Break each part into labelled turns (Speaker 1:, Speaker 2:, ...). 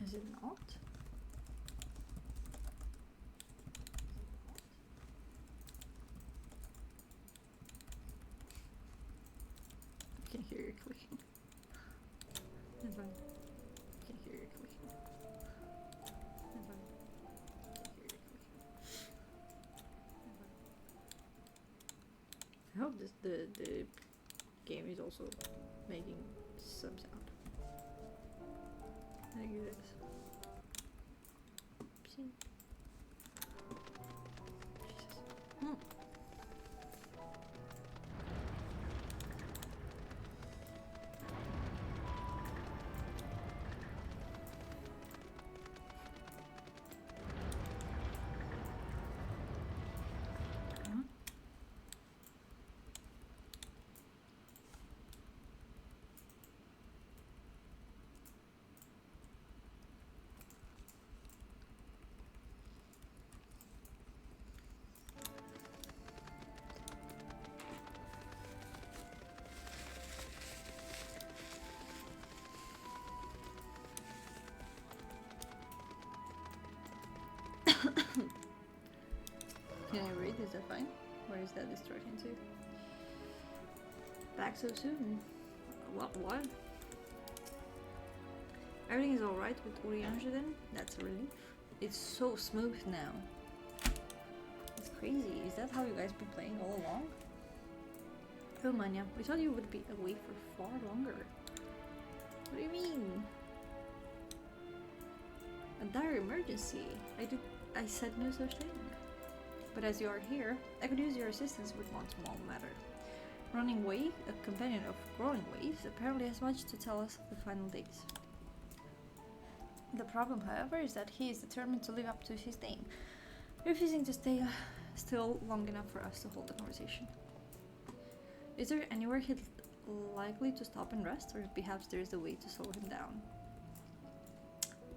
Speaker 1: Is it not? I can hear you clicking. It's fine. I can hear you clicking. It's fine. I can hear you clicking. I hope the game is also making some sound. I think it is. See? Jesus. Can I read? Is that fine? Or is that distracting too? Back so soon? What? Everything is alright with Oriange then? That's a relief. It's so smooth now. It's crazy. Is that how you guys been playing all along? Oh Manya, we thought you would be away for far longer. What do you mean? A dire emergency. I said no such thing. But as you are here, I could use your assistance with one small matter. Running Way, a companion of Growing Ways, apparently has much to tell us of the final days. The problem, however, is that he is determined to live up to his name, refusing to stay still long enough for us to hold a conversation. Is there anywhere he'd likely to stop and rest, or perhaps there is a way to slow him down?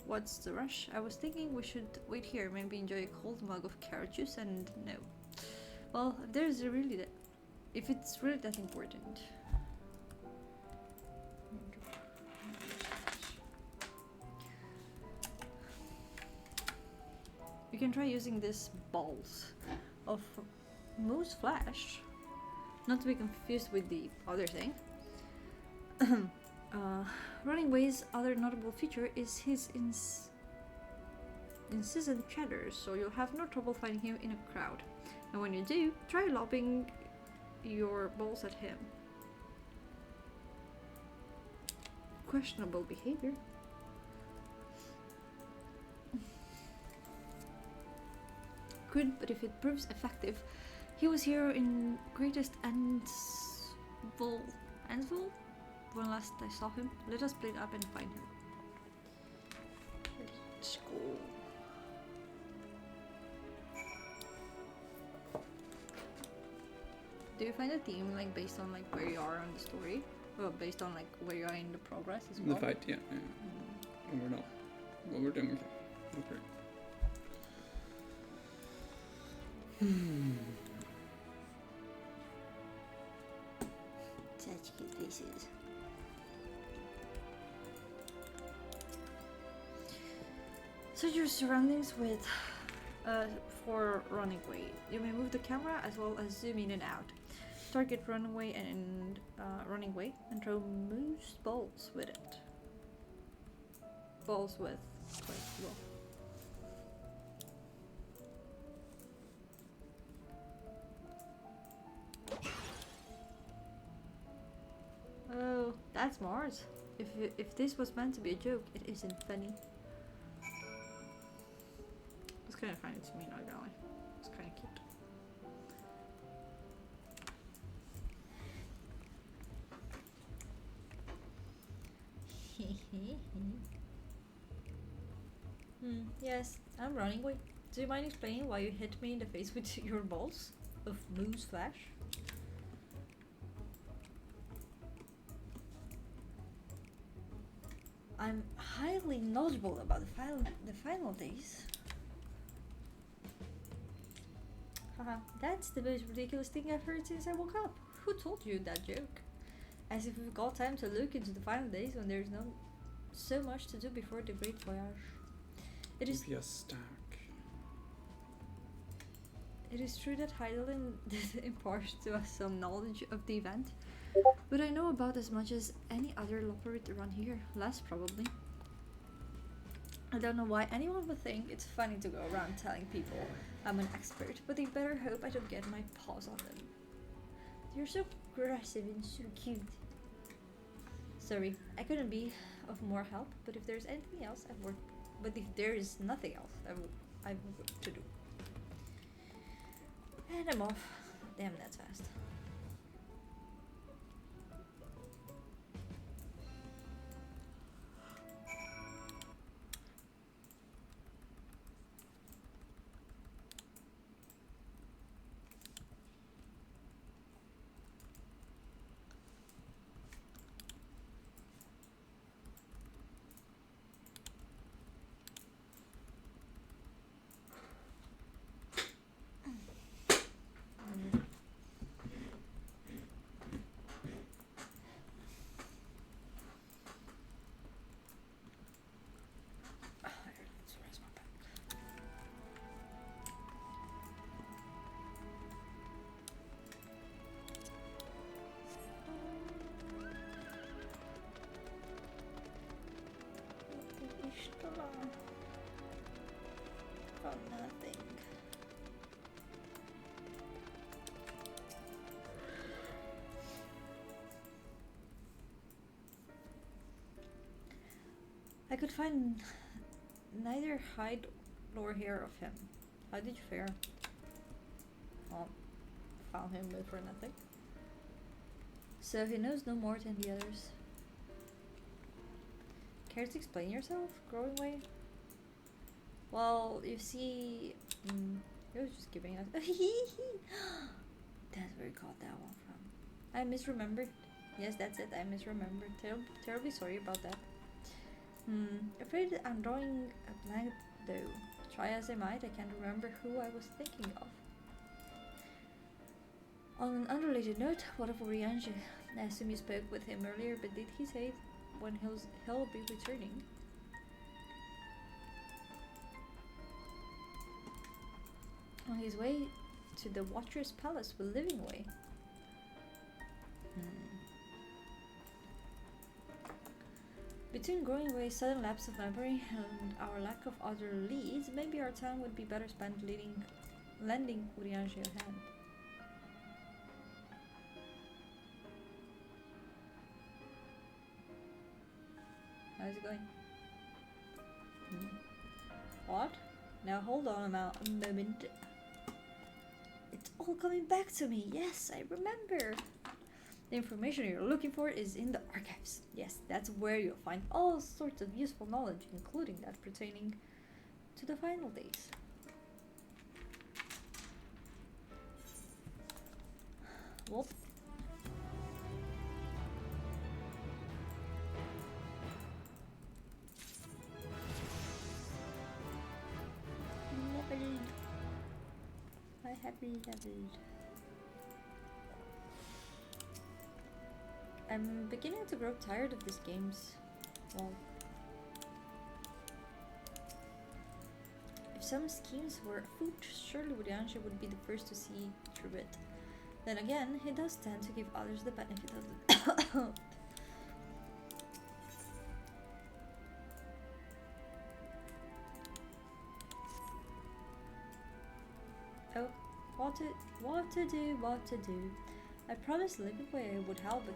Speaker 1: What's the rush? I was thinking we should wait here, maybe enjoy a cold mug of carrot juice and no. Well, if it's really that important. You can try using this balls of moose flesh, not to be confused with the other thing. Running Way's other notable feature is his incessant chatter, so you'll have no trouble finding him in a crowd. And when you do, try lobbing your balls at him. Questionable behavior. Good, but if it proves effective, he was here in greatest Ansville when last I saw him. Let us split up and find him. Let's go. Do you find a theme like based on like where you are on the story? Well, based on like where you are in the progress as well?
Speaker 2: The fight, yeah. And we're not. What we're doing. Okay.
Speaker 1: Such cute faces. Search your surroundings with for running way. You may move the camera as well as zoom in and out. Target runway and running way and throw moose balls with it. Balls with well. Oh, that's smart. If this was meant to be a joke, it isn't funny. It's kind of funny to me, not gonna lie. It's kind of cute. Yes, I'm running away. Do you mind explaining why you hit me in the face with your balls of moose flesh? I'm highly knowledgeable about the final days. Haha, that's the most ridiculous thing I've heard since I woke up. Who told you that joke? As if we've got time to look into the final days when there's no so much to do before the Great Voyage. It is
Speaker 2: DPS stack.
Speaker 1: It is true that Heidelin did impart to us some knowledge of the event, but I know about as much as any other Loperit around here, less probably. I don't know why anyone would think it's funny to go around telling people I'm an expert, but they better hope I don't get my paws on them. You're so aggressive and so cute. Sorry, I couldn't be of more help, but if there's anything else but if there is nothing else I've work to do. And I'm off. Damn, that's fast. Oh, nothing. I could find neither hide nor hair of him. How did you fare? Well, found him but for nothing. So he knows no more than the others. Care to explain yourself, Growing Way? Well, you see, he was just giving us. That's where he caught that one from. I misremembered. Yes, that's it. I misremembered. Terribly sorry about that. Afraid I'm drawing a blank though. Try as I might, I can't remember who I was thinking of. On an unrelated note, what of Oriange? I assume you spoke with him earlier, but did he say when he'll be returning? On his way to the Watcher's Palace with Living Way. Between Growing Way's sudden lapse of memory and our lack of other leads, maybe our time would be better spent lending Oriange a hand. How's it going? What? Now hold on a moment. It's all coming back to me. Yes, I remember. The information you're looking for is in the archives. Yes, that's where you'll find all sorts of useful knowledge, including that pertaining to the final days. Well, I have leveled. I'm beginning to grow tired of these games. Well, if some schemes were afoot, surely Oriange would be the first to see through it. Then again, he does tend to give others the benefit of the Oh, what to do. I promised Living Way I would help, but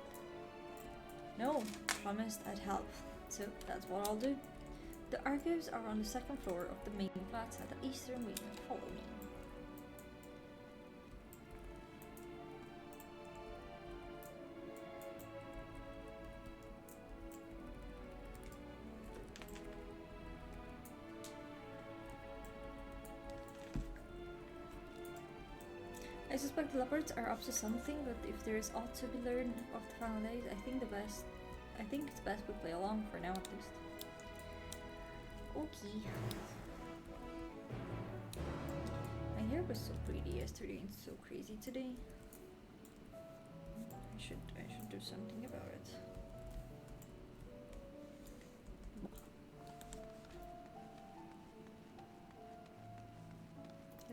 Speaker 1: no, promised I'd help. So that's what I'll do. The archives are on the second floor of the main flats at the eastern wing. Follow me. I suspect the leopards are up to something, but if there is aught to be learned of the final days, I think it's best we play along for now at least. Okay. My hair was so pretty yesterday and so crazy today. I should do something about it.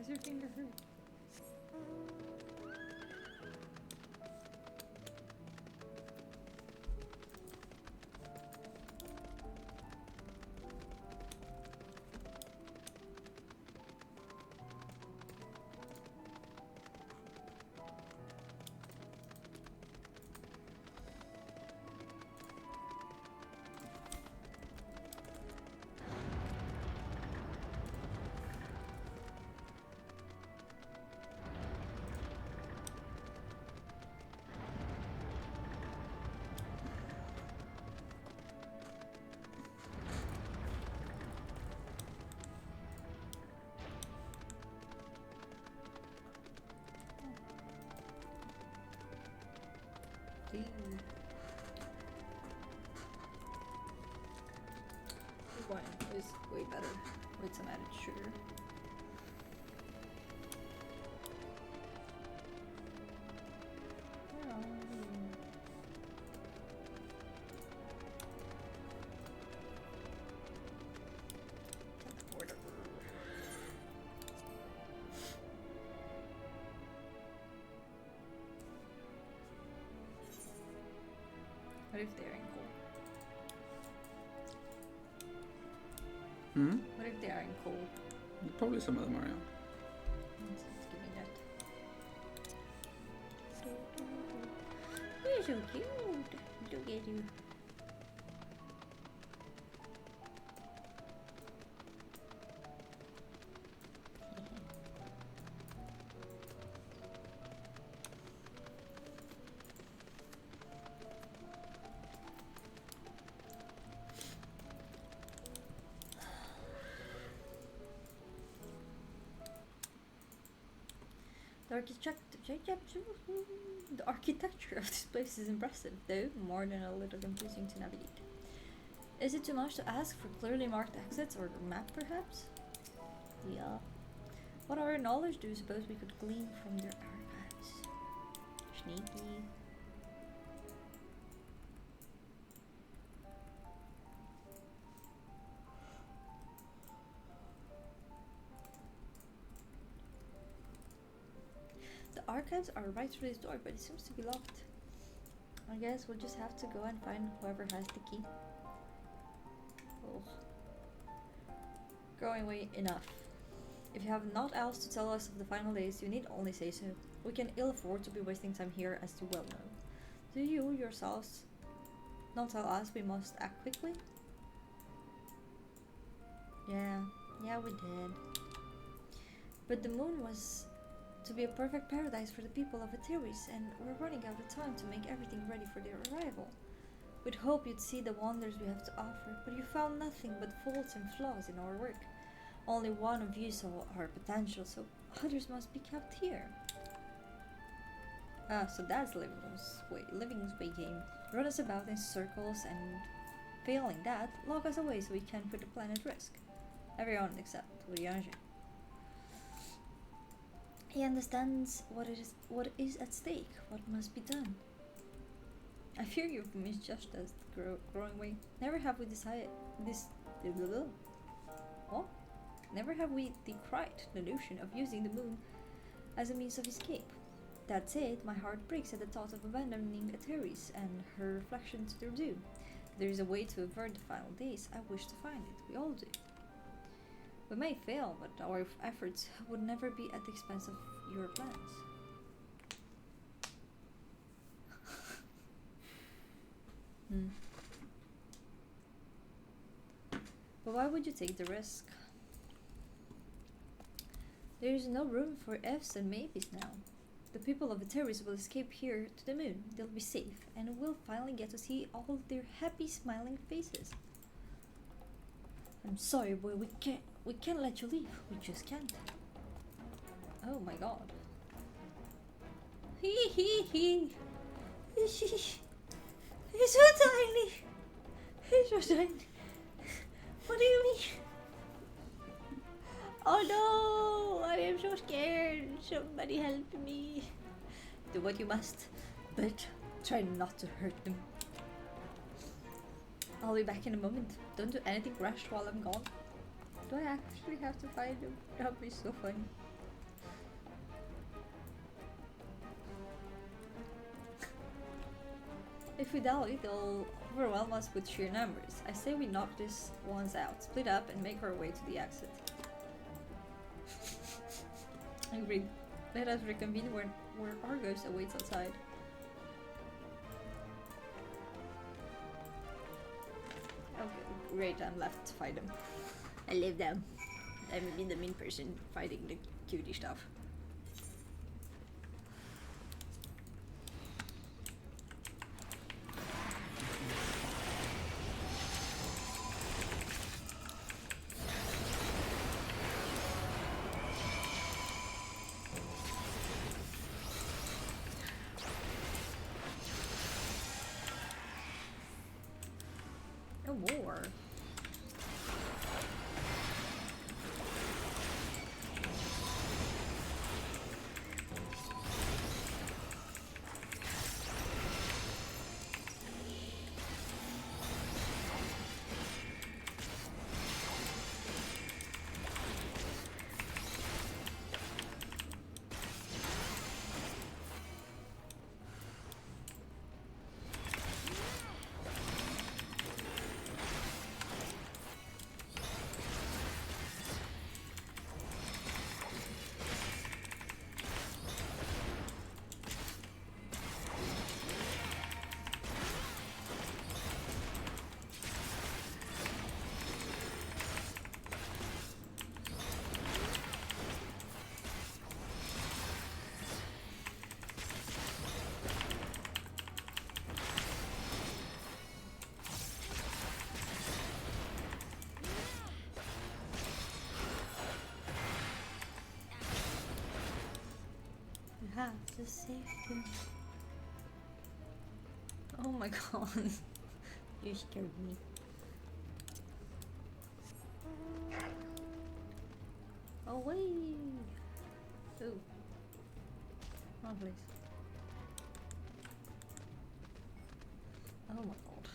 Speaker 1: Does your finger hurt? Ooh. This wine is way better with some added sugar. Where are you? Order. What if they're in coal?
Speaker 2: Hmm?
Speaker 1: What if they are in coal?
Speaker 2: Probably some of them are, yeah.
Speaker 1: Let's give me that. You're so cute. Look at you. The architecture of this place is impressive, though more than a little confusing to navigate. Is it too much to ask for clearly marked exits or a map, perhaps? Yeah. What other knowledge do you suppose we could glean from their archives? Sneaky. The archives are right through this door, but it seems to be locked. I guess we'll just have to go and find whoever has the key. Oh. Going away enough. If you have naught else to tell us of the final days, you need only say so. We can ill afford to be wasting time here, as you well know. Do you yourselves not tell us we must act quickly? Yeah, we did. But the moon was to be a perfect paradise for the people of Etheris, and we're running out of time to make everything ready for their arrival. We'd hope you'd see the wonders we have to offer, but you found nothing but faults and flaws in our work. Only one of you saw our potential, so others must be kept here. Ah, so that's Living's way game. Run us about in circles and, failing that, lock us away so we can put the planet at risk. Everyone except Uriange. He understands what is at stake, what must be done. I fear you've misjudged us, growing way. Never have we decided this. What? Never have we decried the notion of using the moon as a means of escape. That said, my heart breaks at the thought of abandoning Etheris and her reflection to their doom. If there is a way to avert the final days, I wish to find it. We all do. We may fail, but our efforts would never be at the expense of your plans. But why would you take the risk? There is no room for ifs and maybes now. The people of Etheris will escape here to the moon. They'll be safe, and we'll finally get to see all of their happy, smiling faces. I'm sorry, boy. We can't let you leave. We just can't. Oh my god. He's so tiny. He's so tiny. What do you mean? Oh no! I am so scared. Somebody help me. Do what you must, but try not to hurt them. I'll be back in a moment. Don't do anything rash while I'm gone. Do I actually have to find them? That would be so funny. If we dally, they'll overwhelm us with sheer numbers. I say we knock these ones out, split up, and make our way to the exit. Agreed. Let us reconvene where Argos awaits outside. Okay, great, I'm left to fight them. I live them. I'm the mean person fighting the cutie stuff. No more. Have to save him. Oh my god. You scared me. Away! Ooh. Wrong place. Oh my god.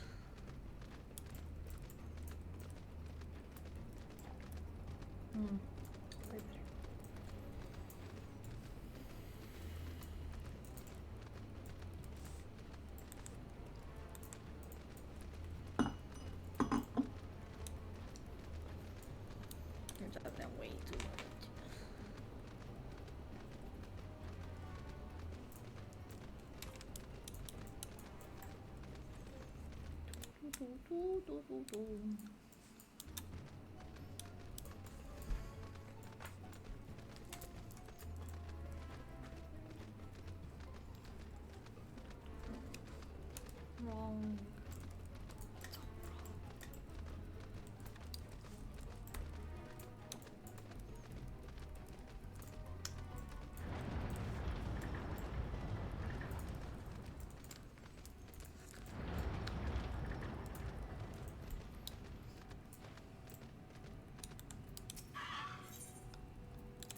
Speaker 1: Hmm. Way better. Up that way too much. Wrong.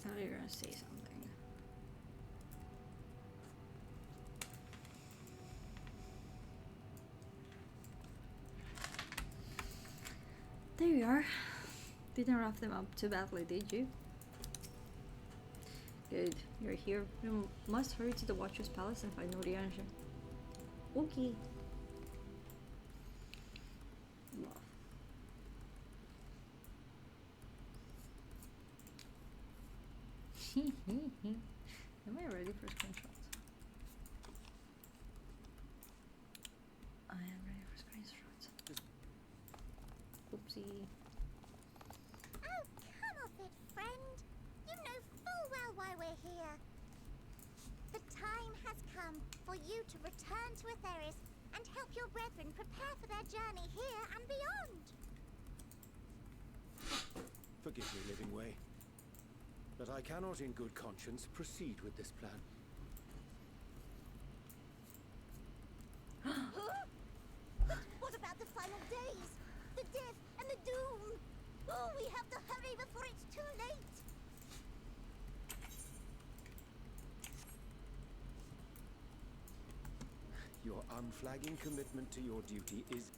Speaker 1: I thought you were gonna say something. There you are. Didn't rough them up too badly, did you? Good, you're here. You must hurry to the Watcher's Palace and find Norianja. Okay. Love. Am I ready for screenshots? I am ready for screenshots. Oopsie.
Speaker 3: Oh, come off it, friend. You know full well why we're here. The time has come for you to return to Atheris and help your brethren prepare for their journey here and beyond.
Speaker 4: Forgive me, Living Way, but I cannot in good conscience proceed with this plan.
Speaker 3: But what about the final days? The death and the doom? Oh, we have to hurry before it's too late.
Speaker 4: Your unflagging commitment to your duty is...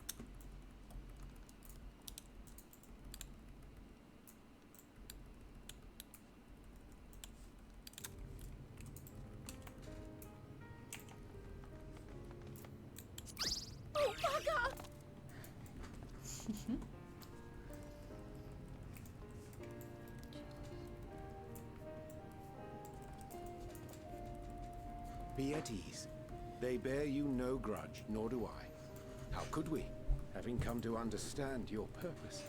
Speaker 4: Be at ease. They bear you no grudge, nor do I. How could we, having come to understand your purpose?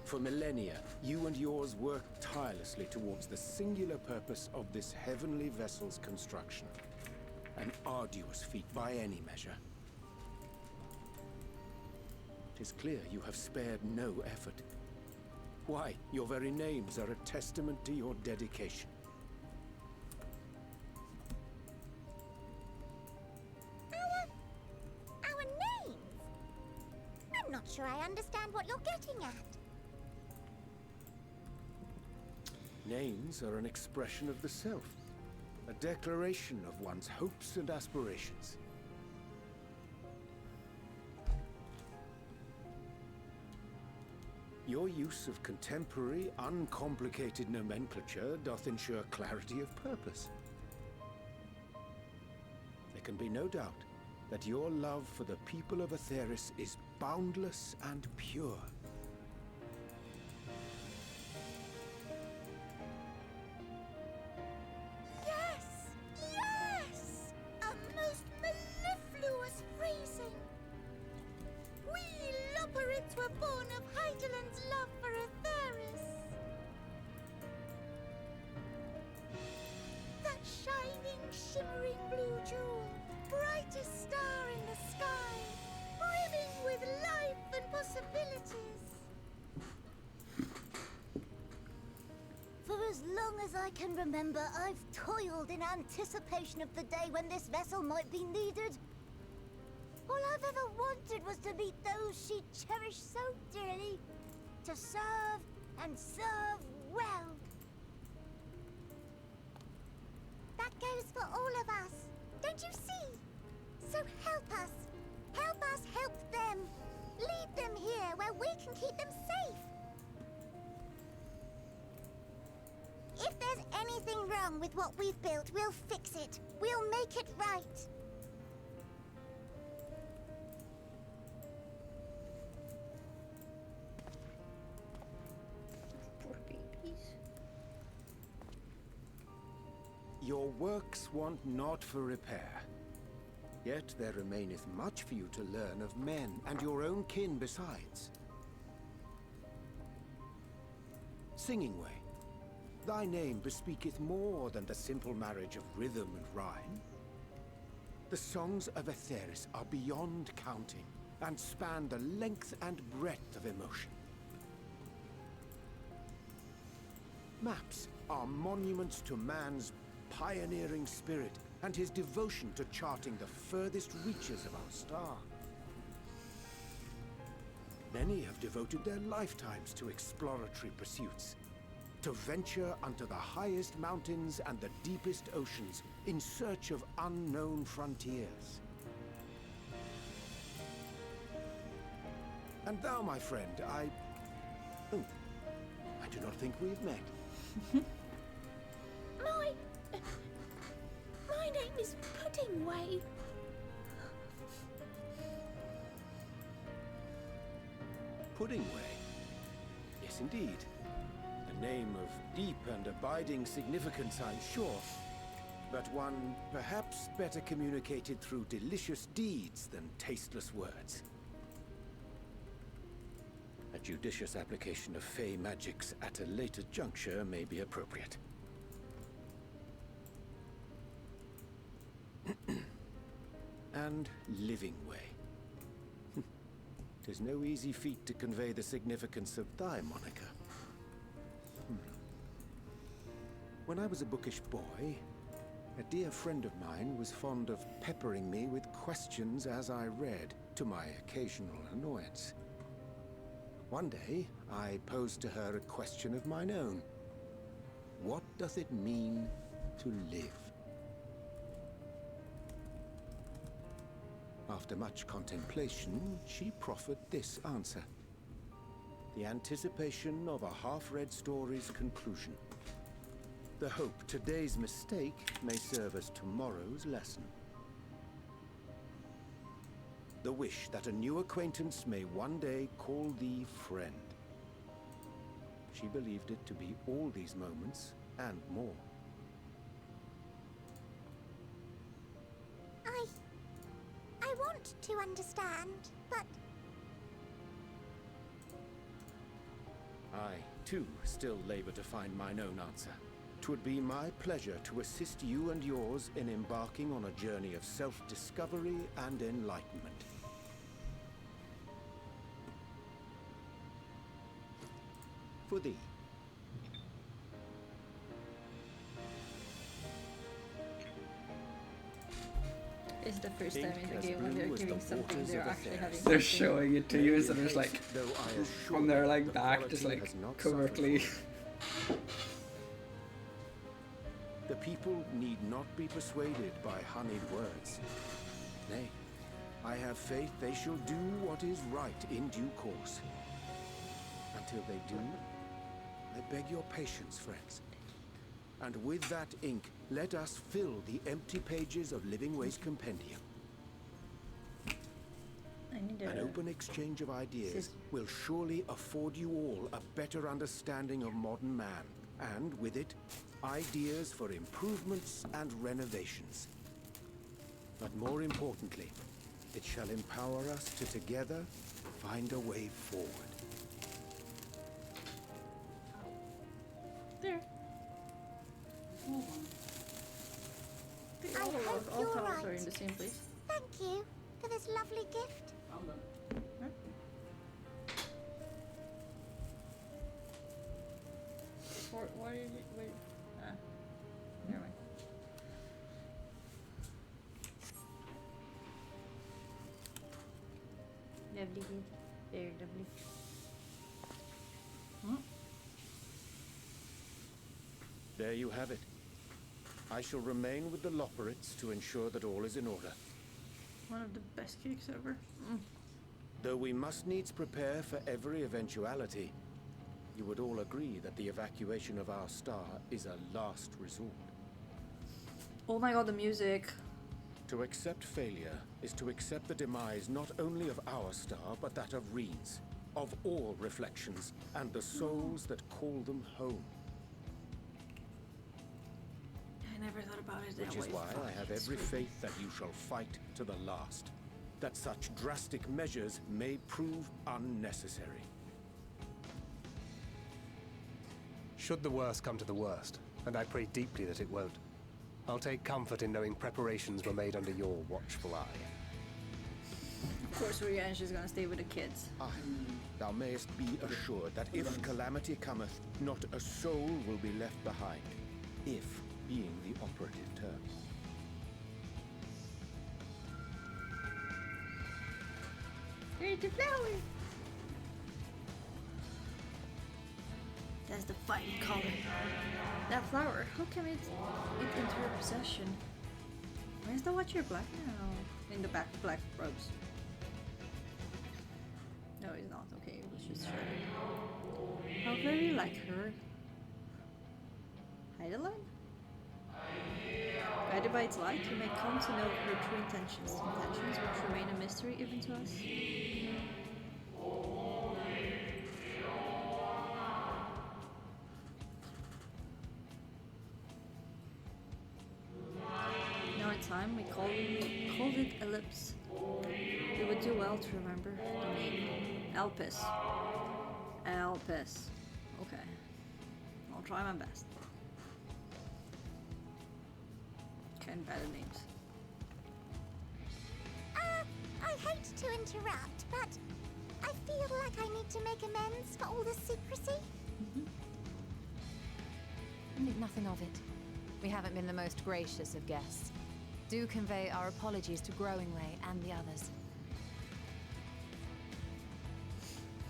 Speaker 4: For millennia, you and yours worked tirelessly towards the singular purpose of this heavenly vessel's construction. An arduous feat by any measure. It is clear you have spared no effort. Why, your very names are a testament to your dedication.
Speaker 3: Our names? I'm not sure I understand what you're getting at.
Speaker 4: Names are an expression of the self, a declaration of one's hopes and aspirations. Your use of contemporary, uncomplicated nomenclature doth ensure clarity of purpose. There can be no doubt that your love for the people of Aetheris is boundless and pure.
Speaker 3: Yes! A most mellifluous phrasing! We Loporrits were born of Hydaelyn's love for Aetheris. That shining, shimmering blue jewel, brightest star in the sky, brimming with life and possibilities. For as long as I can remember, I've toiled in anticipation of the day when this vessel might be needed. All I've ever wanted was to meet those she cherished so dearly, to serve and serve well. That goes for all of us, don't you see? So help us help them. Lead them here where we can keep them safe. If there's anything wrong with what we've built, we'll fix it. We'll make it right.
Speaker 1: Poor babies.
Speaker 4: Your works want not for repair. Yet there remaineth much for you to learn of men and your own kin besides. Singing Way, thy name bespeaketh more than the simple marriage of rhythm and rhyme. The songs of Aetheris are beyond counting, and span the length and breadth of emotion. Maps are monuments to man's pioneering spirit and his devotion to charting the furthest reaches of our star. Many have devoted their lifetimes to exploratory pursuits, to venture unto the highest mountains and the deepest oceans in search of unknown frontiers. And thou, my friend, I do not think we've met.
Speaker 5: My name is Puddingway.
Speaker 4: Puddingway? Yes, indeed. A name of deep and abiding significance, I'm sure. But one perhaps better communicated through delicious deeds than tasteless words. A judicious application of fey magics at a later juncture may be appropriate. And Living Way. 'Tis no easy feat to convey the significance of thy moniker. When I was a bookish boy, a dear friend of mine was fond of peppering me with questions as I read, to my occasional annoyance. One day, I posed to her a question of mine own. What doth it mean to live? After much contemplation, she proffered this answer. The anticipation of a half-read story's conclusion. The hope today's mistake may serve as tomorrow's lesson. The wish that a new acquaintance may one day call thee friend. She believed it to be all these moments and more.
Speaker 3: to understand, but
Speaker 4: I, too, still labor to find mine own answer. 'Twould be my pleasure to assist you and yours in embarking on a journey of self-discovery and enlightenment. For thee.
Speaker 1: It's the first time in the
Speaker 4: Ink
Speaker 1: game
Speaker 4: as
Speaker 1: when they're
Speaker 4: blue as
Speaker 1: giving
Speaker 4: the
Speaker 1: something
Speaker 4: waters
Speaker 1: they're
Speaker 4: of
Speaker 1: actually
Speaker 4: affairs.
Speaker 1: having
Speaker 2: They're
Speaker 1: something.
Speaker 2: showing it to you, so there's like
Speaker 4: Though I assure
Speaker 2: on their
Speaker 4: you
Speaker 2: like
Speaker 4: the
Speaker 2: back, just
Speaker 4: quality
Speaker 2: like
Speaker 4: has not
Speaker 2: covertly.
Speaker 4: suffered from it. The people need not be persuaded by honeyed words. Nay, I have faith they shall do what is right in due course. Until they do, I beg your patience, friends. And with that ink, let us fill the empty pages of Living Waste Compendium.
Speaker 1: I need
Speaker 4: An
Speaker 1: a...
Speaker 4: open exchange of ideas
Speaker 1: Sis-
Speaker 4: will surely afford you all a better understanding of modern man, and with it, ideas for improvements and renovations. But more importantly, it shall empower us to together find a way forward.
Speaker 1: There.
Speaker 3: I hope
Speaker 1: all
Speaker 3: you're
Speaker 1: towels are
Speaker 3: right.
Speaker 1: in the same place.
Speaker 3: thank you for this lovely gift.
Speaker 1: What is it? Wait. Ah. Never mind. Lovely gift. Very lovely. Hmm?
Speaker 4: There you have it. I shall remain with the Loporits to ensure that all is in order.
Speaker 1: One of the best cakes ever. Mm.
Speaker 4: Though we must needs prepare for every eventuality, you would all agree that the evacuation of our star is a last resort.
Speaker 1: Oh my god, the music.
Speaker 4: To accept failure is to accept the demise not only of our star, but that of Reen's, of all reflections, and the souls that call them home.
Speaker 1: I never thought about it that
Speaker 4: Which
Speaker 1: way.
Speaker 4: is why
Speaker 1: Fuck,
Speaker 4: I have
Speaker 1: it's
Speaker 4: every
Speaker 1: creepy.
Speaker 4: faith that you shall fight to the last. That such drastic measures may prove unnecessary.
Speaker 6: Should the worst come to the worst, and I pray deeply that it won't, I'll take comfort in knowing preparations were made under your watchful eye.
Speaker 1: Of course, Riange is gonna stay with the kids.
Speaker 4: Aye, thou mayest be assured that if calamity cometh, not a soul will be left behind. If being the operative term.
Speaker 1: There's the flower. That's the fighting color. That flower. How can it enter your possession? Why is the watcher black now? In the back, black robes. No, he's not. Okay, it was just shredded. How very like her. Heideline? Guided by its light, you may come to know her true intentions. Intentions which remain a mystery even to us. Now in time, we called it Ellipse. We would do well to remember the name. Elpis. Elpis. Okay. I'll try my best. Kind of bad at names.
Speaker 3: I hate to interrupt, but I feel like I need to make amends for all the secrecy.
Speaker 7: Think nothing of it. We haven't been the most gracious of guests. Do convey our apologies to Growingway and the others.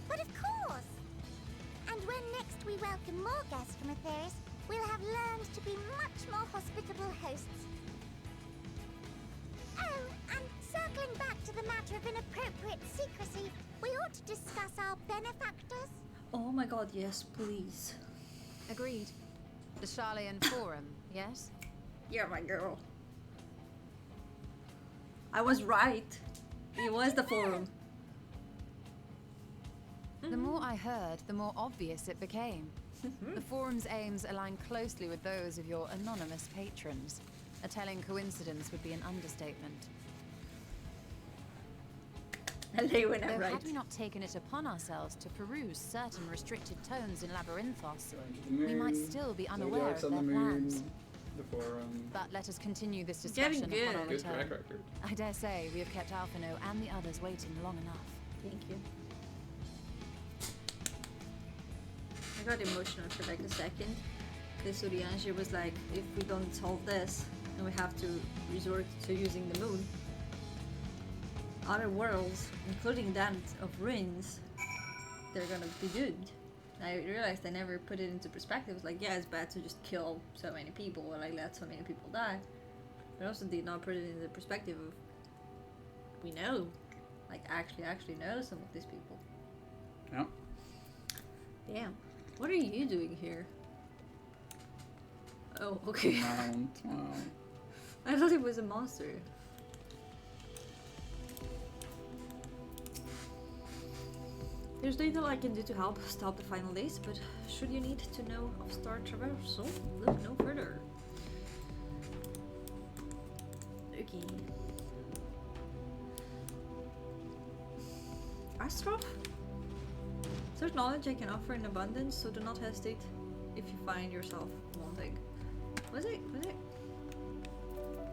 Speaker 3: But of course! And when next we welcome more guests from Atheris, we'll have learned to be much more hospitable hosts. Oh, and circling back to the matter of inappropriate secrecy, we ought to discuss our benefactors.
Speaker 1: Oh my god, yes, please.
Speaker 7: Agreed. The Charleyan Forum, yes?
Speaker 1: You're my girl. I was right. It was the forum.
Speaker 7: The more I heard, the more obvious it became. The Forum's aims align closely with those of your anonymous patrons. A telling coincidence would be an understatement.
Speaker 1: LA when I
Speaker 7: Though
Speaker 1: write.
Speaker 7: had we not taken it upon ourselves to peruse certain restricted tones in Labyrinthos, we might still be unaware of their plans.
Speaker 2: The forum.
Speaker 7: But let us continue this
Speaker 1: Getting
Speaker 7: discussion upon our
Speaker 2: Good track
Speaker 7: return.
Speaker 2: record.
Speaker 7: I dare say we have kept Alphino and the others waiting long enough.
Speaker 1: Thank you. I got emotional for like a second. This Urianger was like, if we don't solve this, then we have to resort to using the moon. Other worlds, including that of ruins, they're gonna be doomed. I realized I never put it into perspective. It's like, yeah, it's bad to just kill so many people or like let so many people die. But I also did not put it in the perspective of we know, like actually know some of these people.
Speaker 2: Yeah.
Speaker 1: Damn. What are you doing here? Oh, okay.
Speaker 2: Mount. Wow.
Speaker 1: I thought it was a monster. There's little I can do to help stop the final days, but should you need to know of Star Traversal, look no further. Okay. Astrov? There's knowledge I can offer in abundance, so do not hesitate if you find yourself wanting. Was it?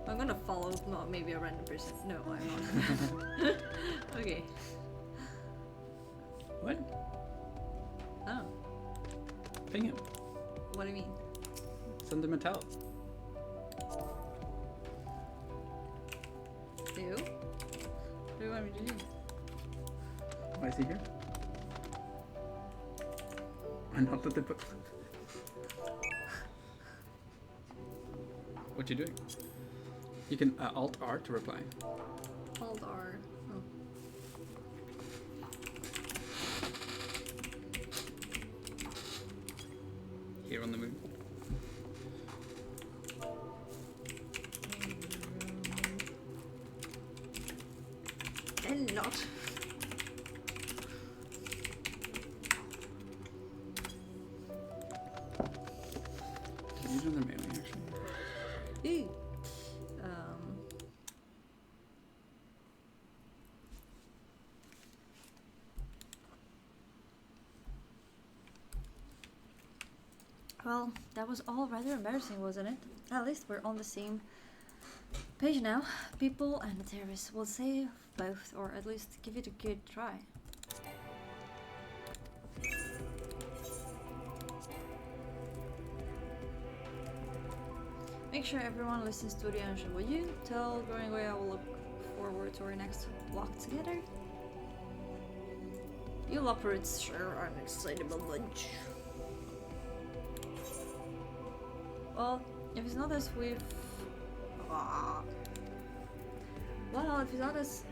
Speaker 1: I'm gonna follow not maybe a random person. No, I'm not. Okay.
Speaker 2: What?
Speaker 1: Oh,
Speaker 2: Ping him.
Speaker 1: what do you mean?
Speaker 2: Send him a tell.
Speaker 1: Do? What do you want me to do?
Speaker 2: Why is he here? I not that they put. What you doing? You can Alt R to reply.
Speaker 1: Hold R. Oh.
Speaker 2: Here on the moon.
Speaker 1: And not.
Speaker 2: Can you do the mailing actually?
Speaker 1: Ooh. Well, that was all rather embarrassing, wasn't it? At least we're on the same page now. People and the terrorists will save both, or at least give it a good try. Make sure everyone listens to the answer. Will you tell Growing Way I will look forward to our next walk together? You leopards sure are an excitable bunch. Well, if it's not as we've... Well, if it's not as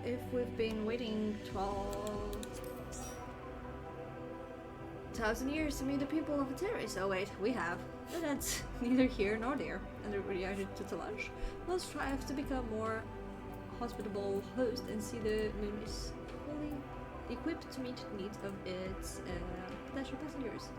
Speaker 1: if we've been waiting 12,000 years to meet the people of Ateris. Oh wait, we have. But that's neither here nor there. And everybody actually took a lunch. We'll strive to become more hospitable host and see the moon is fully equipped to meet the needs of its potential passengers.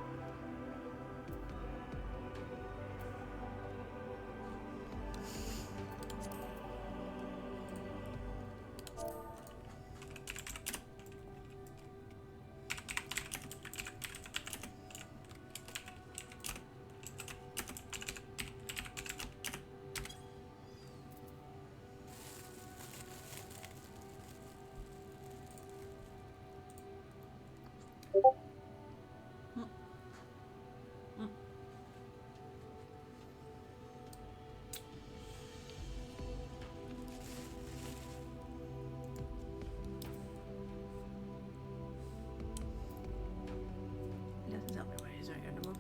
Speaker 1: He doesn't tell me what he's doing in the book.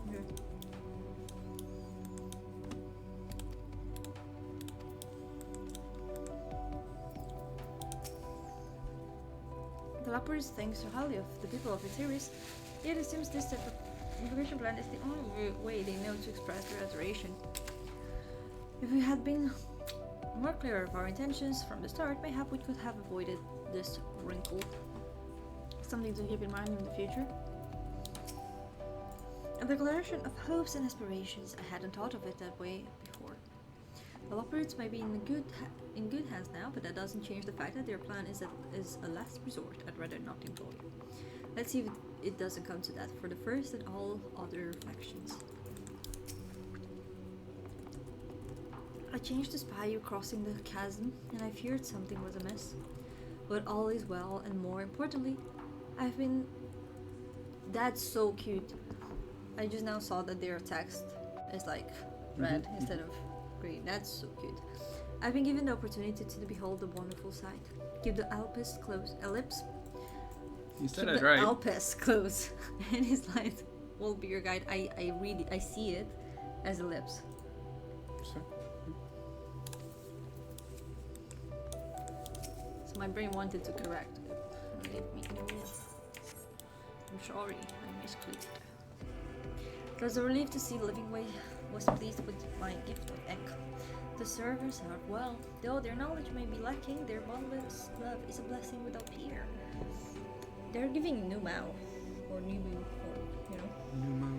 Speaker 1: Okay. The Lapers think so highly of the people of Ateris, yet it seems this type of information plan is the only way they know to express their adoration. If we had been more clear of our intentions from the start, mayhap we could have avoided this wrinkle. Something to keep in mind in the future. A declaration of hopes and aspirations. I hadn't thought of it that way before. The Lockwards may be in good hands now, but that doesn't change the fact that their plan is a last resort I'd rather not employ. Let's see if it doesn't come to that for the first and all other factions. I changed to spy you crossing the chasm, and I feared something was amiss. But all is well, and more importantly, I've been... That's so cute. I just now saw that their text is like red instead of green. That's so cute. I've been given the opportunity to behold the wonderful sight. Keep the ellipse close. Ellipse?
Speaker 2: You said
Speaker 1: Keep
Speaker 2: it
Speaker 1: the
Speaker 2: right.
Speaker 1: Alpes close. And his line will be your guide. I see it as ellipse.
Speaker 2: Sure.
Speaker 1: So my brain wanted to correct it. Leave me alone. I'm sorry, I misclicked. It was a relief to see Livingway was pleased with my gift of ink. The servers are well, though their knowledge may be lacking, their boundless love is a blessing without peer. They're giving Numau, or Numu, or, you know.
Speaker 2: Numa.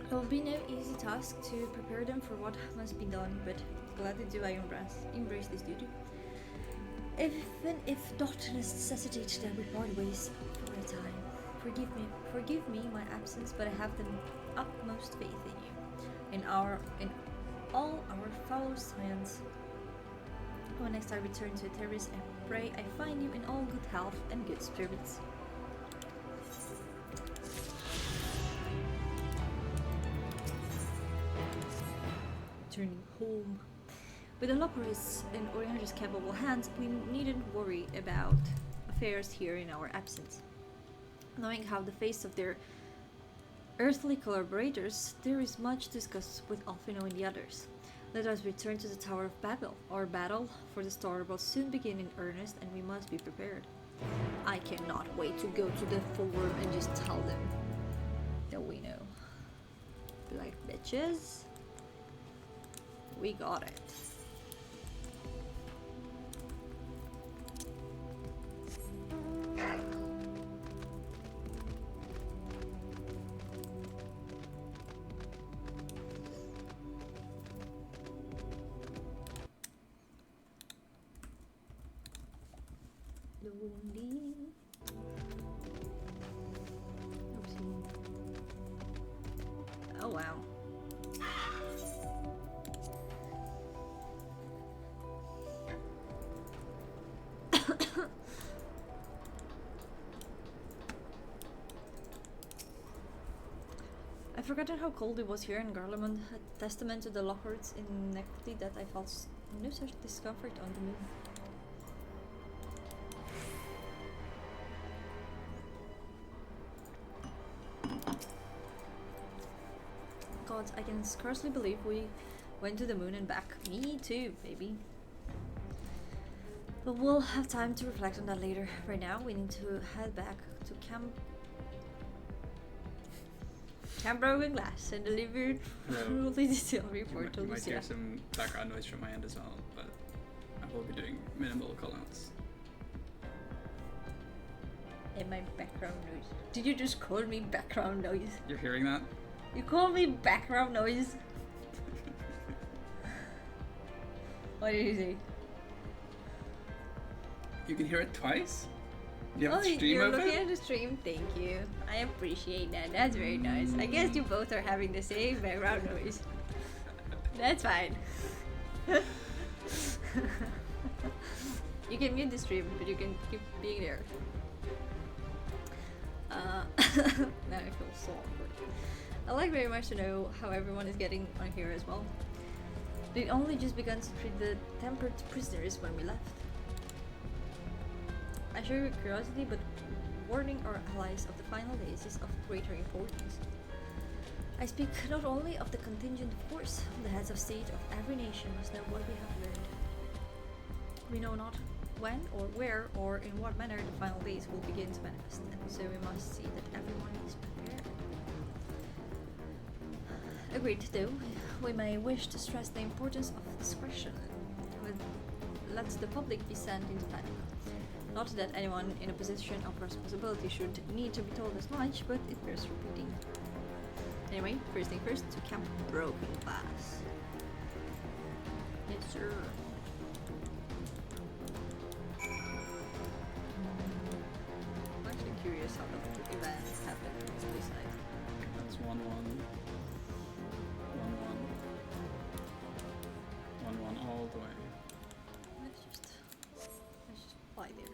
Speaker 1: It will be no easy task to prepare them for what must be done, but gladly do I embrace this duty. Even if doctor necessitates that we part ways for a time, forgive me my absence, but I have the utmost faith in you, in all our fellow science. When next I return to Terrace, I pray I find you in all good health and good spirits. Returning home. With the Lockwards in Orange's capable hands, we needn't worry about affairs here in our absence. Knowing how the face of their earthly collaborators, there is much to discuss with Alfino and the others. Let us return to the Tower of Babel. Our battle for the star will soon begin in earnest, and we must be prepared. I cannot wait to go to the forum and just tell them that we know. Be like, bitches, we got it. Lonely. Oopsie. Oh wow. I've forgotten how cold it was here in Garlemund, a testament to the Lockwards' inequity that I felt no such discomfort on the moon. God, I can scarcely believe we went to the moon and back. Me too, baby. But we'll have time to reflect on that later. Right now, we need to head back to Camp Broken Glass and deliver truly detailed report to
Speaker 2: You might
Speaker 1: Lucia.
Speaker 2: hear some background noise from my end as well, but I will be doing minimal callouts.
Speaker 1: And my background noise. Did you just call me background noise?
Speaker 2: You're hearing that?
Speaker 1: You call me background noise? What did you say?
Speaker 2: You can hear it twice? You have
Speaker 1: Oh,
Speaker 2: the stream
Speaker 1: you're
Speaker 2: open?
Speaker 1: looking at the stream? Thank you. I appreciate that. That's very nice. I guess you both are having the same background noise. That's fine. You can mute the stream, but you can keep being there. Now I feel so awkward. I'd like very much to know how everyone is getting on here as well. They only just begun to treat the tempered prisoners when we left. I share your curiosity, but warning our allies of the final days is of greater importance. I speak not only of the contingent force, the heads of state of every nation must know what we have learned. We know not when or where or in what manner the final days will begin to manifest, and so we must see that everyone is prepared. Agreed, though, we may wish to stress the importance of discretion. With lets the public be sent into panic. Not that anyone in a position of responsibility should need to be told as much, but it bears repeating. Anyway, first thing first, to Camp Broken Glass. Yes, sir. I'm actually curious how the events happen on this side.
Speaker 2: That's 1-1. 1-1. 1-1 all the way.
Speaker 1: Let's just fly there.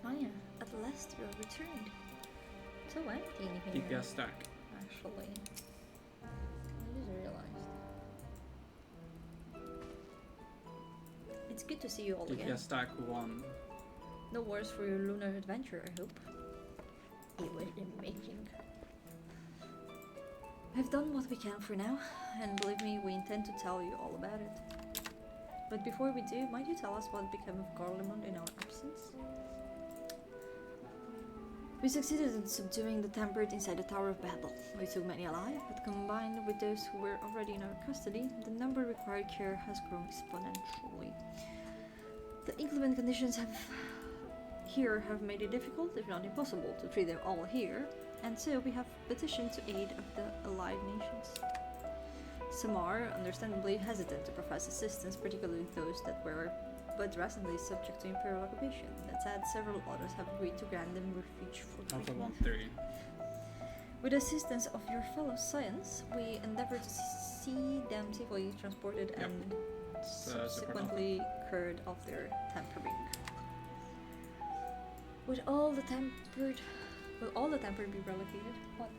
Speaker 1: Maya, at last you have returned. So empty in here.
Speaker 2: DPS stack.
Speaker 1: Actually, I just realized. It's good to see you all again.
Speaker 2: DPS stack 1.
Speaker 1: No worse for your lunar adventure, I hope. It was amazing. We've done what we can for now, and believe me, we intend to tell you all about it. But before we do, might you tell us what became of Garlemund in our absence? We succeeded in subduing the Tempered inside the Tower of Babel. We took many alive, but combined with those who were already in our custody, the number required care has grown exponentially. The inclement conditions have made it difficult, if not impossible, to treat them all here, and so we have petitioned to aid of the allied nations. Some are understandably hesitant to profess assistance, particularly those that were but recently subject to imperial occupation. That said, several others have agreed to grant them refuge for
Speaker 2: Alpha
Speaker 1: treatment.
Speaker 2: 1-3.
Speaker 1: With the assistance of your fellow science, we endeavor to see them safely transported
Speaker 2: Yep.
Speaker 1: and
Speaker 2: Support
Speaker 1: subsequently cured of their tempering. Will all the tempered be relocated? What?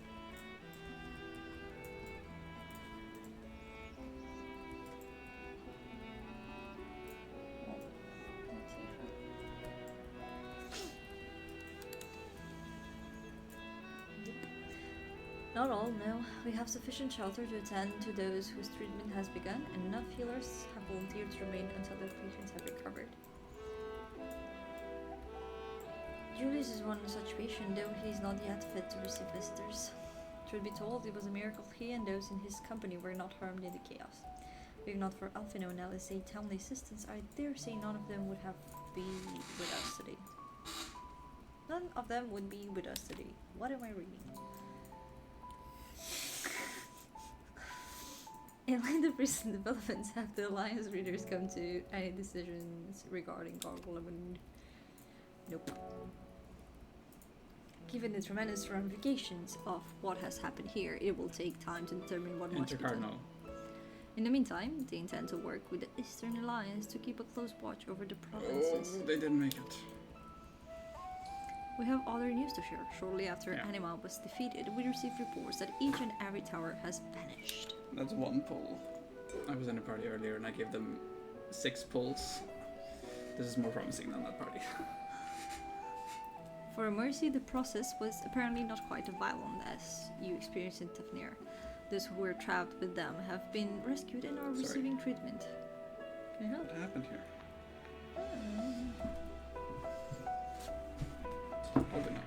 Speaker 1: Not all, no. We have sufficient shelter to attend to those whose treatment has begun, and enough healers have volunteered to remain until their patients have recovered. Julius is one such patient, though he is not yet fit to receive visitors. Truth be told, it was a miracle he and those in his company were not harmed in the chaos. If not for Alfino and Alice's timely assistance, I dare say none of them would have been with us today. None of them would be with us today. What am I reading? In light of recent developments, have the Alliance readers come to any decisions regarding Garlemund? Nope. Given the tremendous ramifications of what has happened here, it will take time to determine what must be done.
Speaker 2: Intercardinal.
Speaker 1: In the meantime, they intend to work with the Eastern Alliance to keep a close watch over the provinces.
Speaker 2: Oh, they didn't make it.
Speaker 1: We have other news to share. Shortly after
Speaker 2: Yeah.
Speaker 1: Anima was defeated, we received reports that each and every tower has vanished.
Speaker 2: That's 1 pull. I was in a party earlier and I gave them 6 pulls. This is more promising than that party.
Speaker 1: For Mercy, the process was apparently not quite as violent as you experienced in Tefnir. Those who were trapped with them have been rescued and are
Speaker 2: Sorry.
Speaker 1: receiving treatment. Can you help?
Speaker 2: What happened here? Hold it now.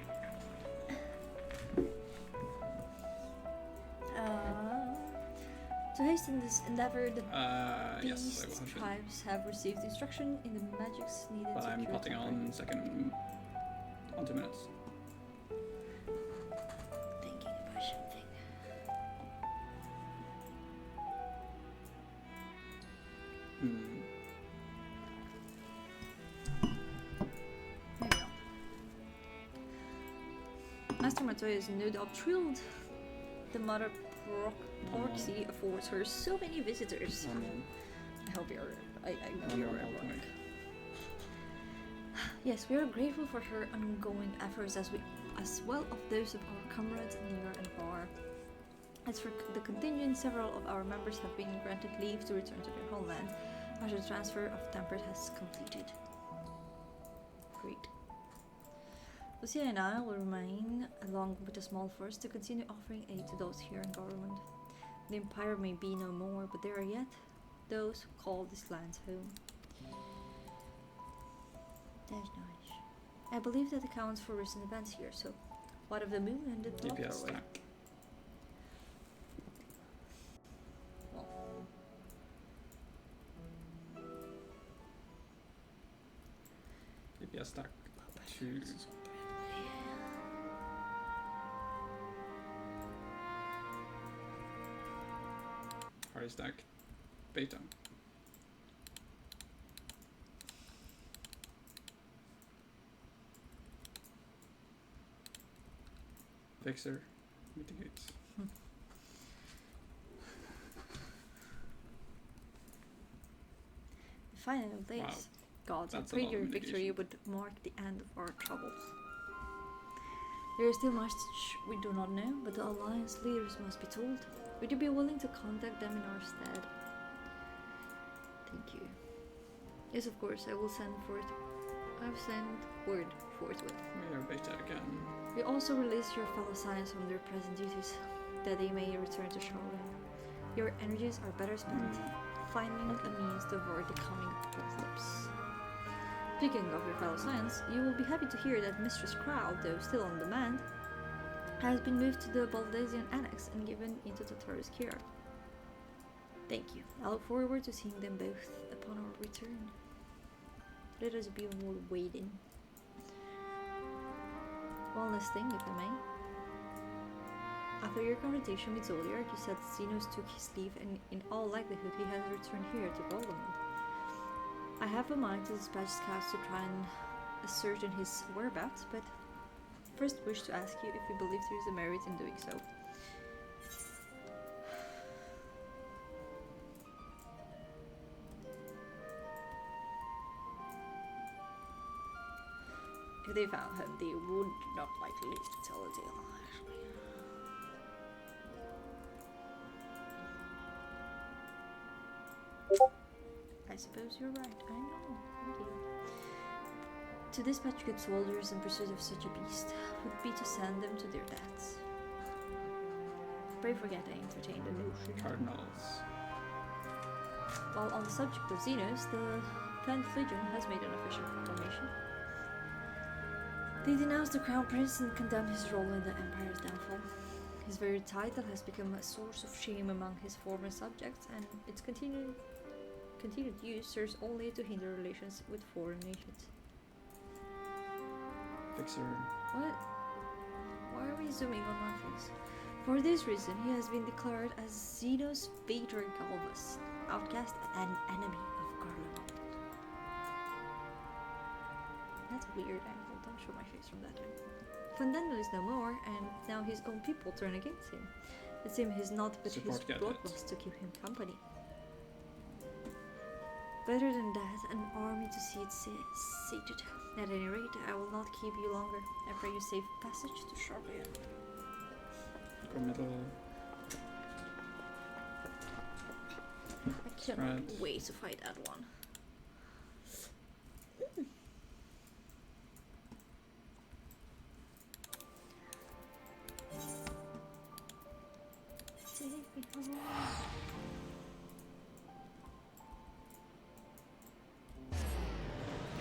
Speaker 1: To hasten this endeavor, the
Speaker 2: Yes, I will
Speaker 1: beast
Speaker 2: have to.
Speaker 1: tribes have received instruction in the magics needed
Speaker 2: But
Speaker 1: to
Speaker 2: I'm
Speaker 1: cure
Speaker 2: potting on second on 2 minutes.
Speaker 1: Thinking about something. Maybe not. Master Matoya is no doubt thrilled. The mother Proxy affords her so many visitors. I hope you're. I know you're at work. Yes, we are grateful for her ongoing efforts as well of those of our comrades near and far. As for the contingent, several of our members have been granted leave to return to their homeland after the transfer of Tempered has completed. Great. Lucia and I will remain, along with a small force, to continue offering aid to those here in government. The Empire may be no more, but there are yet those who call this land home. That's nice. I believe that accounts for recent events here, so what of the moon and the
Speaker 2: DPS
Speaker 1: doorway?
Speaker 2: stack.
Speaker 1: Well,
Speaker 2: DPS stack 2. Party stack beta. Fixer mitigates.
Speaker 1: the final days.
Speaker 2: Wow.
Speaker 1: Gods, I
Speaker 2: That's a
Speaker 1: prayed
Speaker 2: lot
Speaker 1: your
Speaker 2: of
Speaker 1: victory
Speaker 2: mitigation.
Speaker 1: would mark the end of our troubles. There is still much we do not know, but the Alliance leaders must be told. Would you be willing to contact them in our stead? Thank you. Yes, of course, I will send forth. I've sent word forthwith.
Speaker 2: We are beta again.
Speaker 1: We also release your fellow science from their present duties, that they may return to Charlotte. Your energies are better spent finding a means to avoid the coming apocalypse. Speaking of your fellow science, you will be happy to hear that Mistress Crow, though still on demand, has been moved to the Baldasian Annex and given into Tataru's care. Thank you. I look forward to seeing them both upon our return. Let us be all waiting. One last thing, if I may. After your conversation with Zodiac, you said Xenos took his leave and in all likelihood he has returned here to Voldemort. I have a mind to dispatch scouts to try and ascertain his whereabouts, but first wish to ask you if you believe there is a merit in doing so. If they found him, they would not likely tell a tale, actually. I suppose you're right. I know. Indeed. To dispatch good soldiers in pursuit of such a beast would be to send them to their deaths. Pray forget I entertained the notion.
Speaker 2: Cardinals.
Speaker 1: While on the subject of Xenos, the 10th Legion has made an official proclamation. They denounced the Crown Prince and condemned his role in the Empire's downfall. His very title has become a source of shame among his former subjects, and its continued use serves only to hinder relations with foreign nations.
Speaker 2: Fixer.
Speaker 1: What? Why are we zooming on my face? For this reason, he has been declared as Xenos Vader Galvus, outcast and enemy of Garlemald. That's a weird angle. Don't show my face from that angle. Fandendel is no more, and now his own people turn against him. It seems he's not but his
Speaker 2: Support get
Speaker 1: bloodlust to keep him company. Better than that, an army to see it sated. At any rate, I will not keep you longer. I pray you safe passage to Charlotte.
Speaker 2: Go middle.
Speaker 1: I cannot
Speaker 2: Spread.
Speaker 1: wait to fight that one. Take me home.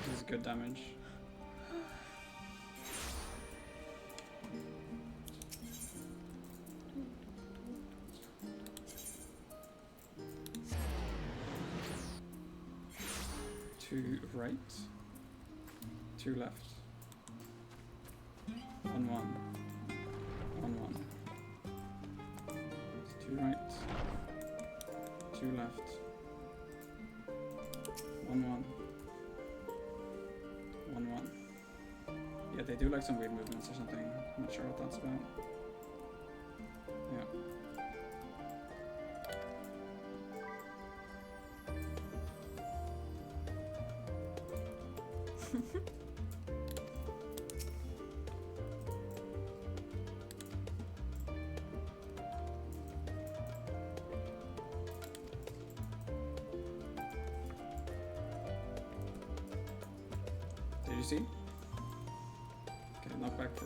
Speaker 2: This is good damage. Two right, two left. 1 1. 1 1. It's two right, two left. 1 1. 1 1. Yeah, they do like some weird movements or something. I'm not sure what that's about. Yeah. Did you see? knockback for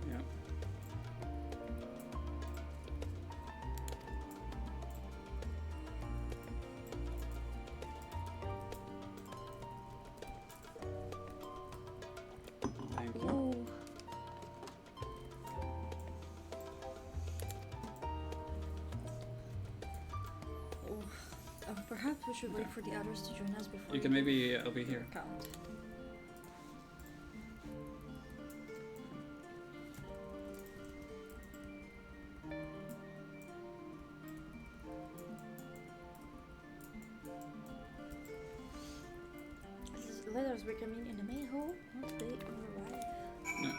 Speaker 2: yeah. Thank you.
Speaker 1: Oh. Perhaps we should wait for the others to join us before
Speaker 2: You can maybe I'll be here.
Speaker 1: count. Letters were coming in the main hall once they arrive.
Speaker 2: No.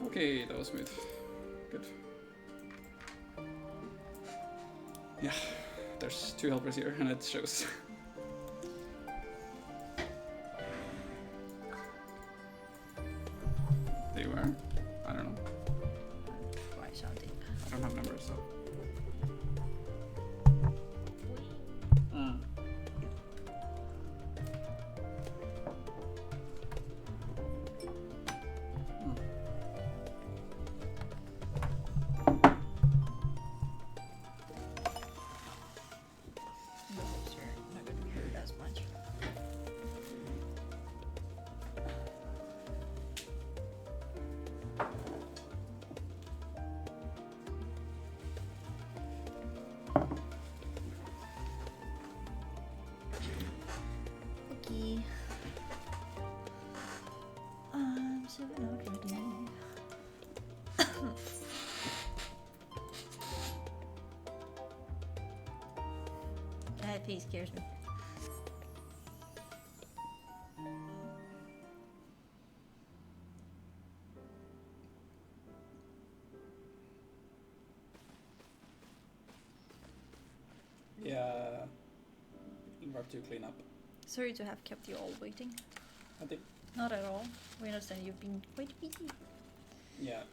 Speaker 2: Okay, that was smooth. Good. Yeah, there's 2 helpers here, and it shows. They were? I don't know.
Speaker 1: Try shouting.
Speaker 2: I don't have numbers, so.
Speaker 1: No, sir, not gonna be heard as much. Okay. So we're not ready. That face scares me.
Speaker 2: Yeah. You have to clean up.
Speaker 1: Sorry to have kept you all waiting.
Speaker 2: I think.
Speaker 1: Not at all. We understand you've been quite busy.
Speaker 2: Yeah.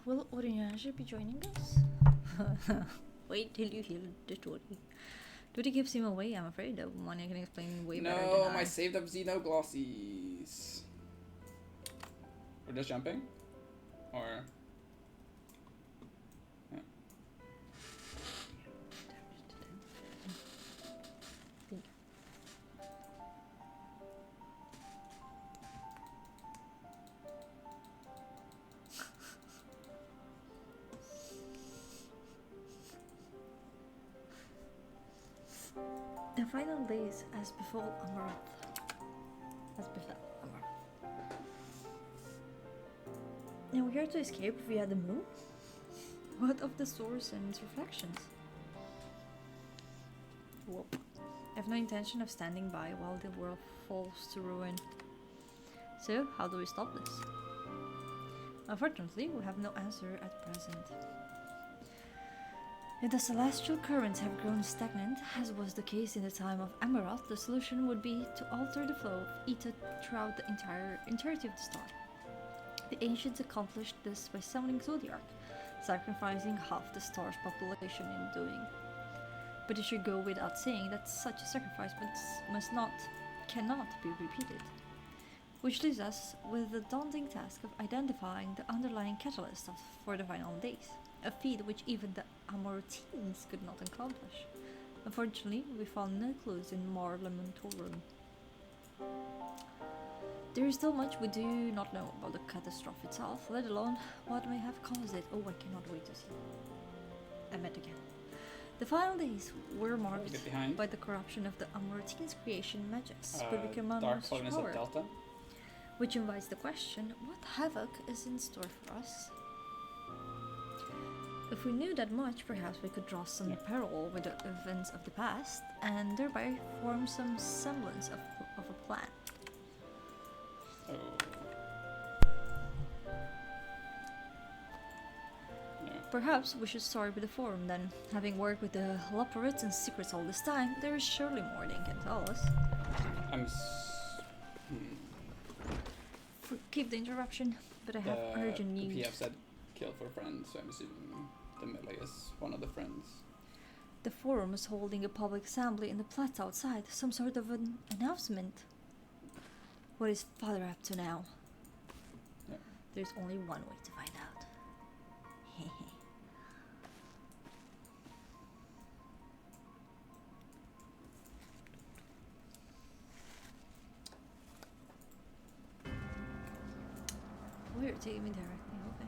Speaker 1: Will Oriange be joining us? Wait till you hear the story. Duty gives him away, I'm afraid. That one I can explain way better than
Speaker 2: No,
Speaker 1: I.
Speaker 2: my saved up Xenoglossies. We're just jumping? Or. Yeah.
Speaker 1: The final days as befall Amaranth. As befell Amaranth. Now we are to escape via the moon? What of the source and its reflections? Whoop. I have no intention of standing by while the world falls to ruin. So, how do we stop this? Unfortunately, we have no answer at present. If the celestial currents have grown stagnant, as was the case in the time of Amaranth, the solution would be to alter the flow of ether throughout the entirety of the star. The ancients accomplished this by summoning Zodiac, sacrificing half the star's population in doing. But it should go without saying that such a sacrifice cannot be repeated. Which leaves us with the daunting task of identifying the underlying catalyst for the final days, a feat which even the Amortines could not accomplish. Unfortunately, we found no clues in Mar Lamentorum. There is still much we do not know about the catastrophe itself, let alone what may have caused it. Oh, I cannot wait to see. I met again. The final days were marked
Speaker 2: Get behind.
Speaker 1: by the corruption of the Amortines' creation magics, but became
Speaker 2: Dark
Speaker 1: almost
Speaker 2: Slowness of
Speaker 1: power,
Speaker 2: Delta.
Speaker 1: which invites the question, what havoc is in store for us? If we knew that much, perhaps we could draw some parallel with the events of the past, and thereby form some semblance of a plan.
Speaker 2: Oh. Yeah.
Speaker 1: Perhaps we should start with the forum then. Having worked with the Loporritans' secrets all this time, there is surely more they can tell us.
Speaker 2: I'm.
Speaker 1: keep the interruption, but I have
Speaker 2: The
Speaker 1: urgent need.
Speaker 2: PF said kill for friends, so I'm assuming the melee is one of the friends.
Speaker 1: The forum is holding a public assembly in the plaza outside. Some sort of an announcement. What is father up to now?
Speaker 2: Yeah.
Speaker 1: There's only one way to find out. Hehe. Oh, you're taking me directly, okay.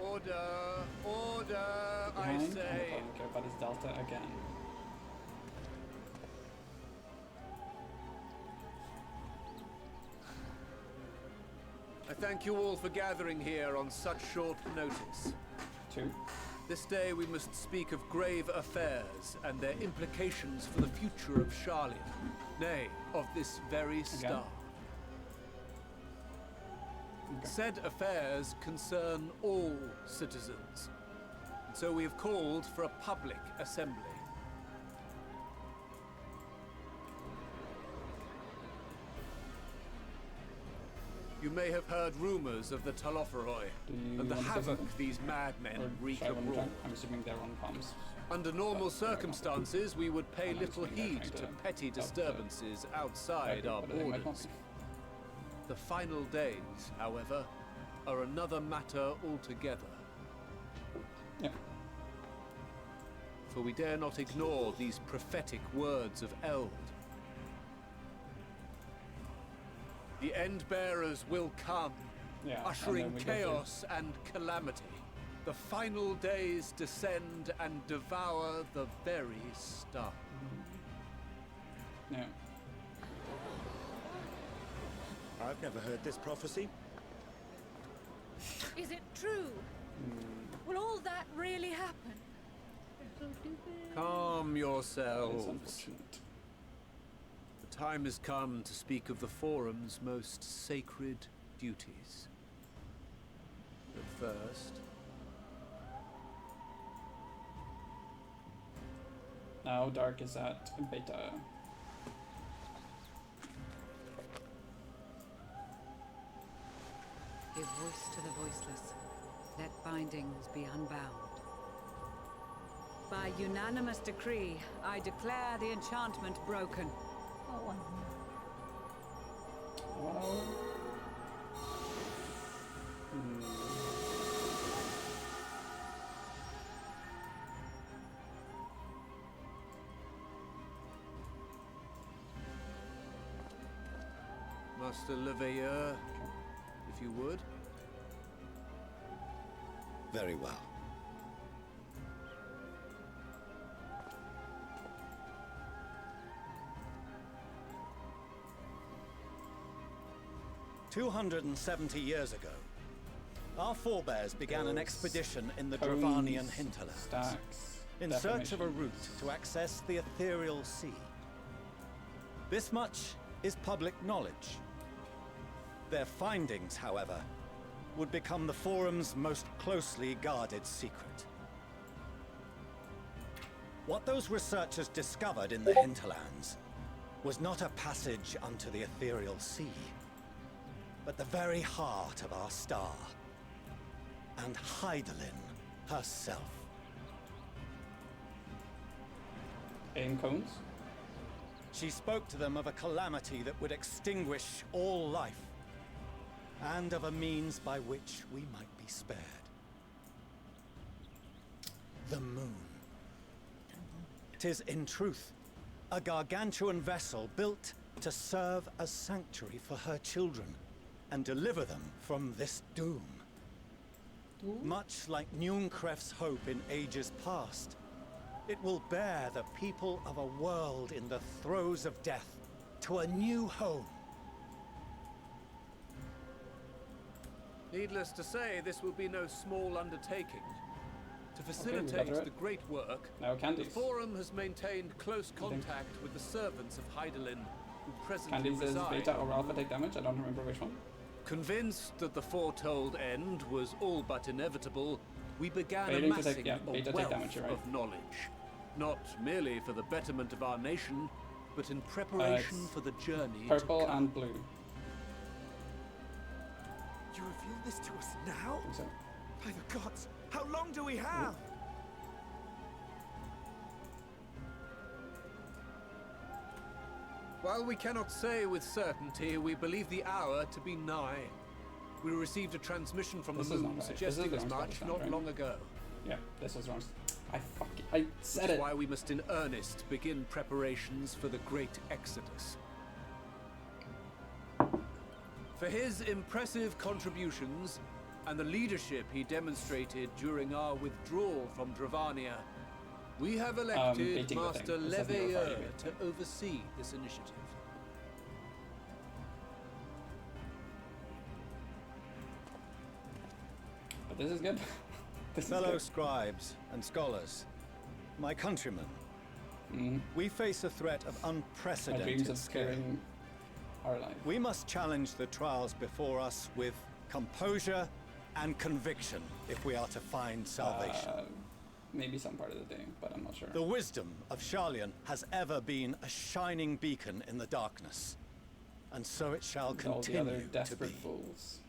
Speaker 6: Order! Order! I
Speaker 2: Behind,
Speaker 6: say!
Speaker 2: and the but it's Delta again.
Speaker 6: I thank you all for gathering here on such short notice.
Speaker 2: 2.
Speaker 6: This day we must speak of grave affairs and their implications for the future of Charlia. Nay, of this very star.
Speaker 2: Okay.
Speaker 6: Said affairs concern all citizens, and so we have called for a public assembly. You may have heard rumors of the Talopheroi
Speaker 2: Do you
Speaker 6: and the
Speaker 2: want to say
Speaker 6: havoc
Speaker 2: something?
Speaker 6: these madmen
Speaker 2: Or
Speaker 6: wreak
Speaker 2: should I run
Speaker 6: abroad.
Speaker 2: down? I'm assuming they're on comms.
Speaker 6: Under normal
Speaker 2: But they're not.
Speaker 6: circumstances, we would pay
Speaker 2: I'm
Speaker 6: little
Speaker 2: assuming they're
Speaker 6: heed
Speaker 2: trying
Speaker 6: to
Speaker 2: to
Speaker 6: petty
Speaker 2: help the
Speaker 6: disturbances outside our
Speaker 2: But they might not
Speaker 6: borders.
Speaker 2: be.
Speaker 6: The final days, however, are another matter altogether.
Speaker 2: Yeah.
Speaker 6: For we dare not ignore these prophetic words of Eld. The End-Bearers will come,
Speaker 2: Yeah.
Speaker 6: ushering
Speaker 2: and then we go
Speaker 6: chaos and calamity. The final days descend and devour the very star.
Speaker 2: to- Yeah.
Speaker 8: I've never heard this prophecy.
Speaker 5: Is it true? Will all that really happen?
Speaker 6: Calm
Speaker 2: It's
Speaker 6: yourselves.
Speaker 2: unfortunate.
Speaker 6: The time has come to speak of the Forum's most sacred duties. But first,
Speaker 2: Now Dark is at beta.
Speaker 9: Give voice to the voiceless. Let bindings be unbound. By unanimous decree, I declare the enchantment broken.
Speaker 1: Oh,
Speaker 2: Well. Hmm.
Speaker 6: Master Leveilleur, if you would.
Speaker 8: Very well. "270 years ago, our forebears began an
Speaker 2: Those
Speaker 8: expedition in the
Speaker 2: cones,
Speaker 8: Dravanian hinterlands,
Speaker 2: Stacks.
Speaker 8: in search of a route
Speaker 2: defamations.
Speaker 8: to access the ethereal sea. This much is public knowledge. Their findings, however, would become the Forum's most closely guarded secret. What those researchers discovered in the hinterlands was not a passage unto the ethereal sea, but the very heart of our star, and Heidelin herself.
Speaker 2: In cones?
Speaker 8: She spoke to them of a calamity that would extinguish all life, and of a means by which we might be spared. The moon. 'Tis in truth a gargantuan vessel built to serve as sanctuary for her children and deliver them from this doom. Much like Nunkref's hope in ages past, it will bear the people of a world in the throes of death to a new home.
Speaker 10: Needless to say, this will be no small undertaking. To
Speaker 2: we
Speaker 10: facilitate
Speaker 2: got it.
Speaker 10: the great work,
Speaker 2: Now
Speaker 10: the
Speaker 2: Candice.
Speaker 10: Forum has maintained close contact with the servants of Hydaelyn, who presently
Speaker 2: Candice is
Speaker 10: reside.
Speaker 2: beta or alpha take damage. I don't remember which one.
Speaker 10: Convinced that the foretold end was all but inevitable, we began
Speaker 2: Beta to
Speaker 10: amassing
Speaker 2: take- yeah, beta
Speaker 10: a
Speaker 2: take
Speaker 10: wealth
Speaker 2: damage, you're right.
Speaker 10: of knowledge, not merely for the betterment of our nation, but in preparation
Speaker 2: it's
Speaker 10: for the journey
Speaker 2: Purple
Speaker 10: to come.
Speaker 2: and blue.
Speaker 11: You reveal this to us now?
Speaker 2: I think so.
Speaker 11: By the gods, how long do we have?
Speaker 10: While we cannot say with certainty, we believe the hour to be nigh. We received a transmission from
Speaker 2: This
Speaker 10: the
Speaker 2: is
Speaker 10: moon
Speaker 2: not right.
Speaker 10: suggesting
Speaker 2: This is
Speaker 10: as
Speaker 2: the wrong
Speaker 10: much
Speaker 2: spot,
Speaker 10: not
Speaker 2: right?
Speaker 10: long ago.
Speaker 2: Yeah, this was wrong. I
Speaker 10: Which
Speaker 2: said
Speaker 10: is
Speaker 2: it.
Speaker 10: why we must in earnest begin preparations for the great exodus. For his impressive contributions and the leadership he demonstrated during our withdrawal from Dravania, we have elected
Speaker 2: beating the
Speaker 10: Master
Speaker 2: thing. This has never
Speaker 10: Leveilleur
Speaker 2: fired
Speaker 10: to oversee this initiative.
Speaker 2: But this is good. This is
Speaker 8: Fellow
Speaker 2: good.
Speaker 8: scribes and scholars, my countrymen,
Speaker 2: Mhm.
Speaker 8: we face a threat of
Speaker 2: My dreams
Speaker 8: unprecedented
Speaker 2: of
Speaker 8: scale.
Speaker 2: scaring our life.
Speaker 8: We must challenge the trials before us with composure and conviction if we are to find salvation.
Speaker 2: Maybe some part of the day, but I'm not sure.
Speaker 8: The wisdom of Sharlayan has ever been a shining beacon in the darkness, and so it shall
Speaker 2: With all the other
Speaker 8: continue to
Speaker 2: desperate
Speaker 8: be.
Speaker 2: fools.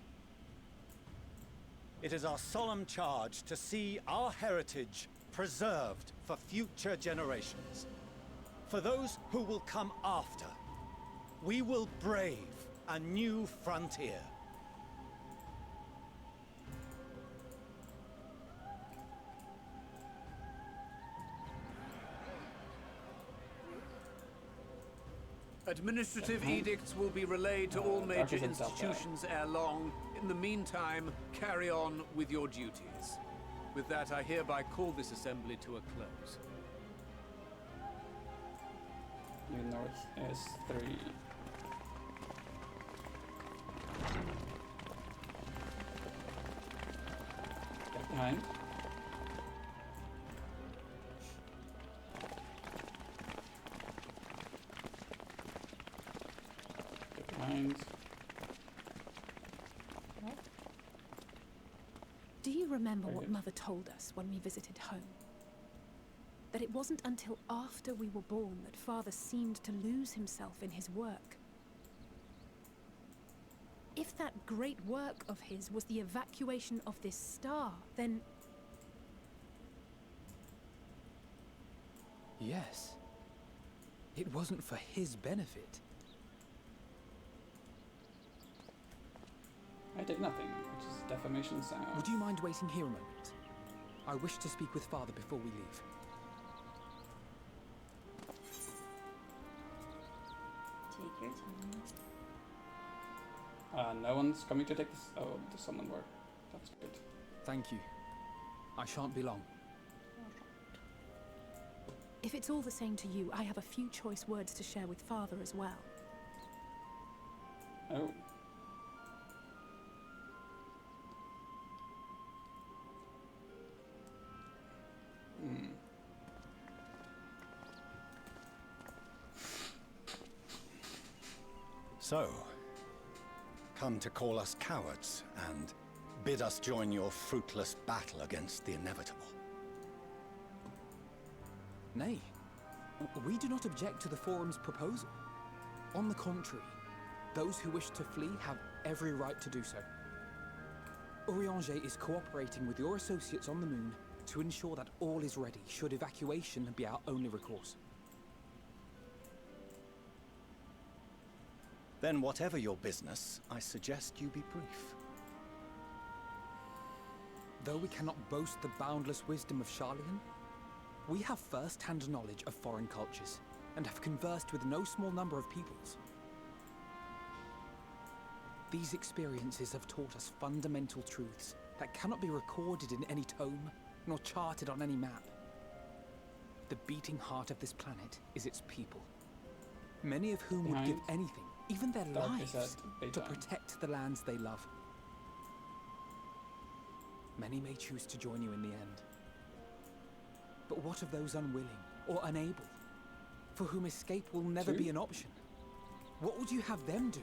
Speaker 8: It is our solemn charge to see our heritage preserved for future generations. For those who will come after, we will brave a new frontier.
Speaker 10: Administrative edicts will be relayed to all major
Speaker 2: Darkness itself,
Speaker 10: institutions ere long. In the meantime, carry on with your duties. With that, I hereby call this assembly to a close.
Speaker 2: New north is 3. Get behind. Get behind.
Speaker 5: Do you remember
Speaker 2: Very
Speaker 5: what
Speaker 2: good.
Speaker 5: Mother told us when we visited home? That it wasn't until after we were born that Father seemed to lose himself in his work. If that great work of his was the evacuation of this star, then
Speaker 11: Yes. It wasn't for his benefit.
Speaker 2: I take nothing, which is defamation sound.
Speaker 11: Would you mind waiting here a moment? I wish to speak with Father before we leave.
Speaker 1: Take your time.
Speaker 2: No one's coming to take this. Oh, there's someone were. That's good.
Speaker 11: Thank you. I shan't be long.
Speaker 5: if it's all the same to you, I have a few choice words to share with Father as well.
Speaker 2: Oh. Hmm.
Speaker 8: So, come to call us cowards and bid us join your fruitless battle against the inevitable.
Speaker 11: Nay, we do not object to the Forum's proposal. On the contrary, those who wish to flee have every right to do so. Urianger is cooperating with your associates on the moon to ensure that all is ready should evacuation be our only recourse.
Speaker 8: Then whatever your business, I suggest you be brief.
Speaker 11: Though we cannot boast the boundless wisdom of Sharlayan, we have first-hand knowledge of foreign cultures and have conversed with no small number of peoples. These experiences have taught us fundamental truths that cannot be recorded in any tome nor charted on any map. The beating heart of this planet is its people. Many of whom would give
Speaker 2: Behind.
Speaker 11: anything, even their
Speaker 2: Dark is
Speaker 11: lives,
Speaker 2: at
Speaker 11: to
Speaker 2: Baytown.
Speaker 11: protect the lands they love. Many may choose to join you in the end. But what of those unwilling or unable, for whom escape will never be an option? What would you have them do?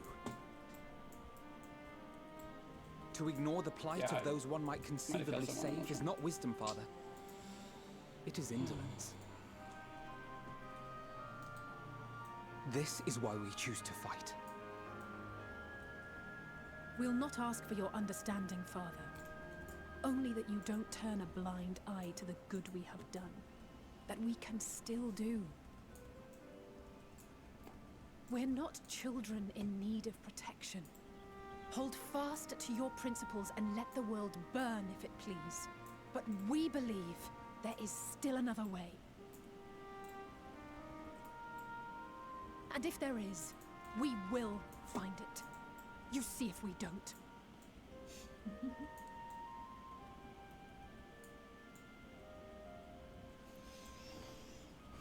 Speaker 11: To ignore the plight
Speaker 2: Yeah,
Speaker 11: of those one might conceivably
Speaker 2: someone
Speaker 11: save is not wisdom, Father. It is indolence. This is why we choose to fight.
Speaker 5: We'll not ask for your understanding, Father. Only that you don't turn a blind eye to the good we have done. That we can still do. We're not children in need of protection. Hold fast to your principles and let the world burn if it please. But we believe there is still another way. And if there is, we will find it. You see if we don't.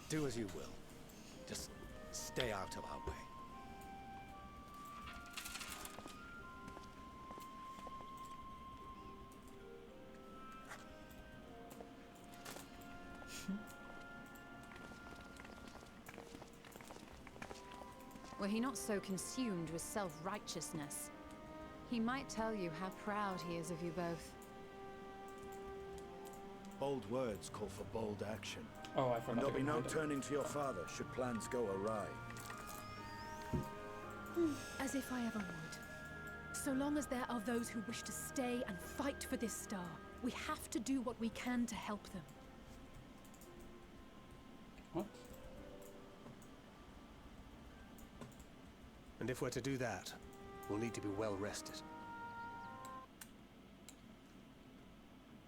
Speaker 8: Do as you will. Just stay out of our way.
Speaker 7: Were he not so consumed with self-righteousness, he might tell you how proud he is of you both.
Speaker 12: Bold words call for bold action.
Speaker 2: Oh, I
Speaker 12: And
Speaker 2: forgot.
Speaker 12: there'll
Speaker 2: to
Speaker 12: be no
Speaker 2: remind him.
Speaker 12: turning to your father should plans go awry.
Speaker 5: As if I ever would. So long as there are those who wish to stay and fight for this star, we have to do what we can to help them.
Speaker 2: What?
Speaker 6: And if we're to do that, we'll need to be well rested.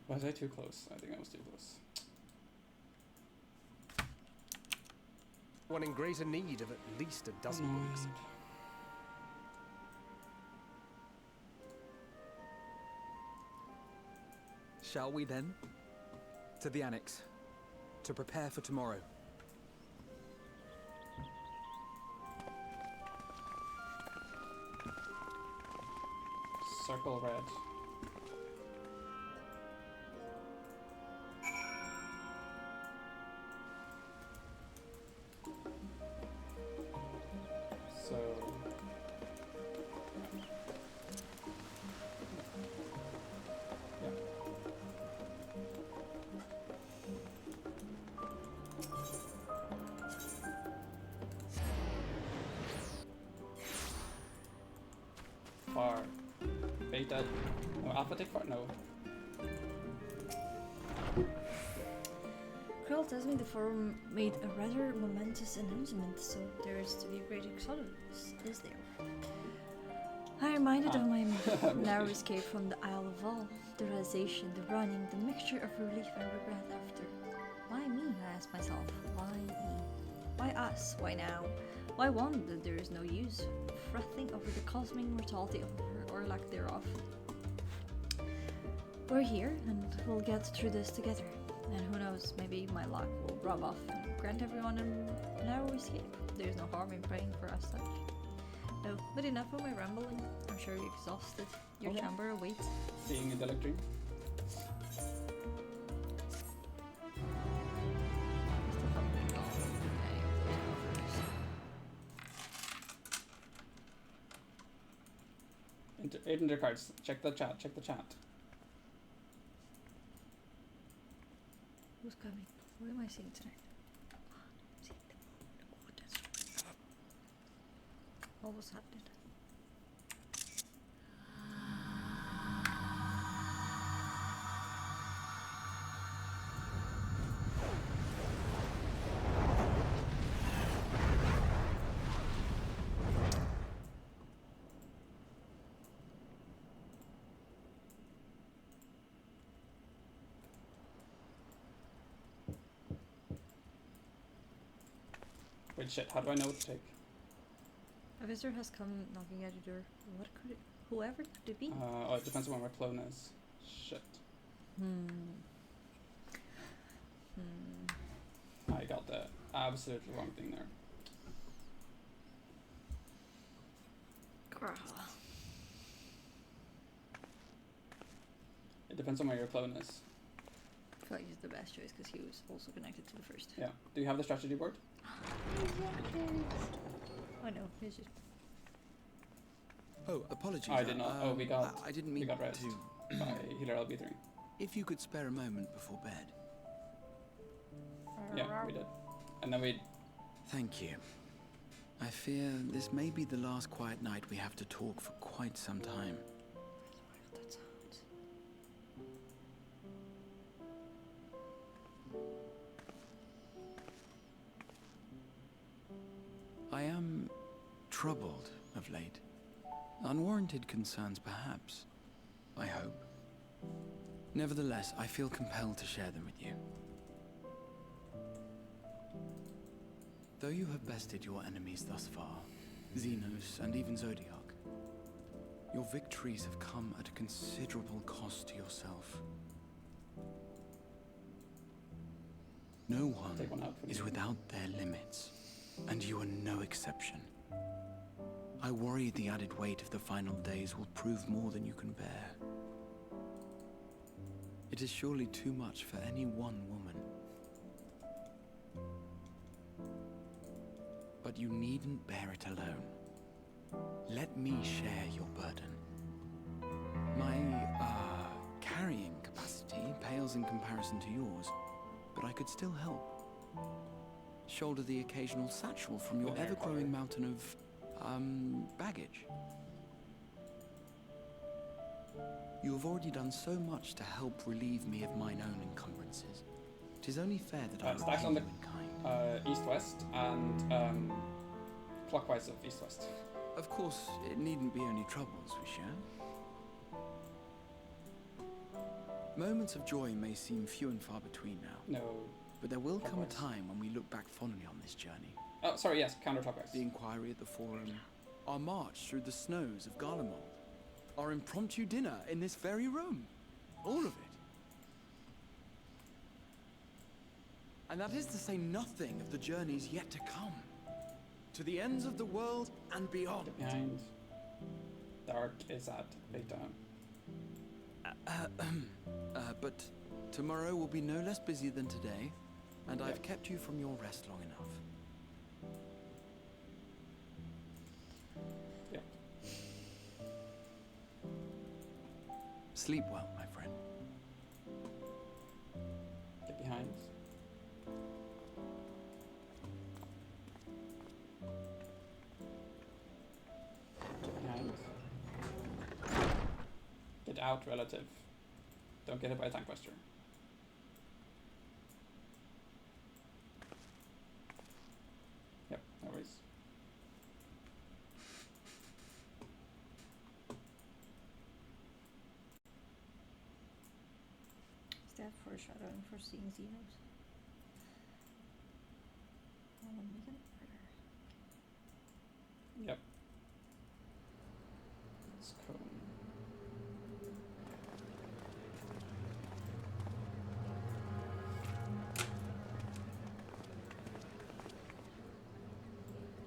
Speaker 2: Was I too close? I think I was too close.
Speaker 6: One in greater need of at least a dozen books.
Speaker 11: Shall we then? To the Annex, to prepare for tomorrow.
Speaker 2: Circle red. So yeah. Far. Beta. No, alpha take far? No.
Speaker 1: Krill tells me the forum made a rather momentous announcement, so there is to be great exodus, is there? I reminded of my narrow escape from the Isle of Vol, the realization, the running, the mixture of relief and regret after. Why me? I asked myself. Why me? Why us? Why now? Why one that there is no use? Fretting over the cosmic mortality of her or lack thereof. We're here, and we'll get through this together. And who knows, maybe my luck will rub off and grant everyone a narrow escape. There's no harm in praying for us such. No, but enough of my rambling. I'm sure you're exhausted. Your
Speaker 2: Okay.
Speaker 1: chamber awaits.
Speaker 2: Seeing a Delic dream. Enter cards. Check the chat. Check the chat.
Speaker 1: Who's coming? What am I seeing tonight? Seeing the moon. Oh, that's right. What was happening?
Speaker 2: Wait, shit. How do I know what to take?
Speaker 1: A visitor has come knocking at your door. What could it? Whoever could it be?
Speaker 2: Oh, it depends on where my clone is. Shit. I got the absolutely wrong thing there. It depends on where your clone is.
Speaker 1: I feel like he's the best choice because he was also connected to the first.
Speaker 2: Yeah. Do you have the strategy board?
Speaker 1: Oh no, it's just.
Speaker 11: Oh, apologies.
Speaker 2: I did not. Oh, we got.
Speaker 11: I didn't
Speaker 2: we
Speaker 11: mean
Speaker 2: got rest
Speaker 11: to.
Speaker 2: by healer LB3.
Speaker 11: If you could spare a moment before bed.
Speaker 2: Yeah, we did. And then we.
Speaker 11: Thank you. I fear this may be the last quiet night we have to talk for quite some time.
Speaker 1: That sounds.
Speaker 11: I am troubled of late. Unwarranted concerns, perhaps. I hope. Nevertheless, I feel compelled to share them with you. Though you have bested your enemies thus far, Xenos and even Zodiac, your victories have come at a considerable cost to yourself. No
Speaker 2: Take
Speaker 11: one
Speaker 2: one out for
Speaker 11: is
Speaker 2: me.
Speaker 11: without their limits, and you are no exception. I worry the added weight of the final days will prove more than you can bear. It is surely too much for any one woman. But you needn't bear it alone. Let me share your burden. My, carrying capacity pales in comparison to yours, but I could still help. Shoulder the occasional satchel from your ever-growing mountain of, baggage. You have already done so much to help relieve me of mine own encumbrances. 'Tis only fair that I
Speaker 2: Stacks
Speaker 11: repay
Speaker 2: on
Speaker 11: you
Speaker 2: the
Speaker 11: in kind.
Speaker 2: east-west and clockwise of east-west.
Speaker 11: Of course, it needn't be only troubles we share. Moments of joy may seem few and far between now.
Speaker 2: No.
Speaker 11: But there will come a
Speaker 2: Clockwise.
Speaker 11: time when we look back fondly on this journey.
Speaker 2: Oh, sorry, yes, counterclockwise.
Speaker 11: The inquiry at the Forum, our march through the snows of Garlemald, our impromptu dinner in this very room. All of it. And that is to say nothing of the journeys yet to come. To the ends of the world and beyond.
Speaker 2: Get behind. Dark is at Beta.
Speaker 11: But tomorrow will be no less busy than today, and I've kept you from your rest long enough.
Speaker 2: Yep.
Speaker 11: Sleep well, my friend.
Speaker 2: Get behind. Get behind. Get out, relative. Don't get hit by a tank buster. Yep, no worries.
Speaker 1: Is that foreshadowing for seeing Xenos? Make an order.
Speaker 2: Yep. Let's go.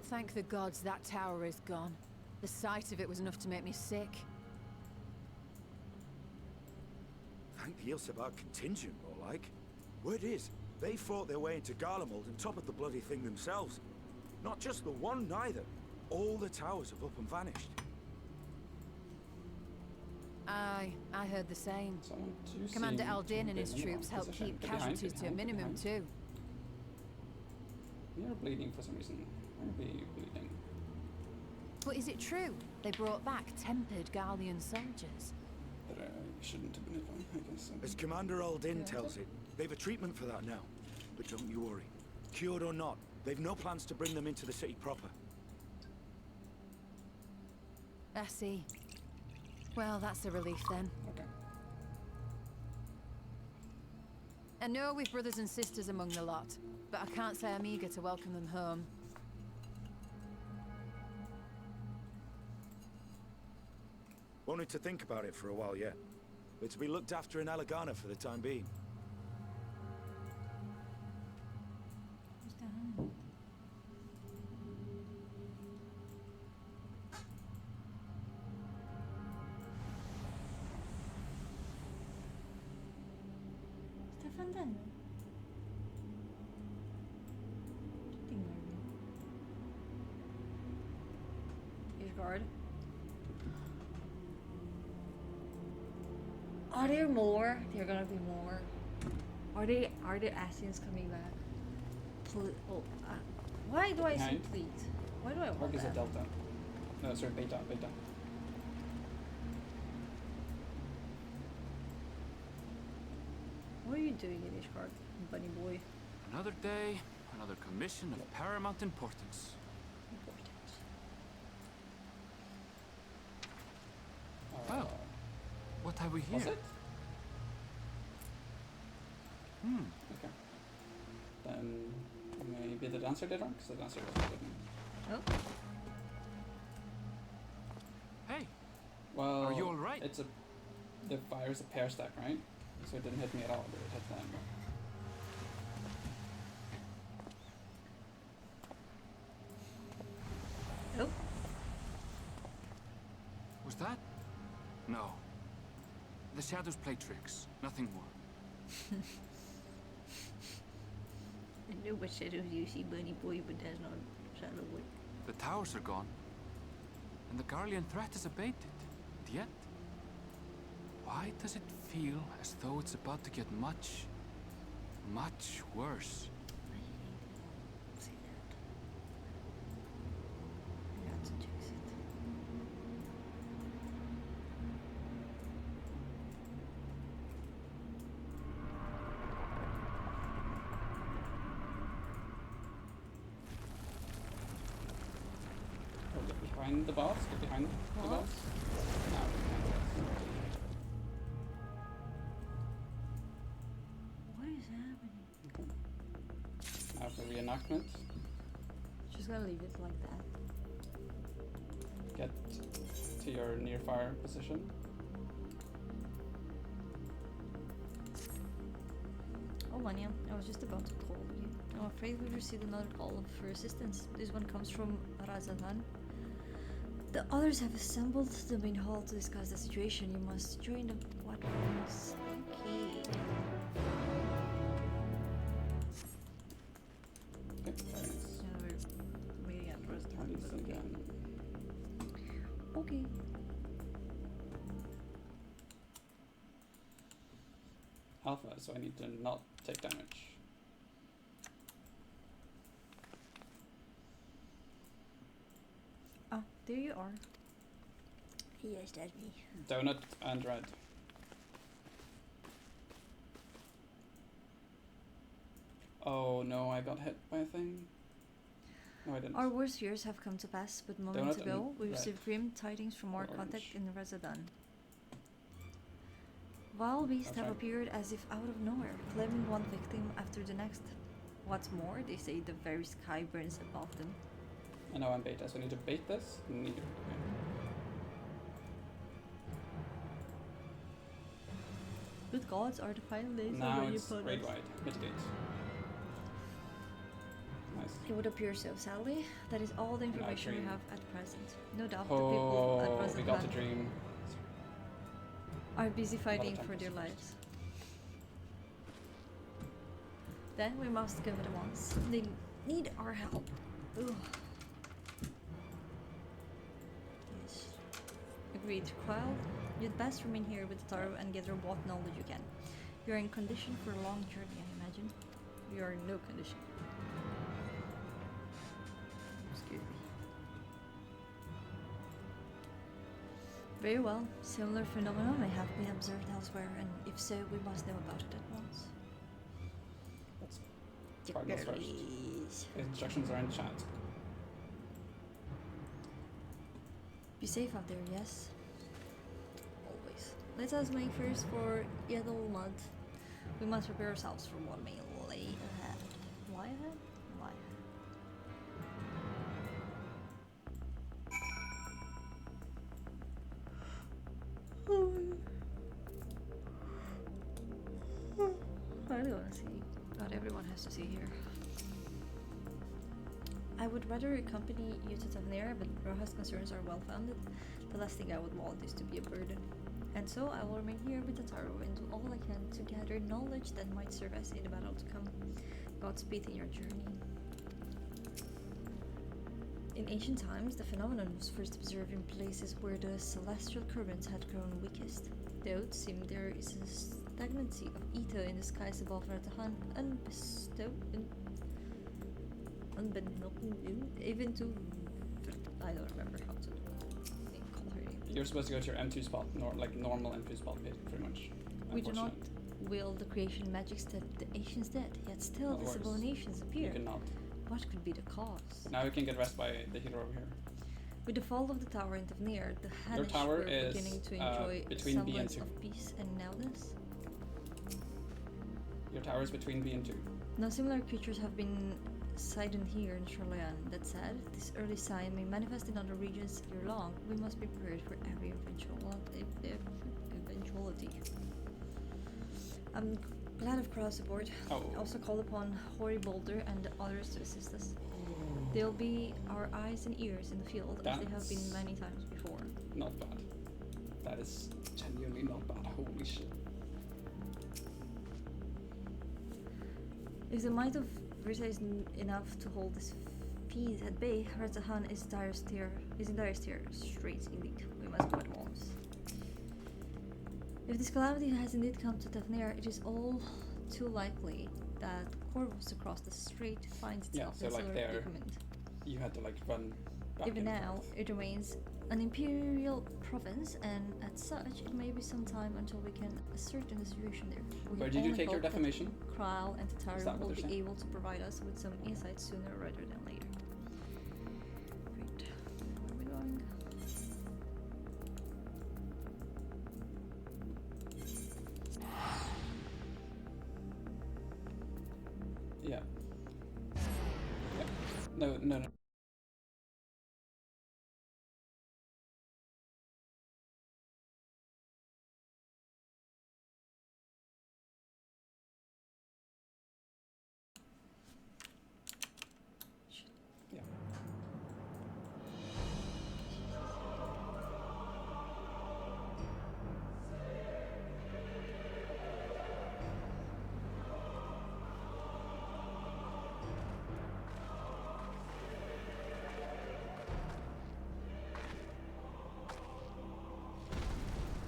Speaker 7: Thank the gods that tower is gone. The sight of it was enough to make me sick.
Speaker 12: Thank the Ilsabar contingent, more like. Word is, they fought their way into Garlemald and toppled the bloody thing themselves. Not just the one, neither. All the towers have up and vanished.
Speaker 7: Aye, I heard the same.
Speaker 2: Someone to
Speaker 7: Commander
Speaker 2: seem
Speaker 7: Aldin
Speaker 2: to
Speaker 7: and
Speaker 2: be
Speaker 7: his
Speaker 2: in the
Speaker 7: troops
Speaker 2: wrong
Speaker 7: helped
Speaker 2: position.
Speaker 7: keep
Speaker 2: Get behind,
Speaker 7: casualties
Speaker 2: get
Speaker 7: to a
Speaker 2: behind, get
Speaker 7: minimum
Speaker 2: behind.
Speaker 7: too.
Speaker 2: We are bleeding for some reason. Why are we bleeding?
Speaker 7: But is it true? They brought back tempered Garlean soldiers.
Speaker 2: But we shouldn't have been at one, I guess.
Speaker 12: As Commander Aldin tells it, they've a treatment for that now. But don't you worry. Cured or not, they've no plans to bring them into the city proper.
Speaker 7: I see. Well, that's a relief then.
Speaker 2: Okay.
Speaker 7: I know we've brothers and sisters among the lot, but I can't say I'm eager to welcome them home.
Speaker 12: Wanted to think about it for a while yet. But to be looked after in Alagana for the time being.
Speaker 1: Who's down? den? Guard. Are there more? There are gonna be more. Are the Asians coming back? Why do I say please? Why do I want
Speaker 2: What is
Speaker 1: that?
Speaker 2: a delta? No, sorry, beta.
Speaker 1: What are you doing in this card, bunny boy?
Speaker 10: Another day, another commission of paramount importance. Well, what have we here?
Speaker 2: Was it?
Speaker 10: Okay.
Speaker 2: Then maybe the dancer did wrong, because the dancer wasn't good.
Speaker 1: Oh.
Speaker 10: Hey.
Speaker 2: Well,
Speaker 10: are you all right?
Speaker 2: The fire is a pair stack, right? So it didn't hit me at all, but it hit them.
Speaker 1: Oh.
Speaker 10: Was that? No. The shadows play tricks, nothing more.
Speaker 1: I know what shadows you see, bunny boy, but that's not shadow boy.
Speaker 10: The towers are gone, and the Garlean threat is abated. And yet, why does it feel as though it's about to get much, much worse?
Speaker 1: See that. I got to fix it.
Speaker 2: Oh, get behind the boss. Get behind the boss. Now,
Speaker 1: What is happening?
Speaker 2: now for reenactment.
Speaker 1: Just gonna leave it like that.
Speaker 2: Get to your near fire position.
Speaker 1: Oh, Vanya, I was just about to call you. I'm afraid we received another call for assistance. This one comes from Razatan. The others have assembled the main hall to discuss the situation. You must join the platforms. Okay.
Speaker 2: Okay, very nice.
Speaker 1: Yeah, we're waiting at Razatan,
Speaker 2: Try this
Speaker 1: but okay.
Speaker 2: again.
Speaker 1: Okay.
Speaker 2: Alpha, so I need to not take damage.
Speaker 1: Ah, there you are. Yes, that's me.
Speaker 2: Donut and red. Oh no, I got hit by a thing. No, I didn't.
Speaker 1: Our worst fears have come to pass, but moments
Speaker 2: Donut
Speaker 1: ago
Speaker 2: and
Speaker 1: we
Speaker 2: red.
Speaker 1: received grim tidings from our
Speaker 2: Or
Speaker 1: contact
Speaker 2: orange.
Speaker 1: in Rezadan. Wild beasts
Speaker 2: That's
Speaker 1: have
Speaker 2: right.
Speaker 1: appeared as if out of nowhere, claiming one victim after the next. What's more, they say the very sky burns above them.
Speaker 2: I know I'm beta, so I need to bait this. Need to,
Speaker 1: Good gods are the final days
Speaker 2: Now
Speaker 1: already
Speaker 2: it's
Speaker 1: upon
Speaker 2: raid
Speaker 1: us.
Speaker 2: wide. Mitigate. Nice.
Speaker 1: It would appear so, sadly. That is all the information we
Speaker 2: dream.
Speaker 1: have at present. No doubt the people at
Speaker 2: Oh, we got to
Speaker 1: Rezadan
Speaker 2: dream.
Speaker 1: are busy fighting
Speaker 2: time
Speaker 1: for their
Speaker 2: first.
Speaker 1: lives. Then we must give it a once. They need our help. Ugh. Yes. Agreed. Quile, you'd best remain here with Taro and gather what knowledge you can. You're in condition for a long journey, I imagine. You are in no condition. Excuse me. Very well. Similar phenomena may have been observed elsewhere, and if so, we must know about it at once.
Speaker 2: Let's try this first. Instructions are in chat.
Speaker 1: Be safe out there, yes? Always. Let us make first for Edelmud. We must prepare ourselves for what may lay ahead. Lie ahead? Lie ahead. I don't want to see. Not everyone has to see here. I would rather accompany you to Tavnera, but Roja's concerns are well founded. The last thing I would want is to be a burden. And so I will remain here with Tataru and do all I can to gather knowledge that might serve us in the battle to come. Godspeed in your journey. In ancient times, the phenomenon was first observed in places where the celestial currents had grown weakest. Though it seemed there is a stagnancy of ether in the skies above Ratahan, even to... I don't remember how to call her name.
Speaker 2: You're supposed to go to your M2 spot, like normal M2 spot, pretty much.
Speaker 1: We do not wield the creation magics that the ancients did, yet still these abominations appear.
Speaker 2: You cannot.
Speaker 1: What could be the cause?
Speaker 2: Now you can get rest by the healer over here.
Speaker 1: With the fall of the tower in Tavnir, the
Speaker 2: Your
Speaker 1: Hanish
Speaker 2: tower
Speaker 1: were
Speaker 2: is
Speaker 1: beginning to enjoy a
Speaker 2: between B and
Speaker 1: semblance
Speaker 2: 2.
Speaker 1: of peace and nowness.
Speaker 2: Your tower is between B and 2.
Speaker 1: No similar creatures have been sighted here in Sherloyan. That said, this early sign may manifest in other regions year long. We must be prepared for every eventuality. I'm glad I've crossed aboard.
Speaker 2: Oh.
Speaker 1: Also call upon Hori Boulder and the others to assist us. They'll be our eyes and ears in the field, as they have been many times before.
Speaker 2: Not bad. That is genuinely not bad. Holy shit.
Speaker 1: If the might of Vrita is enough to hold this fiend at bay, Ratahan is in dire straits indeed. We must go at once. If this calamity has indeed come to Tavnir, it is all too likely that Corvus across the strait finds itself in a similar predicament.
Speaker 2: You had to like run back.
Speaker 1: Even now, it remains an imperial province, and as such, it may be some time until we can ascertain the situation there.
Speaker 2: Where did you take your defamation?
Speaker 1: Kral and Tataru will be able to provide us with some insight sooner rather than later. Great. Where are we going?
Speaker 2: Yeah. Yeah. No.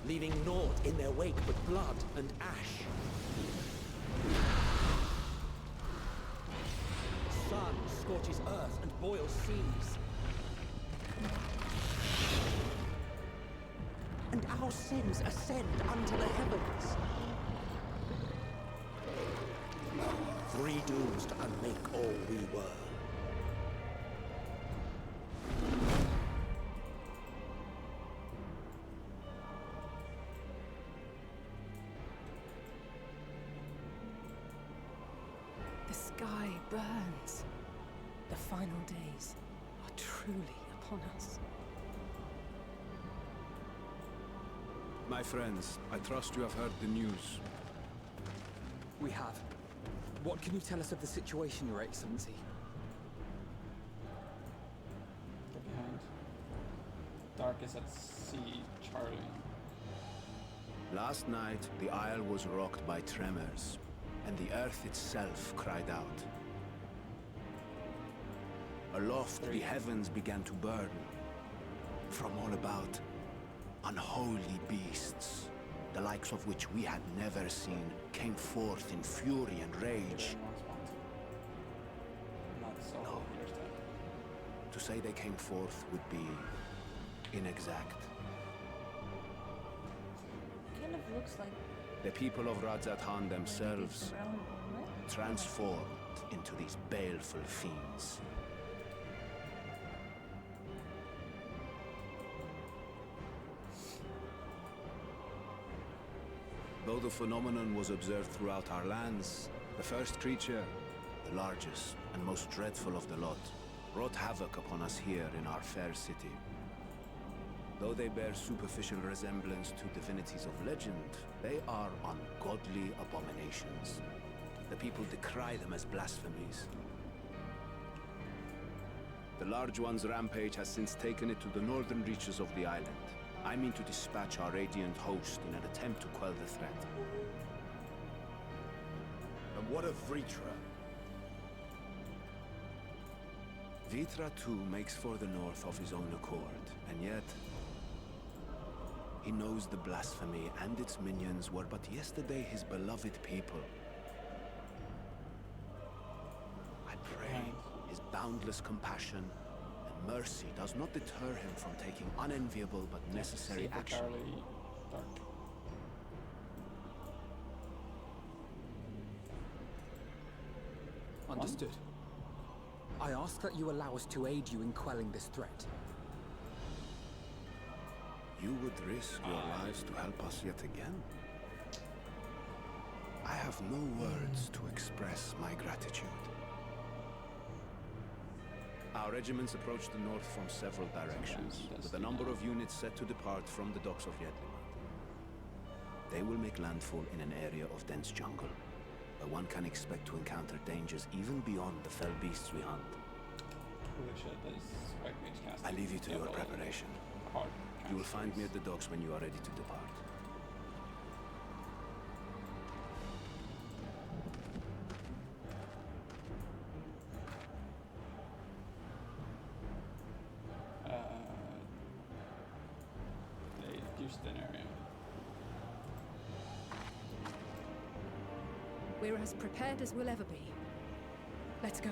Speaker 13: Leaving naught in their wake but blood and ash. Sun scorches earth and boils seas. And our sins ascend unto the heavens. Three dooms to unmake all we were.
Speaker 5: The sky burns. The final days are truly upon us.
Speaker 14: My friends, I trust you have heard the news.
Speaker 11: We have. What can you tell us of the situation, Your Excellency?
Speaker 2: Get behind. Dark is at sea, Charlie.
Speaker 14: Last night, the isle was rocked by tremors, and the earth itself cried out. Aloft, the heavens began to burn. From all about, unholy beasts, the likes of which we had never seen, came forth in fury and rage. No. To say they came forth would be inexact.
Speaker 1: Kind of looks like
Speaker 14: The people of Radzatan themselves
Speaker 1: brown, right?
Speaker 14: transformed into these baleful fiends. Though the phenomenon was observed throughout our lands, the first creature, the largest and most dreadful of the lot, wrought havoc upon us here in our fair city. Though they bear superficial resemblance to divinities of legend, they are ungodly abominations. The people decry them as blasphemies. The large one's rampage has since taken it to the northern reaches of the island. I mean to dispatch our radiant host in an attempt to quell the threat.
Speaker 12: And what of Vritra?
Speaker 14: Vitra too makes for the north of his own accord, and yet... he knows the blasphemy and its minions were but yesterday his beloved people. I pray his boundless compassion and mercy does not deter him from taking unenviable but necessary action.
Speaker 11: Understood. I ask that you allow us to aid you in quelling this threat.
Speaker 14: You would risk your lives to help us yet again? I have no words to express my gratitude. Our regiments approach the north from several directions, with a number of units set to depart from the docks of Yedlimat. They will make landfall in an area of dense jungle, where one can expect to encounter dangers even beyond the fell beasts we hunt. I leave you to your preparation. You will find me at the docks when you are ready to depart.
Speaker 5: We're as prepared as we'll ever be. Let's go.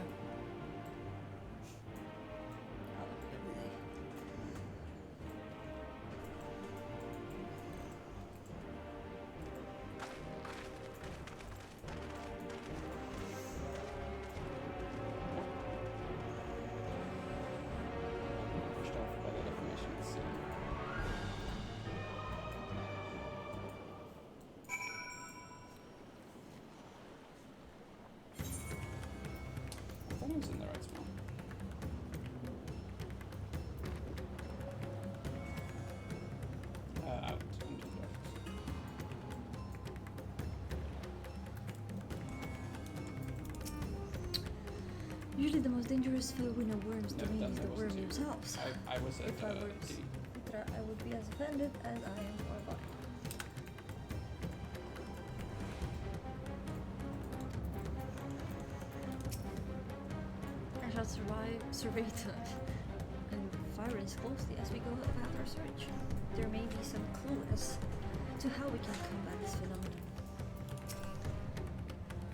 Speaker 2: Was in the right spot. Out into the left.
Speaker 1: Usually the most dangerous foe in a worm's domain is the worm
Speaker 2: too.
Speaker 1: themselves.
Speaker 2: I was at
Speaker 1: if I were Vitra, I would be as offended as I am for God. I shall survey the environs closely as we go about our search. There may be some clue as to how we can combat this phenomenon.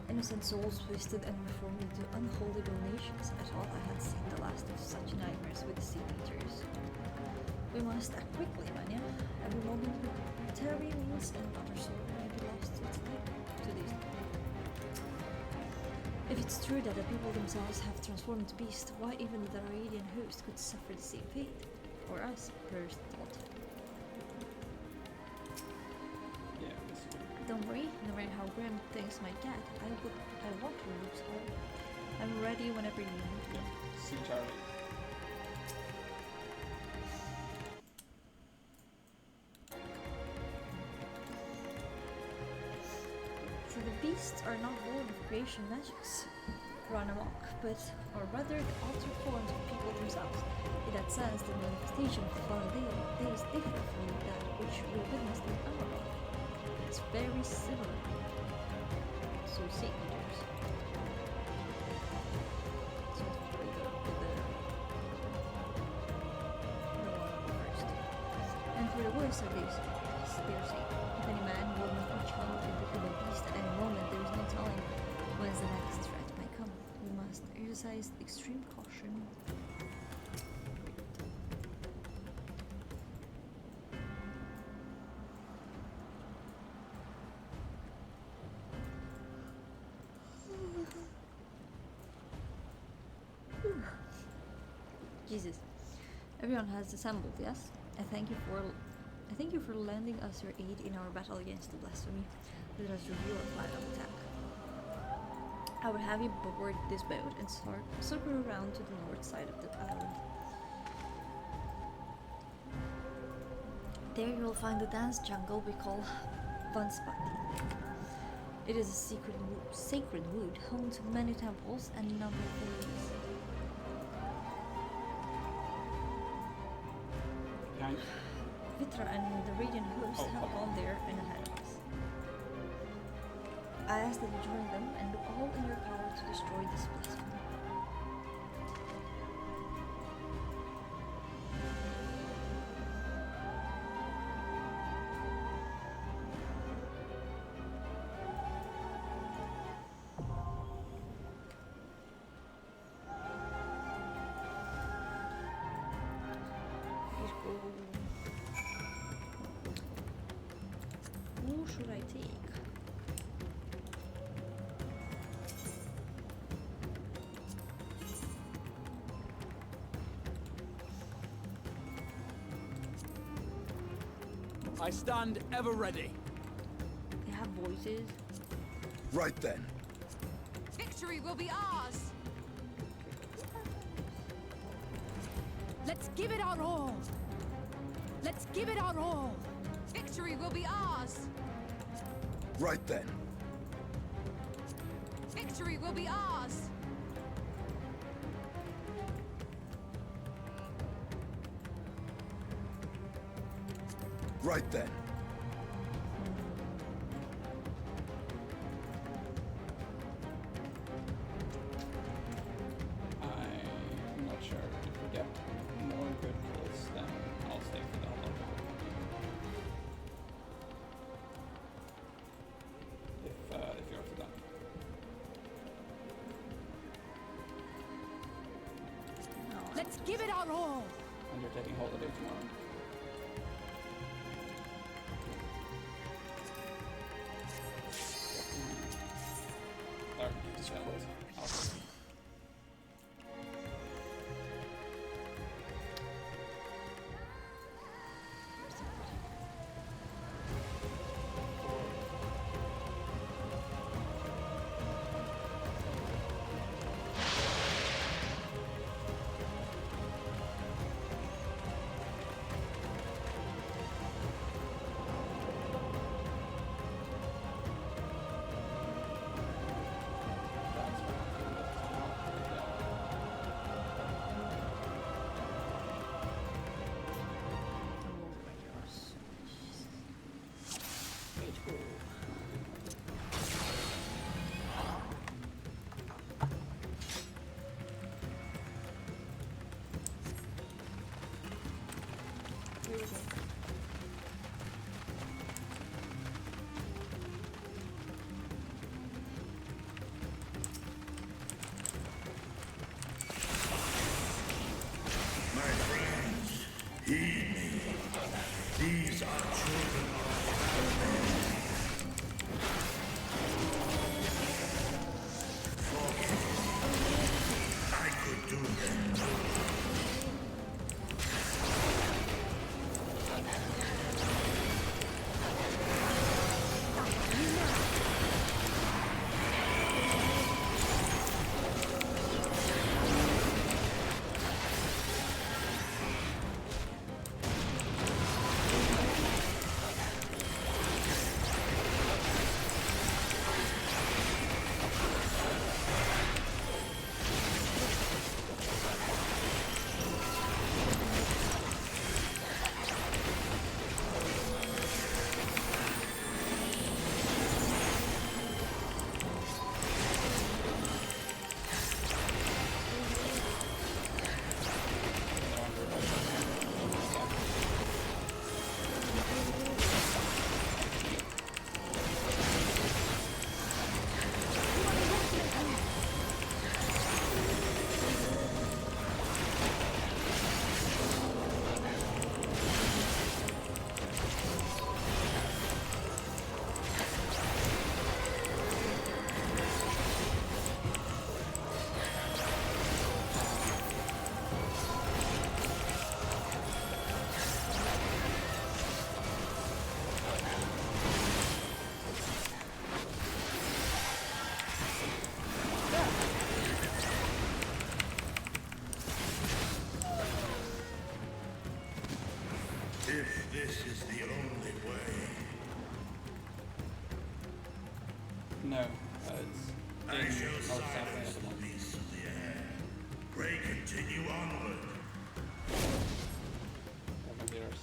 Speaker 1: Innocent souls twisted and reformed into unholy donations. I thought I had seen the last of such nightmares with the sea eaters. We must act quickly, Manya. Every moment with Terry means another soul may be lost to its to these. If it's true that the people themselves have transformed into beasts, why even the Daradian host could suffer the same fate? Or us, first thought.
Speaker 2: Yeah,
Speaker 1: don't worry, no matter how grim things might get, I want to lose hope. I'm ready whenever you need me.
Speaker 2: See Charlie.
Speaker 1: So the beasts are not born of creation magics, run amok, but are rather the altered forms of people themselves. In that sense, the manifestation of the fallen days differ from that which we witnessed in our life. It's very similar. So sea eaters. Sort of with the one first. And for the worst of these, their sake. If any man, woman, or child can become a beast at any moment, there is no telling when the next threat might come. We must exercise extreme caution. Jesus. Everyone has assembled, yes? I thank you for lending us your aid in our battle against the blasphemy. Let us reveal a plan of attack. I would have you board this boat and circle around to the north side of the island. There you will find the dense jungle we call Vanspati. It is a sacred wood, home to many temples and a number of villages. Vitra and the Radiant host have gone there and ahead of us. I ask that you join them and do all in your power to destroy this blasphemy. Who should I take?
Speaker 15: I stand ever ready.
Speaker 1: They have voices.
Speaker 12: Right then.
Speaker 5: Victory will be ours! Let's give it our all! Let's give it our all! Victory will be ours!
Speaker 12: Right then.
Speaker 5: Victory will be ours!
Speaker 12: Right then.
Speaker 2: I'm not sure if we get more good kills, then I'll stay for the whole if you're for that.
Speaker 5: Let's give it our all!
Speaker 2: And you're taking holiday tomorrow. Awesome.
Speaker 13: Heed me. These are children of men. I could do them. If this is the only way.
Speaker 2: No, it's
Speaker 13: I shall
Speaker 2: most definitely
Speaker 13: silence
Speaker 2: the
Speaker 13: the
Speaker 2: one.
Speaker 13: beasts of the air. Pray continue onward.
Speaker 2: Oh, my dears.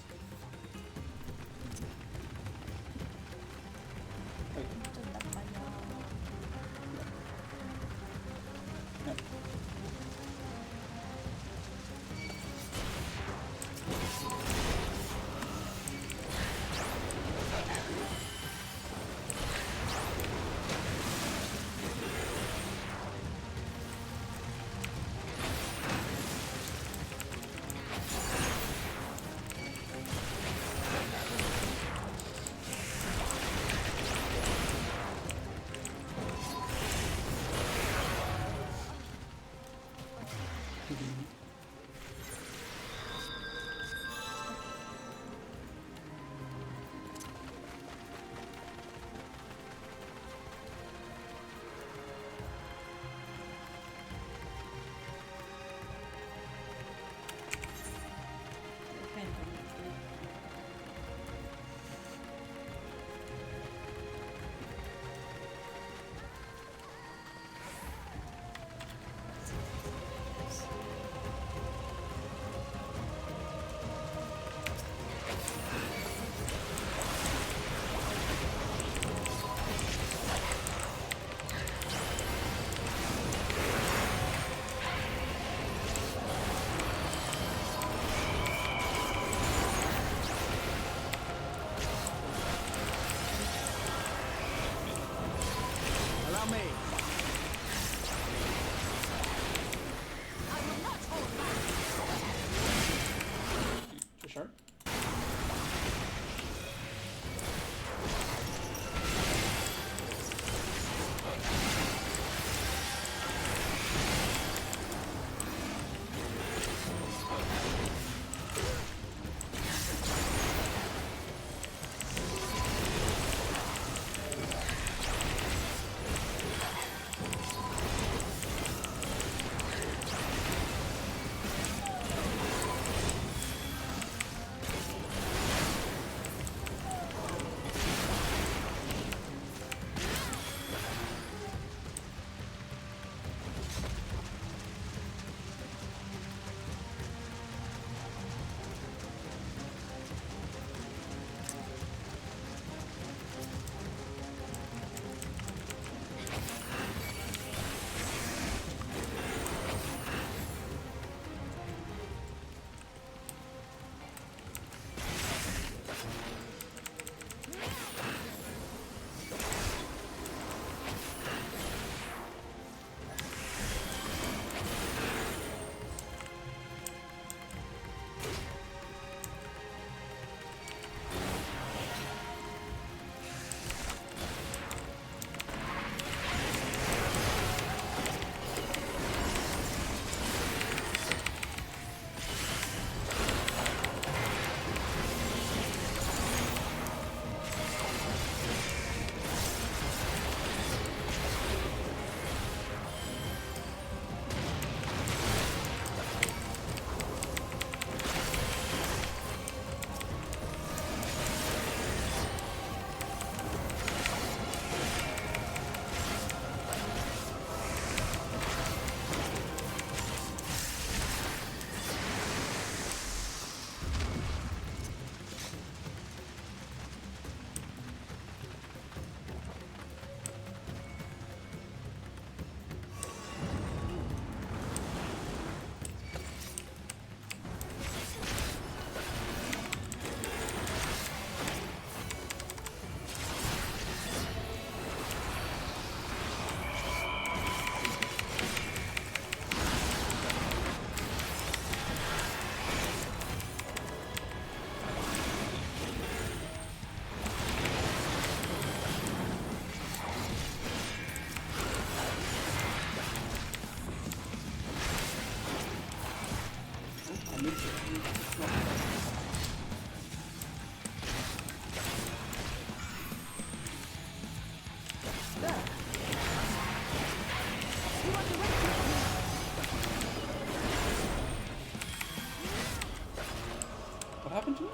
Speaker 2: happened to me?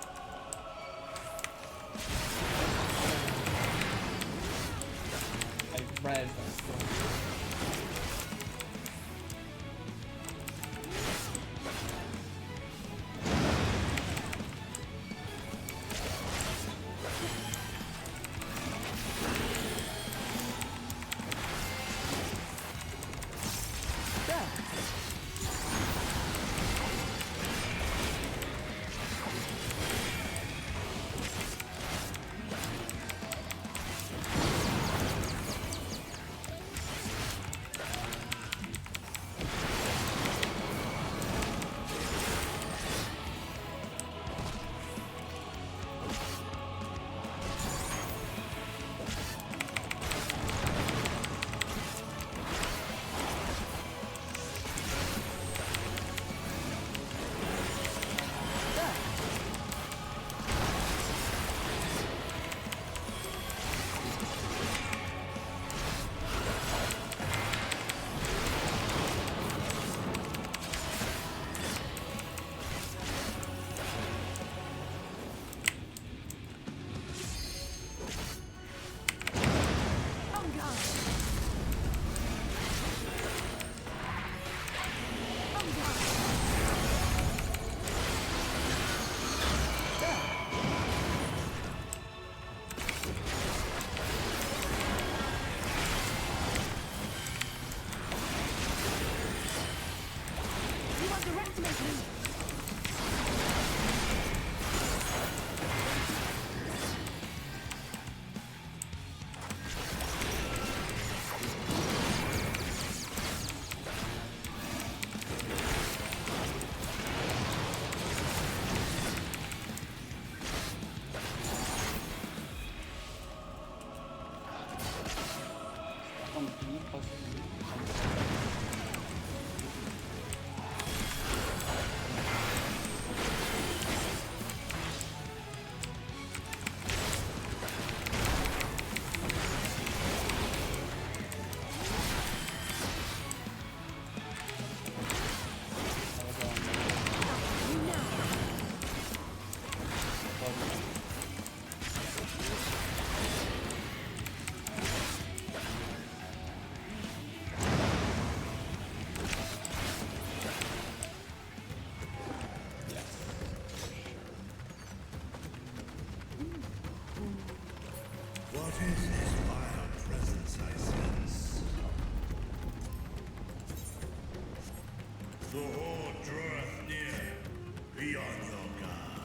Speaker 16: I read that story.
Speaker 17: The horde draweth near. Be on your guard.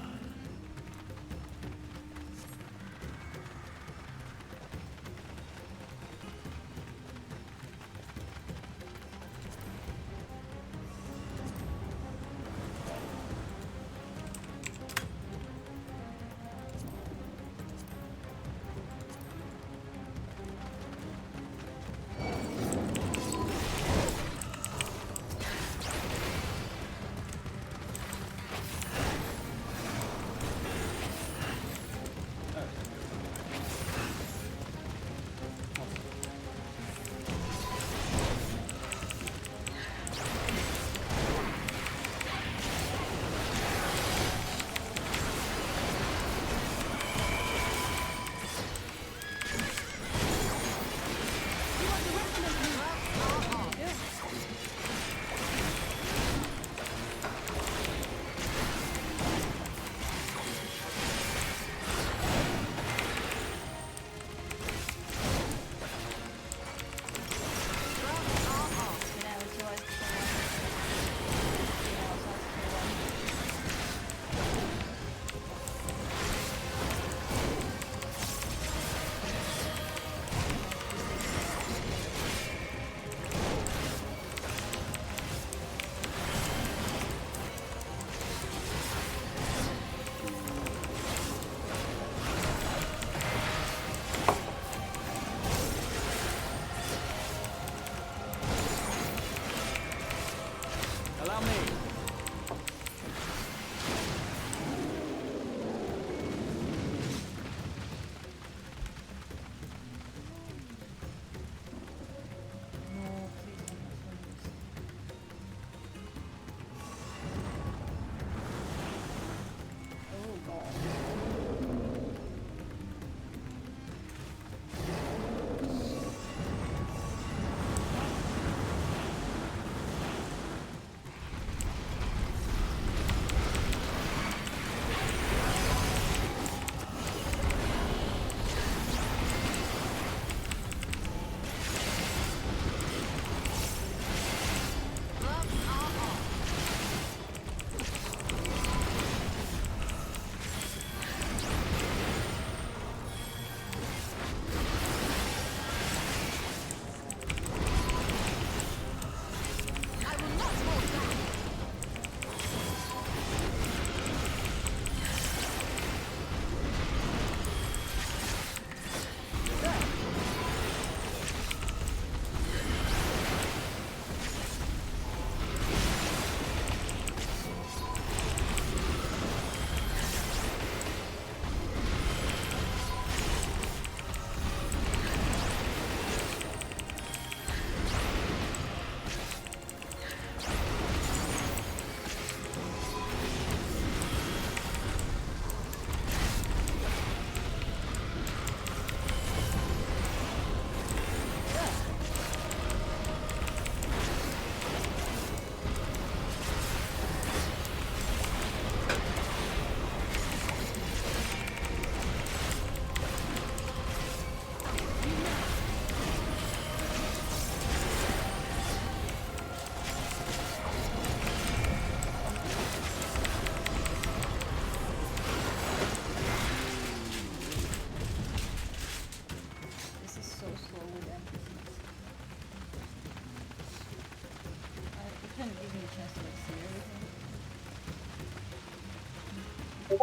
Speaker 1: That's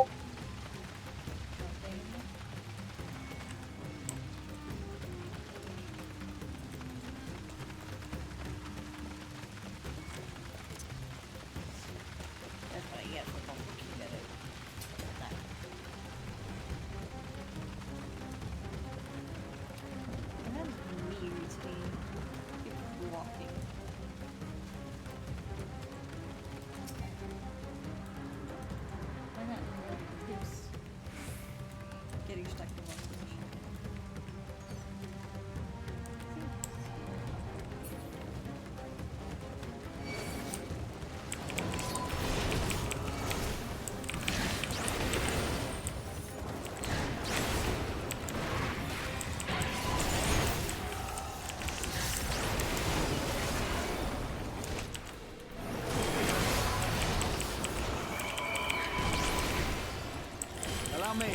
Speaker 1: what I get for not looking at it. That. That's weird to me. People walking. Why not? Keeps getting stuck in one position.
Speaker 8: Allow me.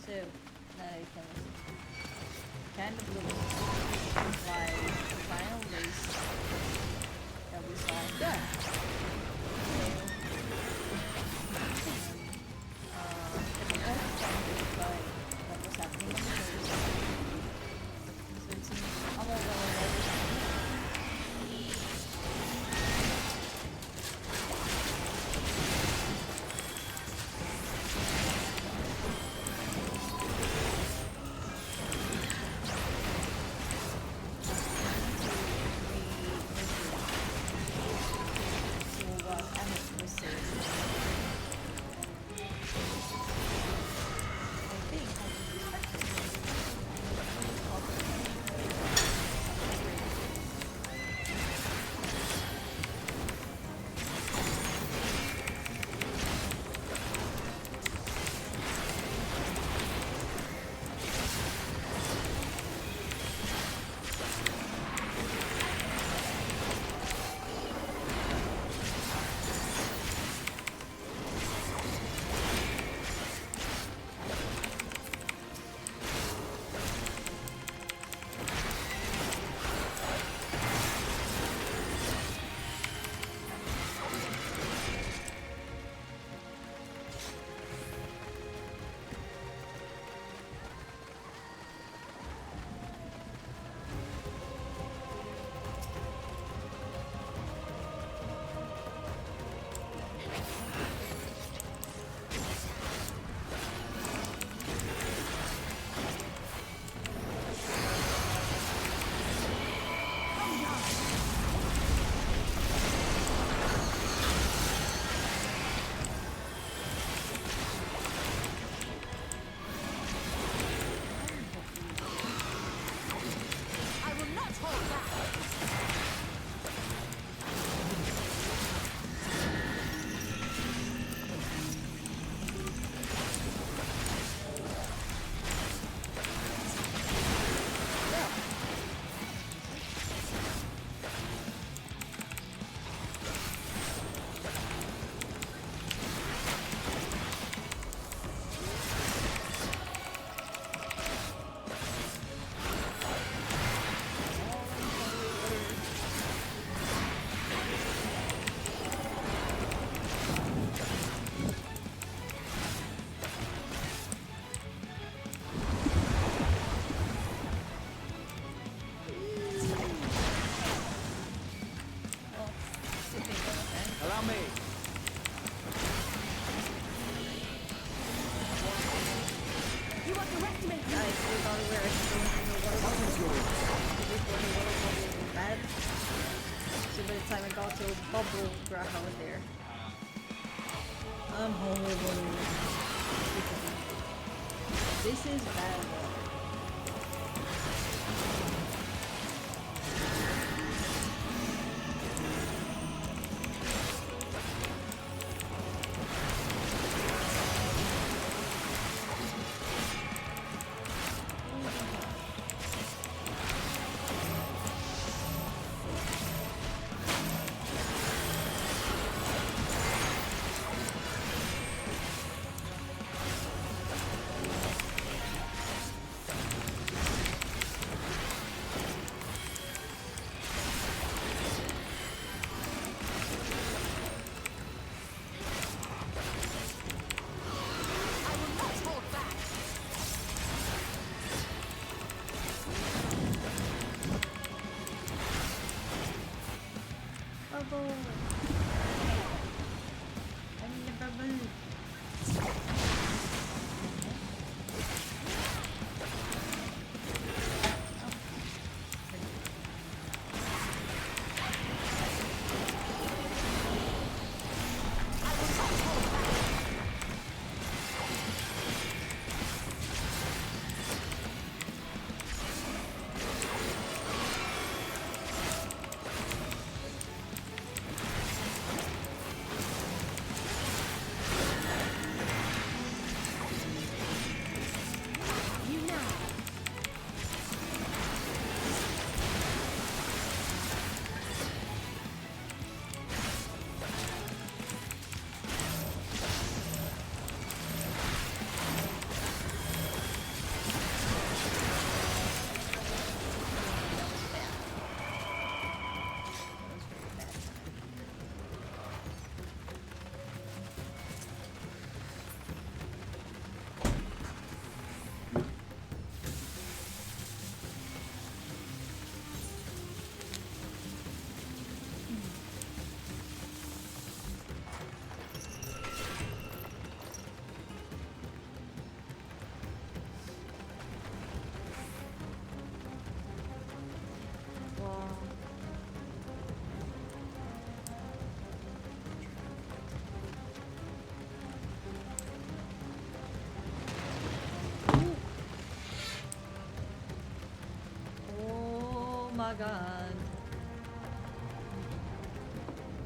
Speaker 1: So, now I can kind of look like the final race that we saw done. It also sounded like what was happening in the race. So it seems almost like time I got to bubble Graha was there. I'm horrible. This is bad water. Bubble! I need a bubble! Oh my god.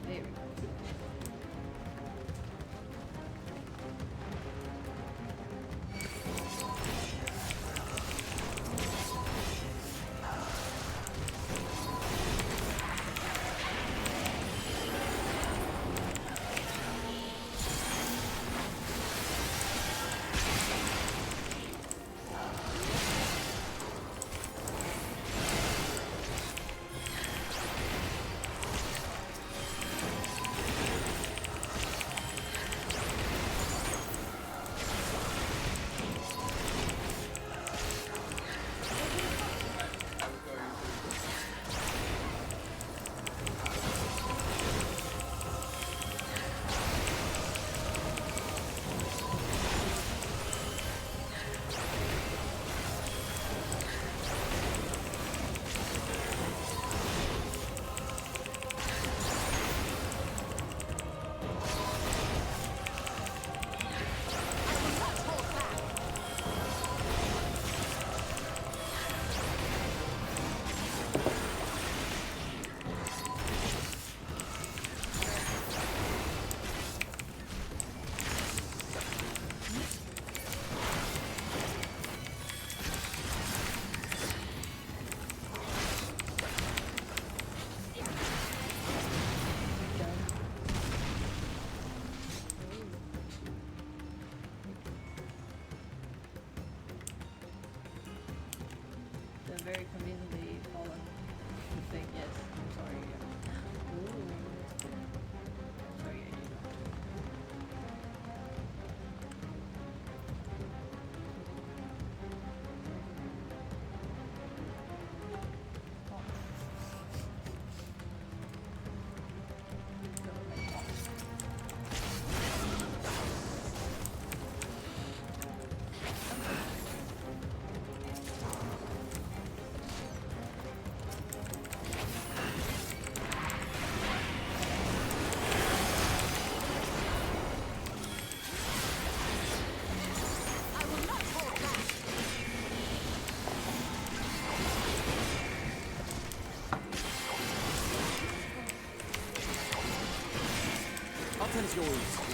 Speaker 1: There we go.
Speaker 11: Tell us yours.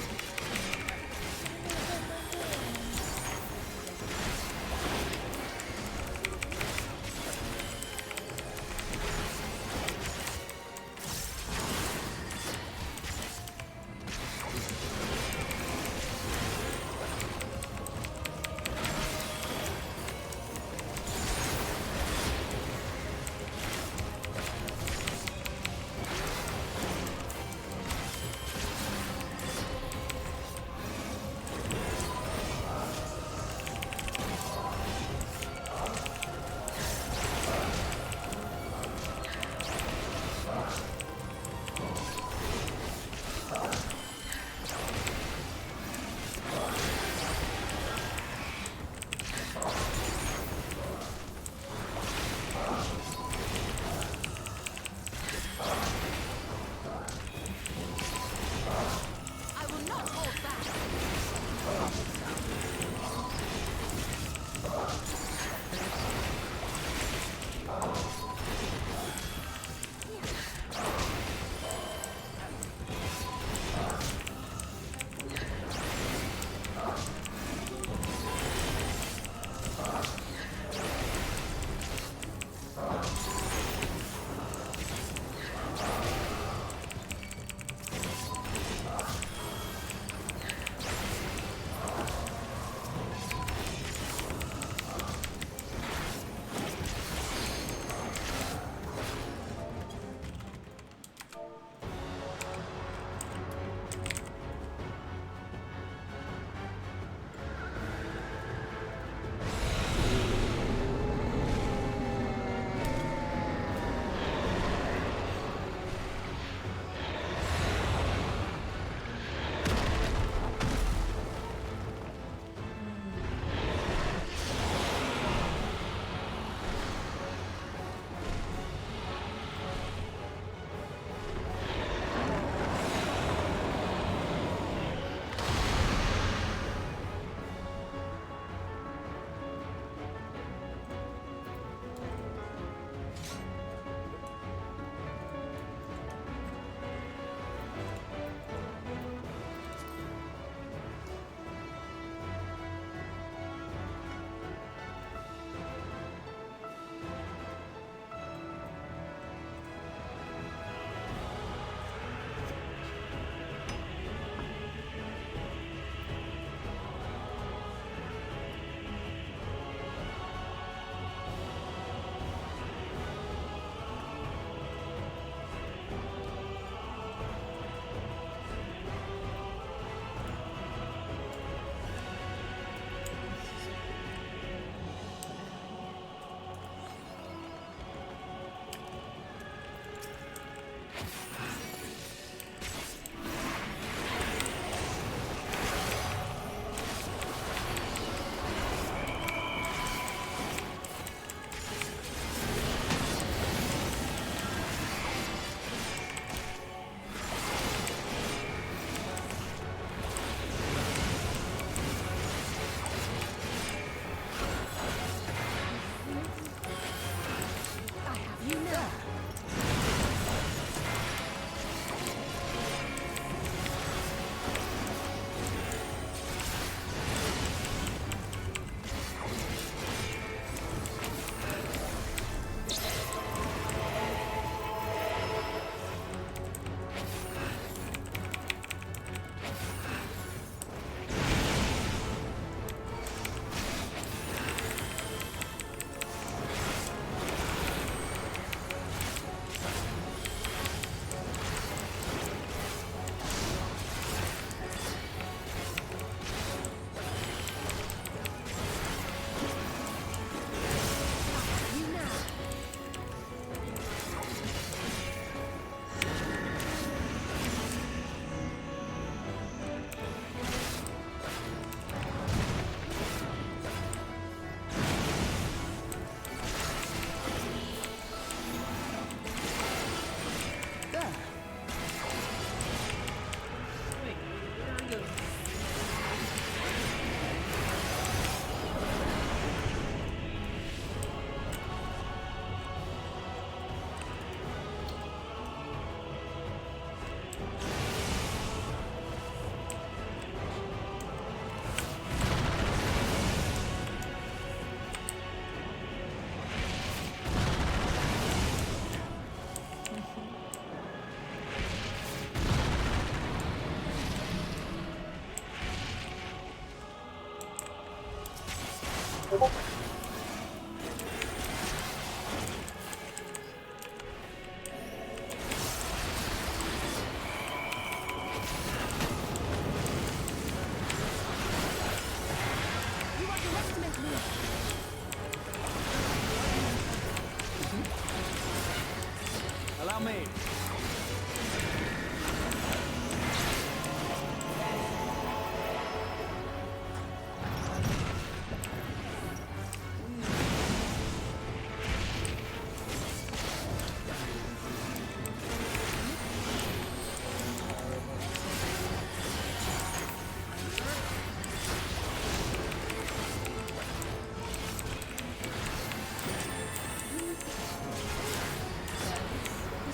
Speaker 15: Allow me.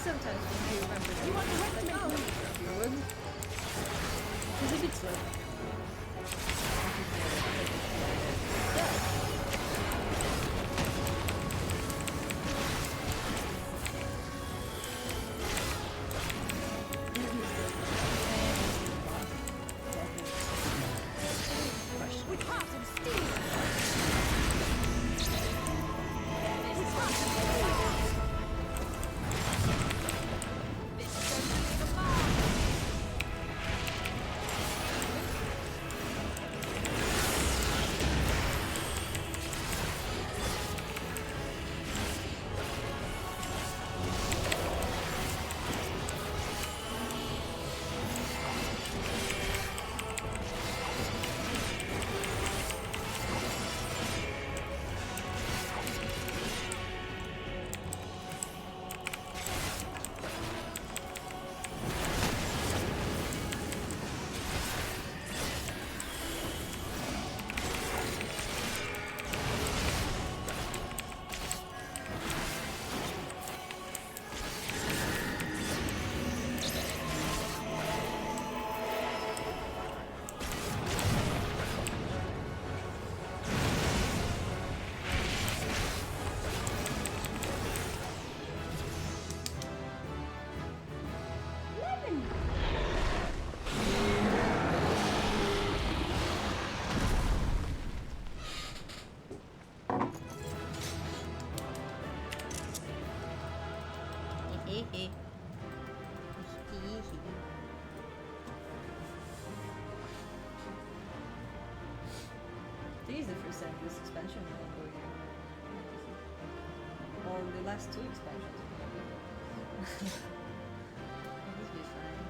Speaker 1: Sometimes when you remember that, it's like, oh, you would. It's a bit slow.
Speaker 5: With heart and steel!
Speaker 1: This is the first time this expansion will go here. Well, the last two expansions. This will be fine.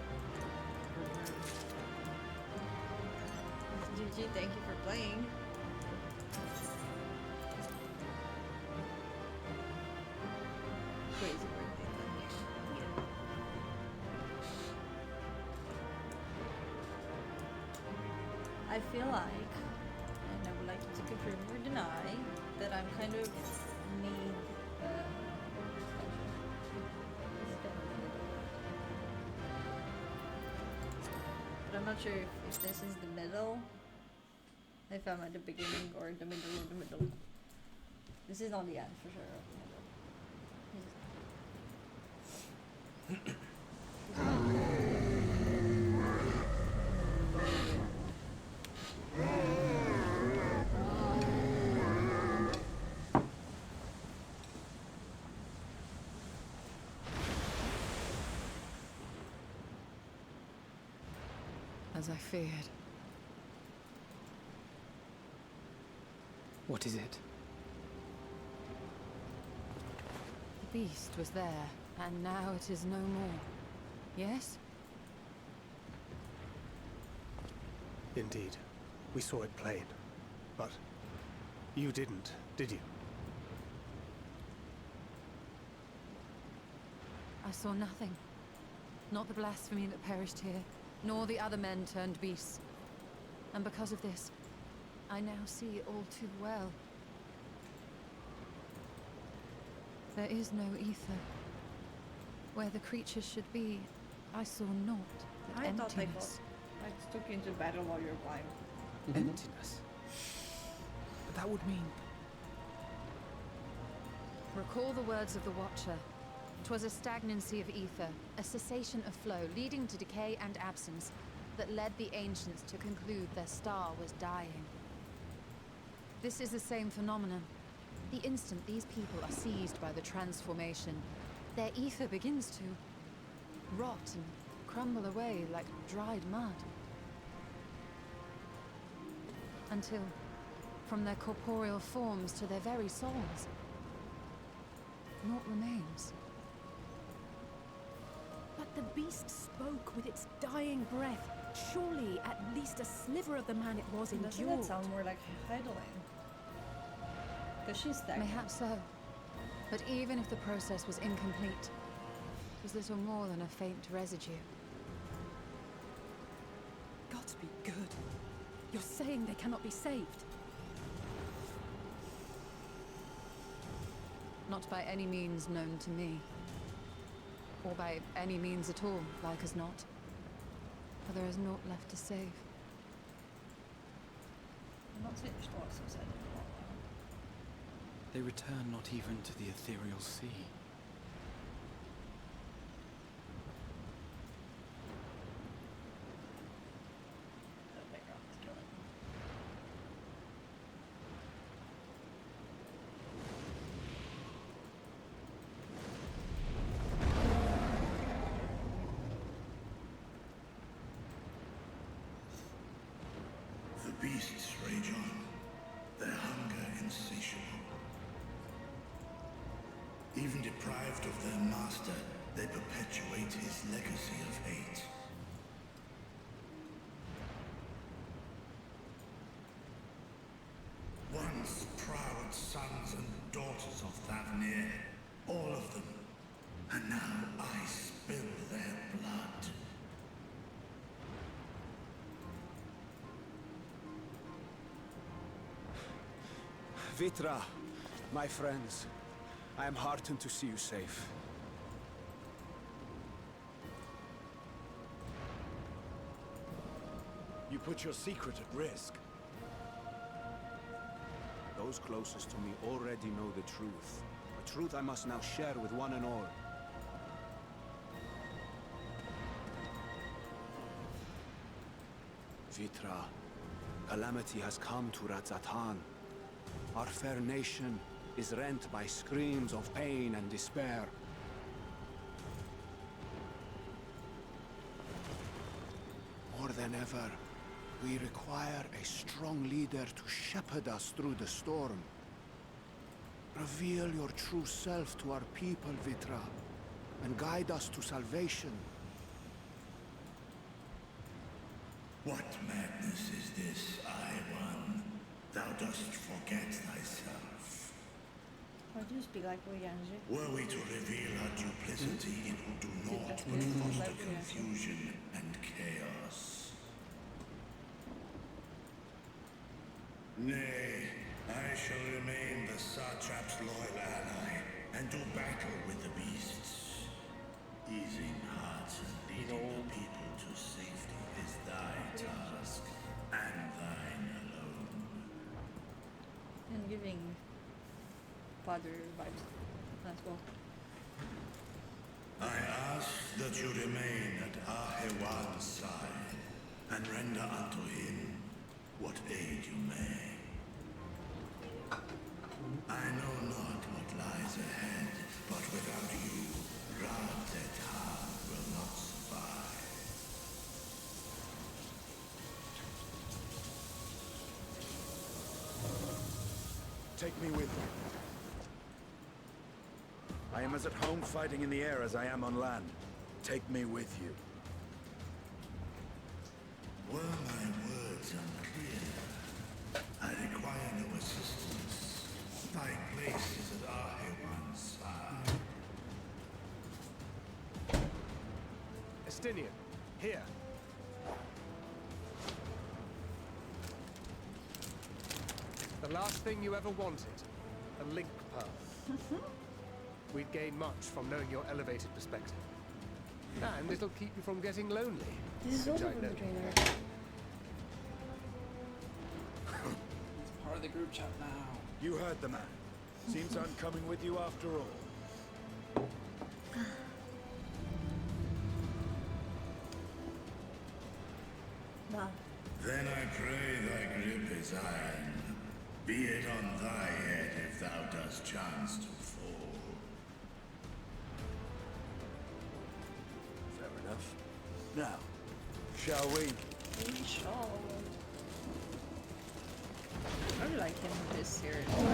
Speaker 1: GG, thank you for playing. Crazy birthday thing. Yeah. I feel like, and I would like you to confirm or deny, that I'm kind of mid but I'm not sure if this is the middle, if I'm at the beginning or the middle or the middle. This is not the end for sure.
Speaker 7: As I feared.
Speaker 11: What is it?
Speaker 7: The beast was there, and now it is no more. Yes?
Speaker 6: Indeed. We saw it plain. But you didn't, did you?
Speaker 7: I saw nothing. Not the blasphemy that perished here, nor the other men turned beasts. And because of this, I now see all too well. There is no ether. Where the creatures should be, I saw naught but
Speaker 1: I thought
Speaker 7: emptiness.
Speaker 1: I took you into battle while you were blind.
Speaker 11: Emptiness. But that would mean...
Speaker 7: Recall the words of the Watcher. 'Twas a stagnancy of ether, a cessation of flow, leading to decay and absence, that led the ancients to conclude their star was dying. This is the same phenomenon. The instant these people are seized by the transformation, their ether begins to rot and crumble away like dried mud. Until, from their corporeal forms to their very souls, naught remains.
Speaker 5: But the beast spoke with its dying breath. Surely at least a sliver of the man it was
Speaker 1: Doesn't
Speaker 5: endured.
Speaker 1: that sound more like Heidelin? Because she's stagnant.
Speaker 7: Mayhaps so. But even if the process was incomplete, it was little more than a faint residue.
Speaker 5: Gods be good. You're saying they cannot be saved?
Speaker 7: Not by any means known to me. Or by any means at all, like as not. For there is naught left to save.
Speaker 1: I'm not finished what I said.
Speaker 11: They return not even to the ethereal sea.
Speaker 17: The beasts rage on, their hunger insatiable. Even deprived of their master, they perpetuate his legacy of hate. Once proud sons and daughters of Thavnir, all of them, and now I spill their blood.
Speaker 14: Vitra, my friends, I am heartened to see you safe.
Speaker 12: You put your secret at risk.
Speaker 14: Those closest to me already know the truth. A truth I must now share with one and all. Vitra, calamity has come to Ratzatan. Our fair nation is rent by screams of pain and despair. More than ever, we require a strong leader to shepherd us through the storm. Reveal your true self to our people, Vitra, and guide us to salvation.
Speaker 17: What madness is this, I-One? Thou dost forget thyself.
Speaker 1: Why do you speak like Oriange?
Speaker 17: Were we to reveal our duplicity, it would do naught but foster confusion and chaos. Nay, I shall remain the Satrap's loyal ally, and do battle with the beasts. Easing hearts and leading the people to safety is thy task, and thine alone.
Speaker 1: And giving father vibes as well.
Speaker 17: I ask that you remain at Ahewan's side, and render unto him what aid you may. I know not what lies ahead, but without you, Ratzatan will not survive.
Speaker 12: Take me with you. I am as at home fighting in the air as I am on land. Take me with you.
Speaker 17: Were my words unclear? I require no assistance. Thy place is at Ahewan's side.
Speaker 6: Estinian, here. The last thing you ever wanted, a link pearl. We'd gain much from knowing your elevated perspective. And it'll keep you from getting lonely.
Speaker 1: This is
Speaker 6: which
Speaker 1: also
Speaker 6: I
Speaker 1: from
Speaker 6: know.
Speaker 1: the trainer.
Speaker 16: It's part of the group chat now.
Speaker 12: You heard the man. Seems I'm coming with you after all.
Speaker 1: Nah.
Speaker 17: Then I pray thy grip is iron, Be it on thy head if thou dost chance to fall.
Speaker 12: Fair enough. Now, shall we?
Speaker 1: We shall. I really like him with this here. It's like a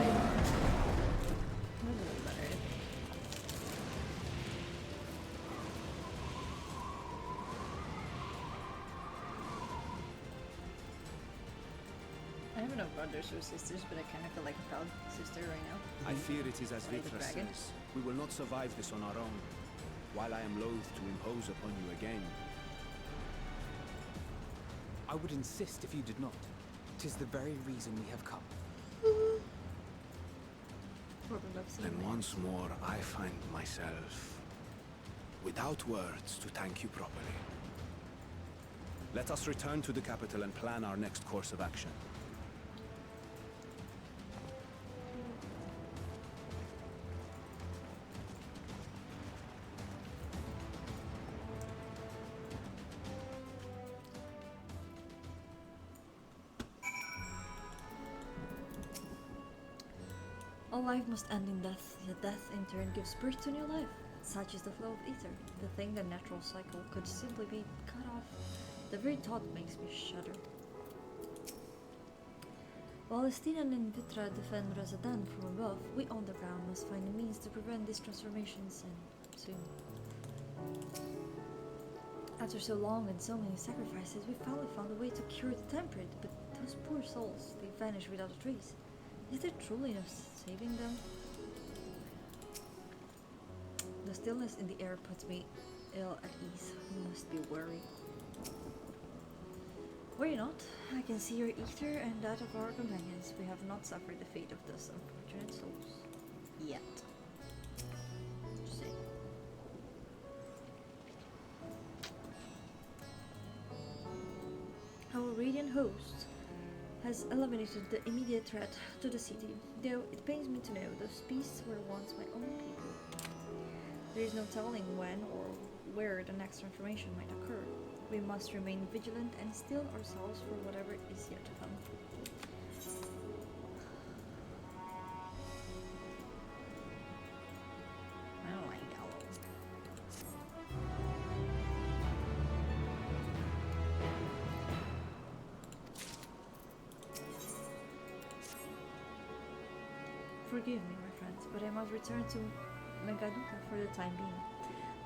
Speaker 1: little better. I have no brothers or sisters, but I kind of feel like a proud sister right now.
Speaker 14: I fear it is as
Speaker 1: Like the
Speaker 14: Vitra
Speaker 1: dragon.
Speaker 14: says. We will not survive this on our own. While I am loath to impose upon you again,
Speaker 11: I would insist if you did not. 'Tis the very reason we have come.
Speaker 14: and once more I find myself without words to thank you properly. Let us return to the capital and plan our next course of action.
Speaker 1: All life must end in death, yet death in turn gives birth to new life. Such is the flow of ether, the thing the natural cycle could simply be cut off. The very thought makes me shudder. While Estinan and Vitra defend Razadan from above, we on the ground must find a means to prevent these transformations, and soon. After so long and so many sacrifices, we finally found a way to cure the temperate, but those poor souls, they vanish without a trace. Is there truly no saving them? The stillness in the air puts me ill at ease. You must be worried. Worry not. I can see your ether and that of our companions. We have not suffered the fate of those unfortunate souls. Yet. Just saying. Our radiant host has eliminated the immediate threat to the city, though it pains me to know those beasts were once my own people. There is no telling when or where the next transformation might occur. We must remain vigilant and steel ourselves for whatever is yet to come. I don't like yellow. Forgive me, my friends, but I must return to Megaduka for the time being.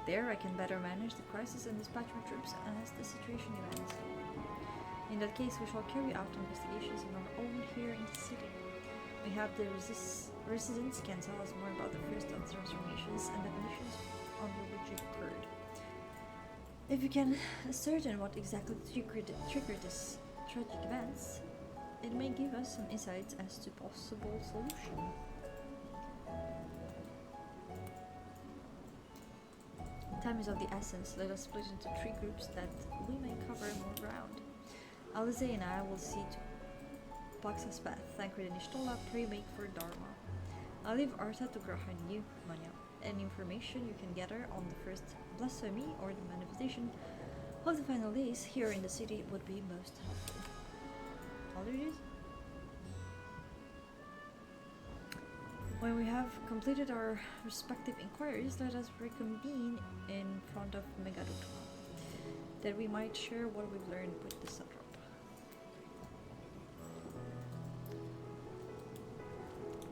Speaker 1: There I can better manage the crisis and dispatch my troops as the situation demands. In that case, we shall carry out investigations on our own here in the city. Mayhap the residents can tell us more about the first transformations and the conditions under which it occurred. If you can ascertain what exactly triggered this tragic events, it may give us some insights as to possible solution. Time is of the essence. Let us split into 3 groups that we may cover more ground. Alize and I will see to Paxa's path. Thancred and Ishtola pray make for Dharma. I'll leave Artha to Grahan you, Manya. Any information you can gather on the first blasphemy or the manifestation of the final days here in the city would be most helpful. All there is? When we have completed our respective inquiries, let us reconvene in front of Megaduka, that we might share what we've learned with the satrap.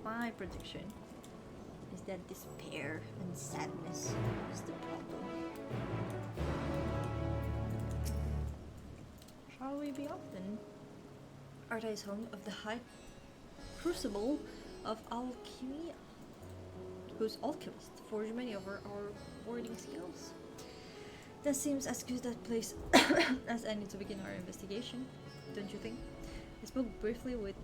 Speaker 1: My prediction is that despair and sadness is the problem. Shall we be off then? Arta is home of the high crucible of alchemy, whose alchemists forge many of our warding skills. That seems as good a place as any to begin our investigation, don't you think? I spoke briefly with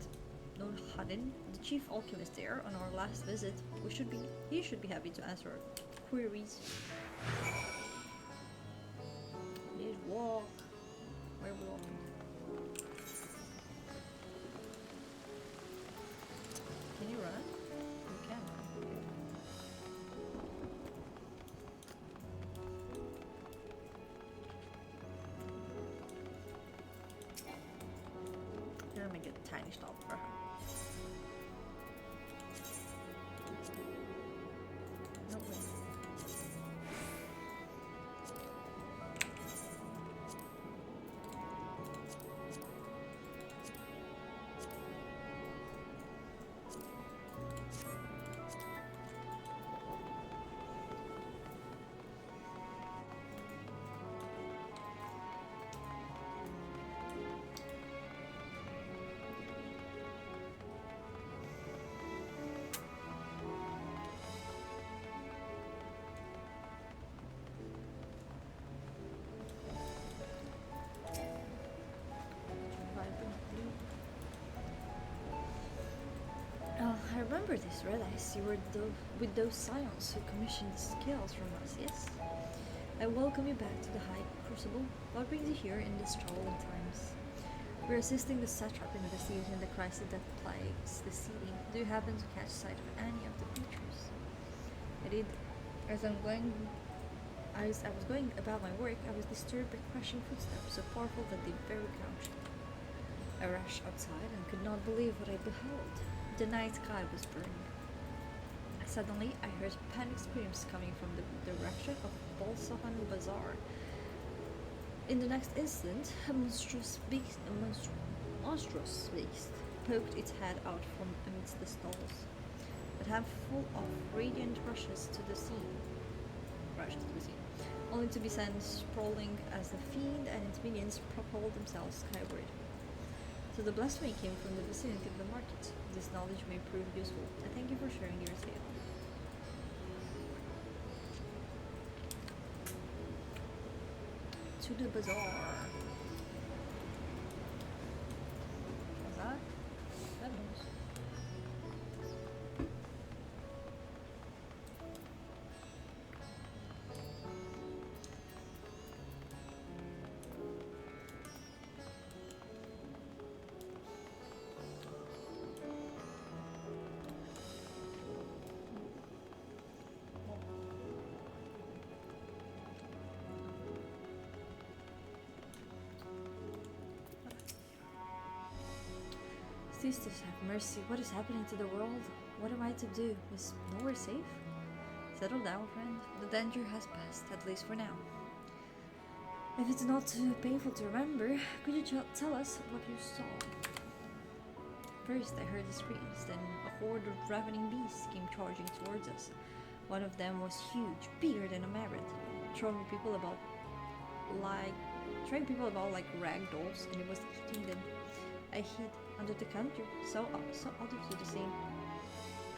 Speaker 1: Nur Hadin, the chief alchemist there, on our last visit. He should be happy to answer our queries. Please walk. Where are we walking? Can you run? You can run. Let me get a tiny stop for her. remember this, realize you were with those scions who commissioned the scales from us, yes? I welcome you back to the High Crucible. What brings you here in these troubling times? We're assisting the satrap in investigating the crisis that plagues the city. Do you happen to catch sight of any of the creatures? I did. As I was going about my work, I was disturbed by crashing footsteps so powerful that they very couch. I rushed outside and could not believe what I beheld. The night sky was burning. Suddenly, I heard panic screams coming from the direction of Bolsahan Bazaar. In the next instant, a monstrous beast poked its head out from amidst the stalls. A handful of radiant rushed to the scene, only to be sent sprawling as the fiend and its minions propelled themselves skyward. So the blasphemy came from the vicinity of the market. This knowledge may prove useful. I thank you for sharing your tale. To the bazaar. Bazaar? That knows. Sisters, have mercy. What is happening to the world? What am I to do? Is nowhere safe? Settle down, friend. The danger has passed, at least for now. If it's not too painful to remember, could you tell us what you saw? First, I heard the screams, then a horde of ravening beasts came charging towards us. One of them was huge, bigger than a merit, throwing people about like rag dolls, and it was eating them. I hid under the counter, so others did the same.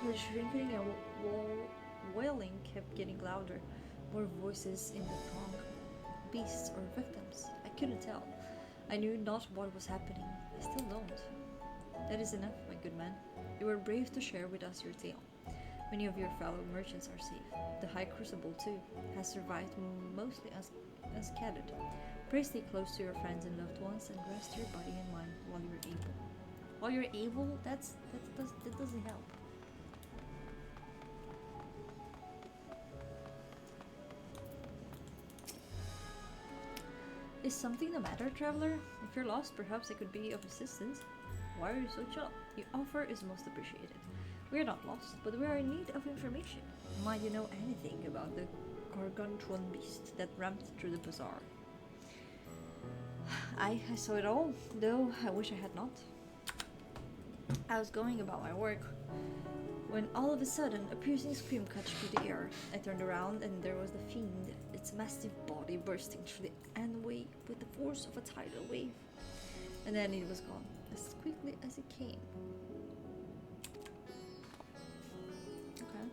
Speaker 1: The shrinking and wailing kept getting louder, more voices in the throng. Beasts or victims, I couldn't tell. I knew not what was happening. I still don't. That is enough, my good man. You were brave to share with us your tale. Many of your fellow merchants are safe. The High Crucible, too, has survived mostly unscathed. Pray stay close to your friends and loved ones and rest your body and mind while you're able. While you're able, that doesn't help. Is something the matter, traveler? If you're lost, perhaps I could be of assistance. Why are you so chill? Your offer is most appreciated. We are not lost, but we are in need of information. Might you know anything about the gargantuan beast that ramped through the bazaar? I saw it all, though I wish I had not. I was going about my work when all of a sudden a piercing scream cut through the air. I turned around and there was the fiend, its massive body bursting through the endway with the force of a tidal wave. And then it was gone, as quickly as it came. Okay.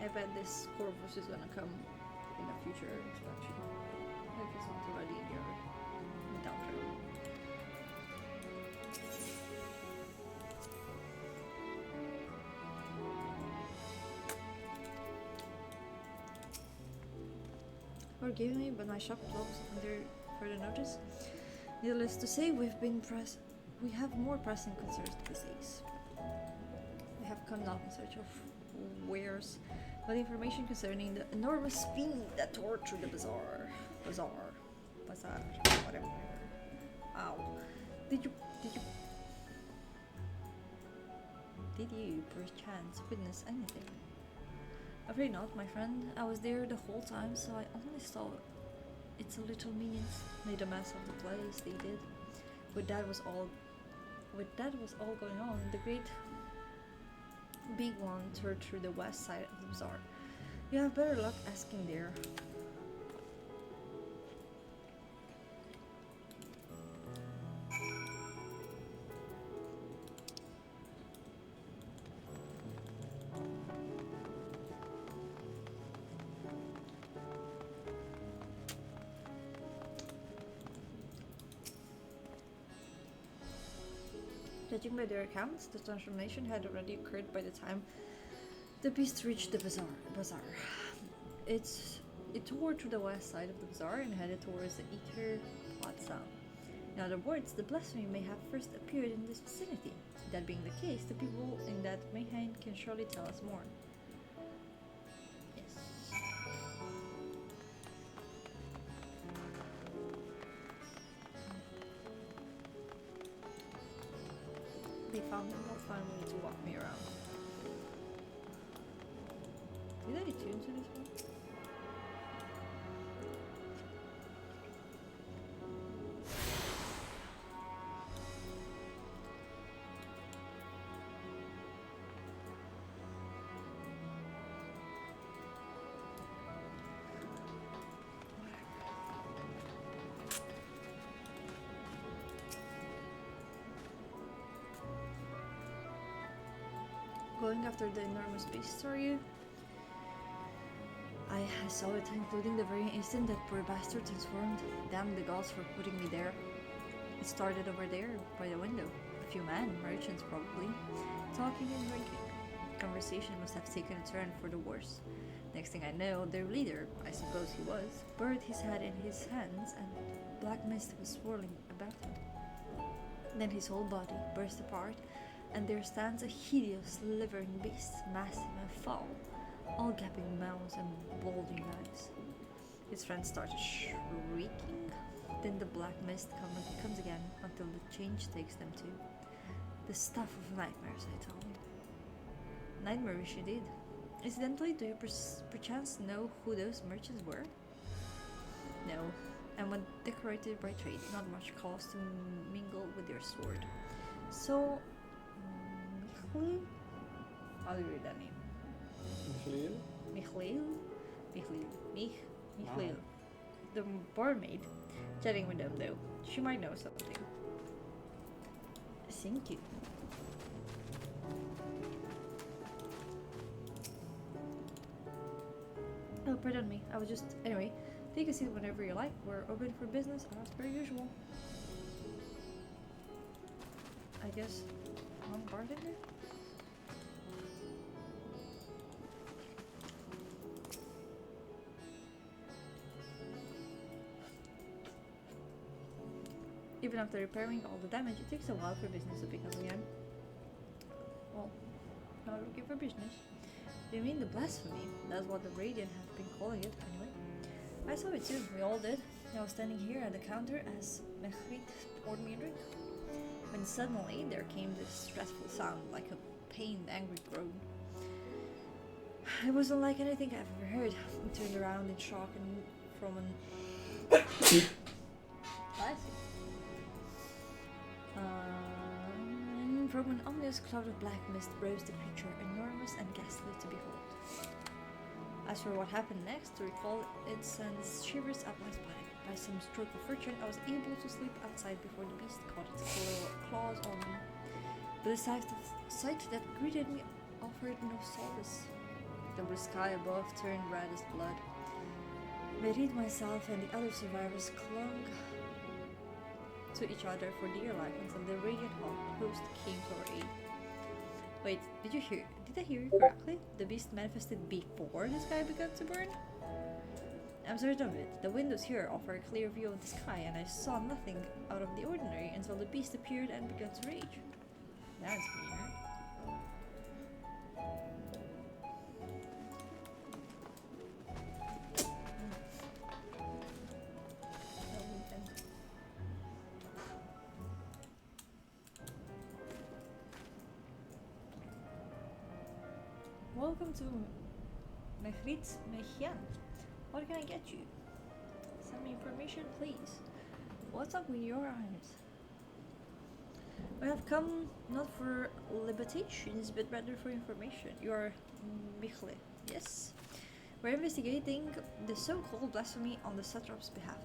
Speaker 1: I bet this Corvus is gonna come in a future expansion. If it's not already in your downtrailer. Forgive me, but my shop closed under further notice. Needless to say, we have more pressing concerns these days. We have come down in search of wares, but information concerning the enormous speed that tore through the bazaar, whatever. Ow. Did you perchance witness anything? Afraid not, my friend. I was there the whole time, so I only saw its little minions made a mess of the place. They did. But that was all going on, the great big one tore through the west side of the bazaar. You have better luck asking there. Judging by their accounts, the transformation had already occurred by the time the beast reached the bazaar. It tore to the west side of the bazaar and headed towards the Ether Plaza. In other words, the blasphemy may have first appeared in this vicinity. That being the case, the people in that mayhem can surely tell us more. Yes. They found a more fun way to walk me around. Did I tune to this one? Going after the enormous beasts, are you? I saw it, including the very instant that poor bastard transformed. Damn the gods for putting me there. It started over there, by the window. A few men, merchants probably, talking and drinking. Conversation must have taken a turn for the worse. Next thing I know, their leader, I suppose he was, buried his head in his hands and black mist was swirling about him. Then his whole body burst apart, and there stands a hideous, slithering beast, massive and foul, all gaping mouths and bulging eyes. His friends started shrieking. Then the black mist comes again until the change takes them to the stuff of nightmares, I told him. Nightmarish indeed. Incidentally, do you perchance know who those merchants were? No, and when decorated by trade, not much cause to mingle with their sword. So, Michael? How do you read that name? Michael. The barmaid, chatting with them though. She might know something. Thank you. Oh, pardon me. I was just... Anyway, take a seat whenever you like. We're open for business as per usual. I guess one bartender? Even after repairing all the damage, it takes a while for business to pick up again. Well, not looking for business. You mean the blasphemy? That's what the Radiant have been calling it, anyway. I saw it too, we all did. I was standing here at the counter as Mechrit poured me a drink. When suddenly there came this dreadful sound, like a pained, angry groan. It was unlike anything I've ever heard. I turned around in shock and from an... From an ominous cloud of black mist rose the creature, enormous and ghastly to behold. As for what happened next, to recall it sends shivers up my spine. By some stroke of fortune, I was able to sleep outside before the beast caught its claws on me. But the sight that greeted me offered no solace. The blue sky above turned red as blood. Merit, myself, and the other survivors clung to each other for dear life until the Radiant host came to our aid. Wait, did I hear you correctly? The beast manifested before the sky began to burn? I'm certain of it. The windows here offer a clear view of the sky, and I saw nothing out of the ordinary until the beast appeared and began to rage. That's weird. Welcome to Mechritz Mechian. What can I get you? Some information, please. What's up with your eyes? We have come not for liberations, but rather for information. You are Michle, yes? We're investigating the so-called blasphemy on the satrap's behalf.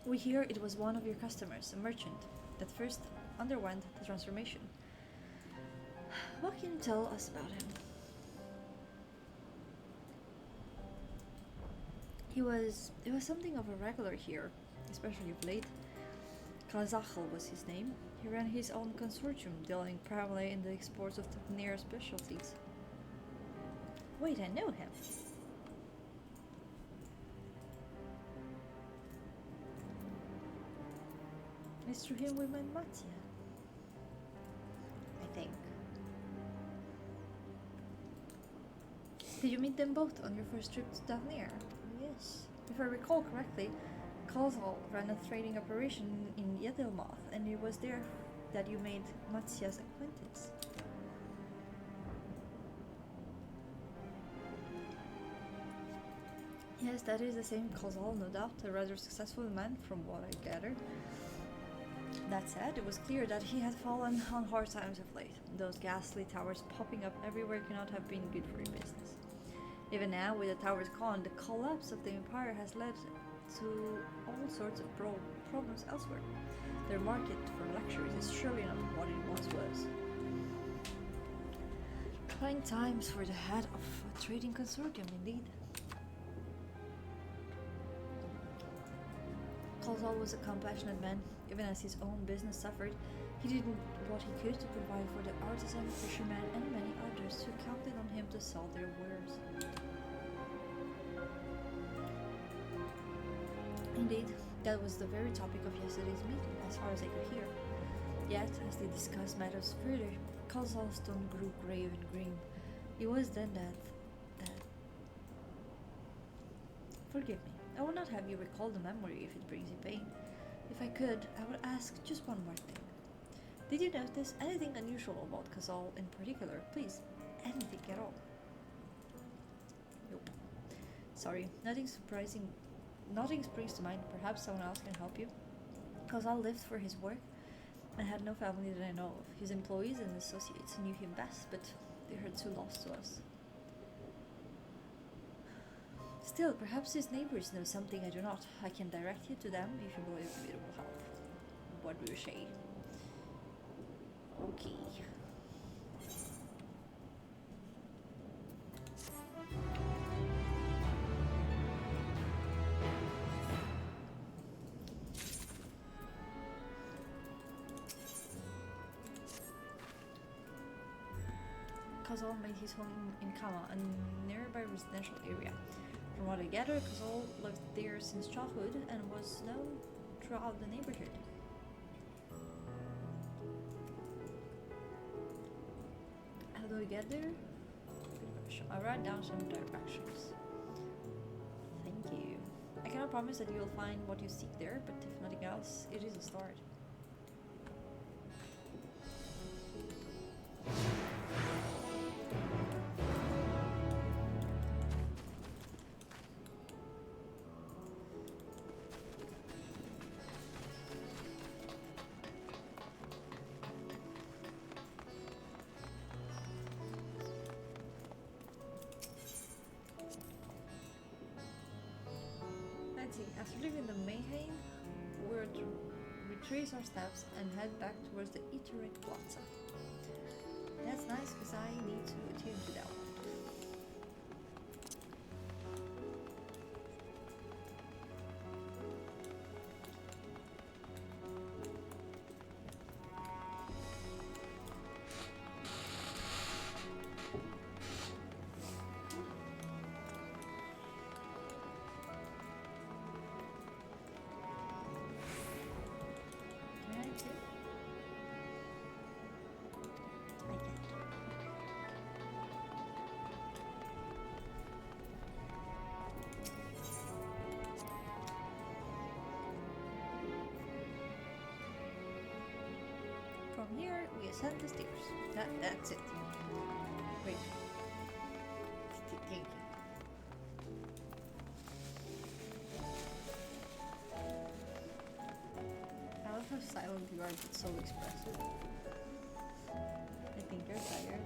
Speaker 1: We hear it was one of your customers, a merchant, that first underwent the transformation. What can you tell us about him? He was something of a regular here, especially of late. Kazachel was his name. He ran his own consortium, dealing primarily in the exports of Tavnir specialties. Wait, I know him. It's through him we met Mattia. I think. Did you meet them both on your first trip to Tavnir? Yes. If I recall correctly, Kozal ran a trading operation in Yedelmoth, and it was there that you made Mattia's acquaintance. Yes, that is the same Kozal, no doubt, a rather successful man from what I gathered. That said, it was clear that he had fallen on hard times of late. Those ghastly towers popping up everywhere cannot have been good for your business. Even now, with the towers gone, the collapse of the empire has led to all sorts of problems elsewhere. Their market for luxuries is surely not what it once was. Trying times for the head of a trading consortium, indeed. Kozal was a compassionate man. Even as his own business suffered, he did what he could to provide for the artisan, fishermen, and many others who counted on him to sell their wares. Indeed, that was the very topic of yesterday's meeting, as far as I could hear. Yet, as they discussed matters further, Kozal's tone grew grave and grim. It was then that... Forgive me, I will not have you recall the memory if it brings you pain. If I could, I would ask just one more thing. Did you notice anything unusual about Kozal in particular? Please, anything at all. Nope. Sorry, nothing springs to mind. Perhaps someone else can help you. Kozal lived for his work and had no family that I know of. His employees and associates knew him best, but they heard too lost to us. Still, perhaps his neighbors know something I do not. I can direct you to them if you believe it will help. What do you say? Okay. Kozal made his home in Kama, a nearby residential area. From what I gather, Kozal lived there since childhood and was known throughout the neighborhood. How do we get there? Good question. I'll write down some directions. Thank you. I cannot promise that you'll find what you seek there, but if nothing else, it is a start. After leaving the Mayheim, we're to retrace our steps and head back towards the Iterate Plaza. That's nice because I need to attune to that one. From here, we ascend the stairs. That's it. Wait, Thank you. I love how silent you are, but so expressive. I think you're tired.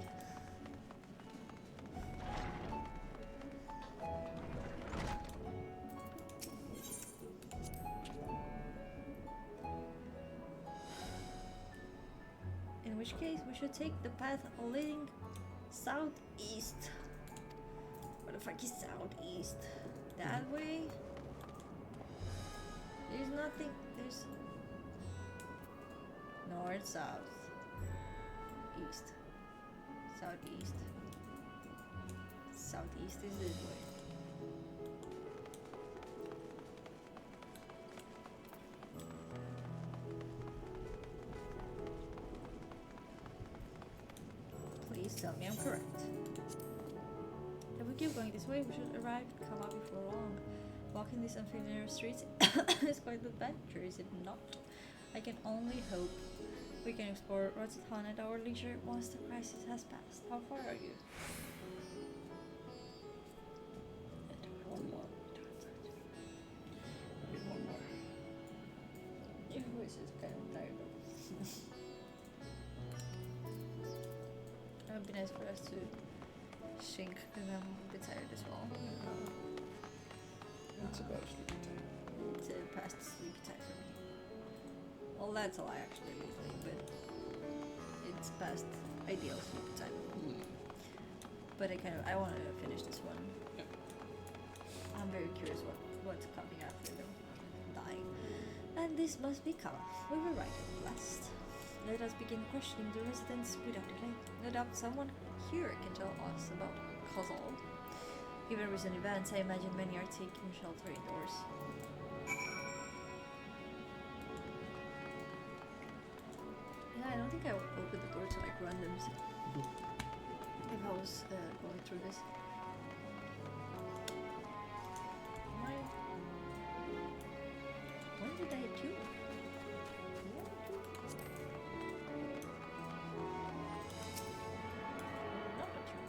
Speaker 1: In which case, we should take the path leading southeast. What the fuck is southeast? That way? There's nothing. There's north, south, east, southeast. Southeast is this way. Please tell me I'm correct. If we keep going this way, we should arrive at Kama before long. Walking these unfamiliar streets is quite an adventure, is it not? I can only hope we can explore Rotterdam at our leisure once the crisis has passed. How far are you?
Speaker 2: One more. Maybe one more.
Speaker 1: Your voice is kind of tired. It would be nice for us to sink because I'm a bit tired as well.
Speaker 2: It's about sleepy time.
Speaker 1: It's past sleepy time for me. Well, that's a lie actually, usually, but it's past ideal sleepy time. But I want to finish this one.
Speaker 2: Yeah.
Speaker 1: I'm very curious what's coming after them dying. And this must be Kala. We were right at last. Let us begin questioning the residents without delay. No doubt someone here can tell us about Khazal. Given recent events, I imagine many are taking shelter indoors. Yeah, I don't think I would open the door to like randoms if I was going through this. When did I hit you? Not at you.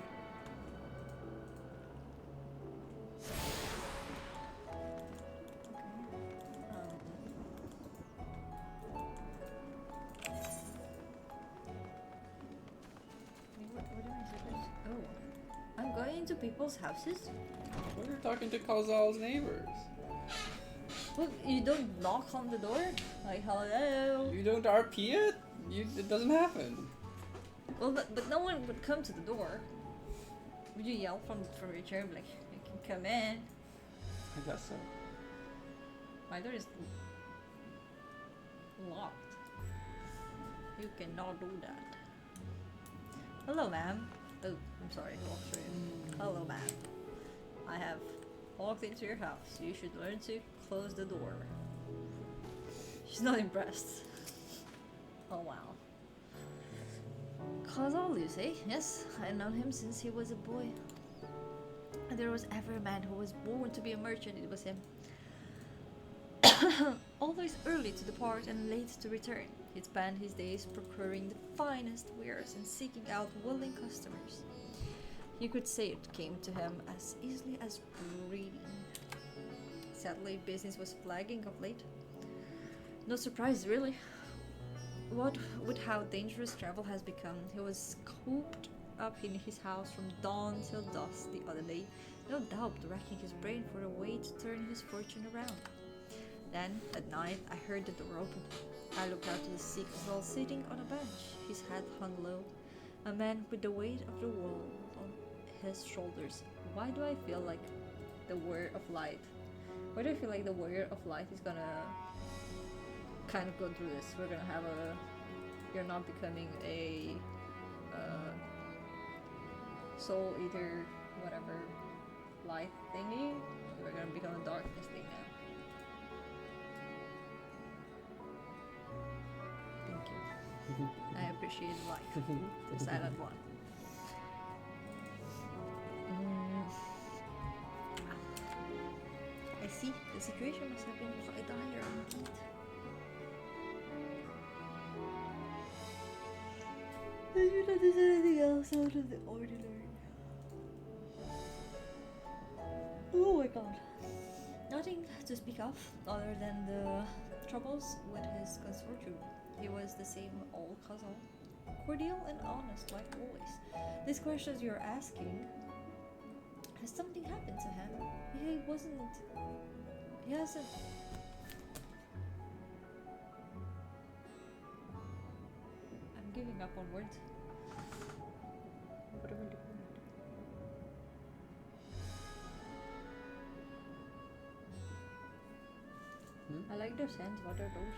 Speaker 1: What am I supposed to? Oh, I'm going into people's houses?
Speaker 2: We're talking to Khazal's neighbors.
Speaker 1: Well, you don't knock on the door? Like, hello?
Speaker 2: You don't RP it? It doesn't happen.
Speaker 1: Well, but no one would come to the door. Would you yell from your chair, like, you can come in?
Speaker 2: I guess so.
Speaker 1: My door is locked. You cannot do that. Hello, ma'am. Oh, I'm sorry, I walked through you. Hello, ma'am. I have walked into your house. You should learn to close the door. She's not impressed. Oh, wow. Khazal, you say? Yes, I've known him since he was a boy. And there was ever a man who was born to be a merchant, it was him. Always early to depart and late to return. He'd spend his days procuring the finest wares and seeking out willing customers. You could say it came to him as easily as breathing. Sadly, business was flagging of late. No surprise, really. What with how dangerous travel has become, he was cooped up in his house from dawn till dusk the other day, no doubt racking his brain for a way to turn his fortune around. Then, at night, I heard the door open. I looked out to the sea while sitting on a bench, his head hung low, a man with the weight of the world on his shoulders. Why do I feel like the warrior of light? Why do I feel like the warrior of light is gonna kind of go through this? We're gonna have a... You're not becoming a... soul eater, whatever, light thingy. We're gonna become a darkness thing now. Thank you. I appreciate light. The silent one. I see. The situation must have been quite dire indeed. Did you notice anything else out of the ordinary? Oh my god. Nothing to speak of other than the troubles with his consortium. He was the same old cousin, cordial and honest like always. These questions you're asking, has something happened to him? He hasn't. I'm giving up on words. What am I doing? I like their scent. What are those?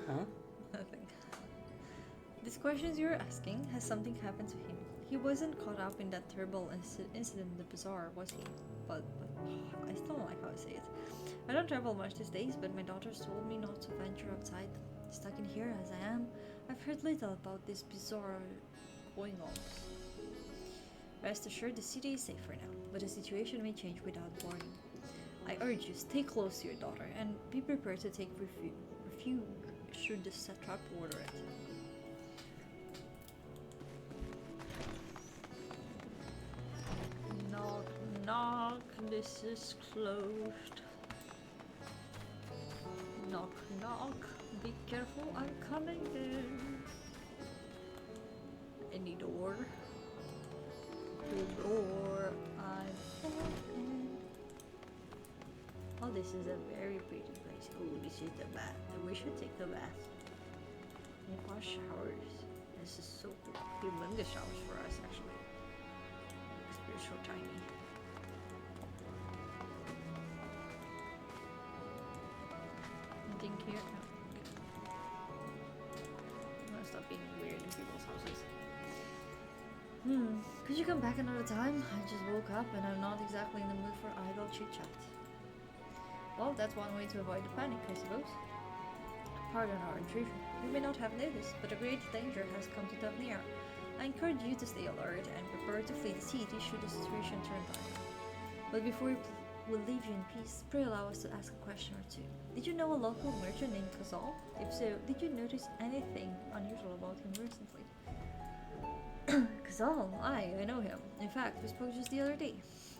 Speaker 2: Huh?
Speaker 1: Nothing. These questions you're asking, has something happened to him? He wasn't caught up in that terrible incident in the bazaar, was he? But I still don't like how I say it. I don't travel much these days, but my daughters told me not to venture outside. Stuck in here as I am, I've heard little about this bizarre going on. Rest assured the city is safe for now, but the situation may change without warning. I urge you, stay close to your daughter and be prepared to take refuge should the satrap order it. Knock, knock, this is closed. Knock, knock, be careful, I'm coming in. Any door? The door, I'm open. Oh, this is a very pretty place. Oh, this is the bath. We should take the bath. And wash showers. This is so cool. Humongous showers for us, actually. We're so tiny. Anything here? No. I'm gonna stop being weird in people's houses. Could you come back another time? I just woke up and I'm not exactly in the mood for idle chit-chat. Well, that's one way to avoid the panic, I suppose. Pardon our intrusion. You may not have noticed, but a great danger has come to come near. I encourage you to stay alert and prepare to flee the city should the situation turn dire. But before we leave you in peace, pray allow us to ask a question or two. Did you know a local merchant named Kazal? If so, did you notice anything unusual about him recently? Kazal, I know him. In fact, we spoke just the other day.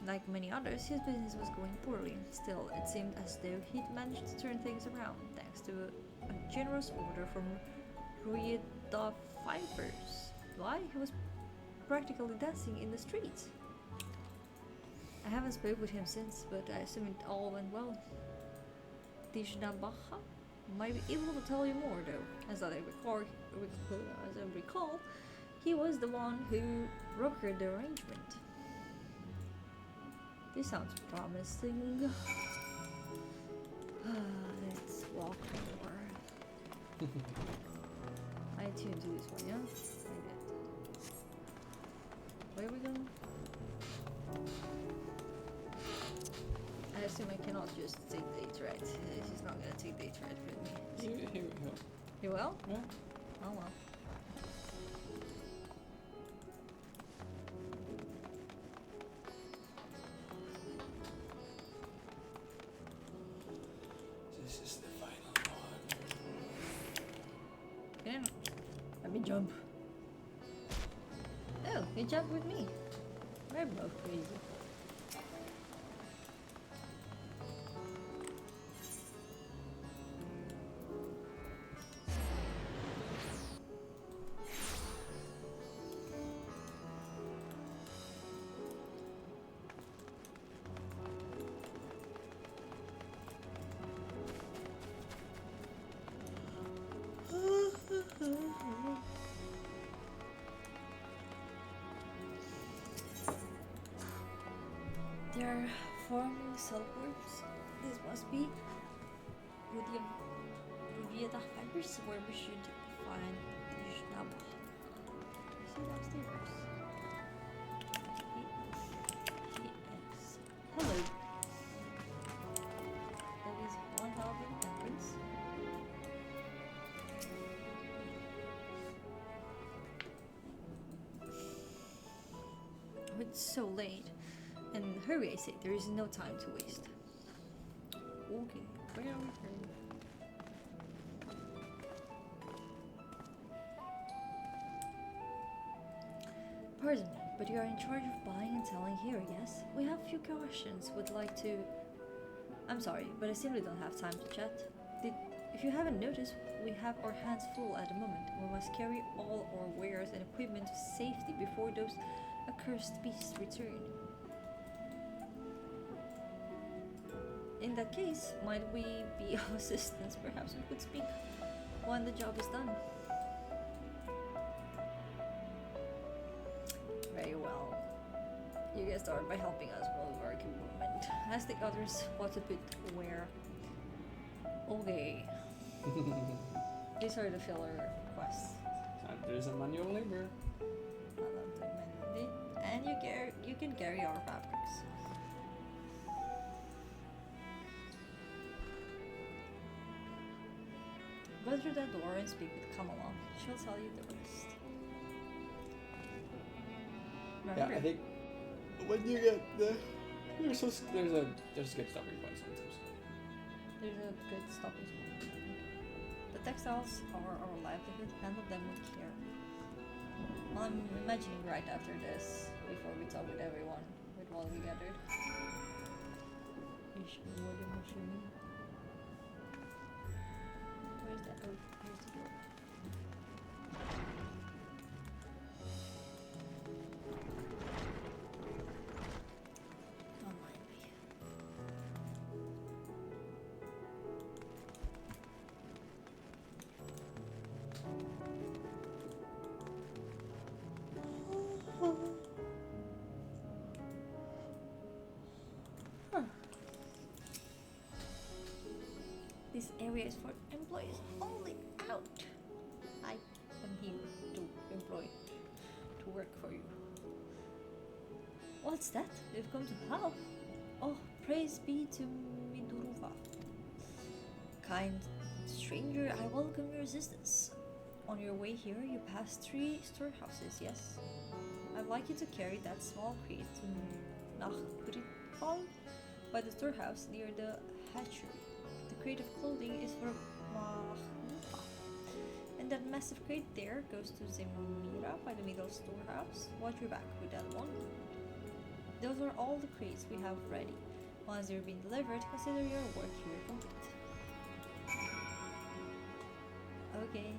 Speaker 1: Like many others, his business was going poorly. Still, it seemed as though he'd managed to turn things around thanks to a generous order from Rui the Vipers. Why? He was practically dancing in the streets. I haven't spoken with him since, but I assume it all went well. Tijnabaha might be able to tell you more, though. As I recall, he was the one who brokered the arrangement. This sounds promising. Let's walk more. I tuned to this one, yeah? I did. Where are we going? I assume I cannot just take dates, right? He's not gonna take dates right with me.
Speaker 2: He will.
Speaker 1: He will?
Speaker 2: Yeah.
Speaker 1: Oh well.
Speaker 2: This is the final one.
Speaker 1: Yeah. Let me jump. Oh, he jumped with me. We're both crazy. They're forming cellworms. This must be Ruvieta fibers where we should find Yushnaba. Is it upstairs? Yes. Hello. That is one hell of an entrance. Oh, it's so late. And hurry, I say, there is no time to waste. Okay, where are we going? Pardon me, but you are in charge of buying and selling here, yes? We have a few questions. Would like to... I'm sorry, but I simply don't have time to chat. If you haven't noticed, we have our hands full at the moment. We must carry all our wares and equipment to safety before those accursed beasts return. In that case, might we be of assistance? Perhaps we could speak when the job is done. Very well. You can start by helping us with our equipment. Ask the others what to put where. Okay. These are the filler quests.
Speaker 2: There's a manual labor.
Speaker 1: And you can carry our fabrics. Go through that door and speak with Kamala. She'll tell you the rest. Remember?
Speaker 2: Yeah, I think when you get the there's a good stopping point sometimes.
Speaker 1: There's a good stopping point. The textiles are our livelihood. Handle them with care. Well, I'm imagining right after this, before we talk with everyone, with what we gathered. Where's that? Oh, here's the door. Don't mind me. This area is for employees only. Out. I am here to employ, to work for you. What's that? You've come to help. Oh, praise be to Miduruva. Kind stranger, I welcome your assistance. On your way here, you pass 3 storehouses, yes? I'd like you to carry that small crate to Nachbritfall by the storehouse near the hatchery. The crate of clothing is for Mahluka. And that massive crate there goes to Zemira by the middle storehouse. Watch your back with that one. Those are all the crates we have ready. Once they're being delivered, consider your work here complete. Okay.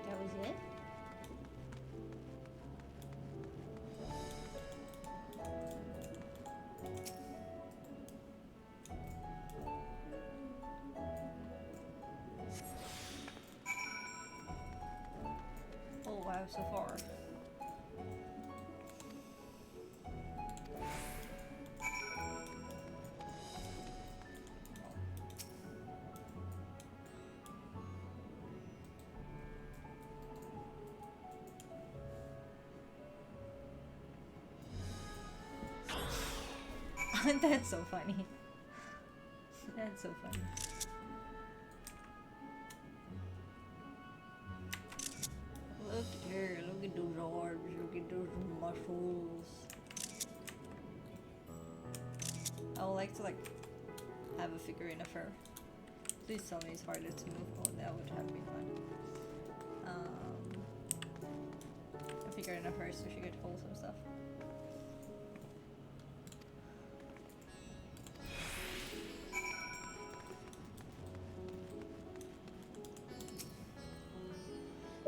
Speaker 1: That was it? Oh wow, so far. That's so funny. That's so funny. Look at her, look at those arms, look at those muscles. I would like to have a figurine of her. Please tell me it's harder to move. Oh, that would have been fun. A figurine of her so she could hold some stuff.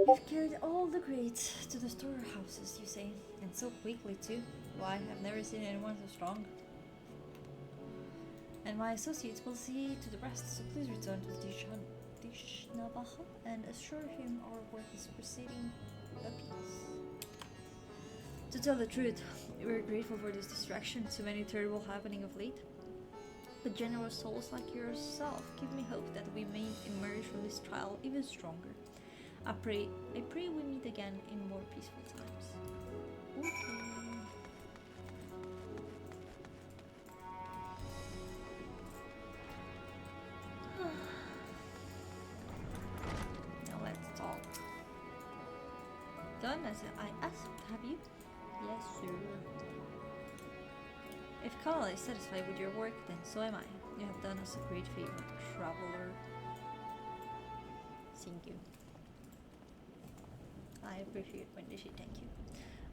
Speaker 1: You've carried all the crates to the storehouses, you say, and so quickly too. Why, I've never seen anyone so strong. And my associates will see to the rest, so please return to Dishnavaha and assure him our work is proceeding apace. To tell the truth, we're grateful for this distraction, so many terrible happening of late. But generous souls like yourself give me hope that we may emerge from this trial even stronger. I pray we meet again in more peaceful times. Now let's talk. Done as I asked, have you? Yes, sir. If Kamala is satisfied with your work, then so am I. You have done us a great favor, traveler. Thank you. I appreciate when they say thank you.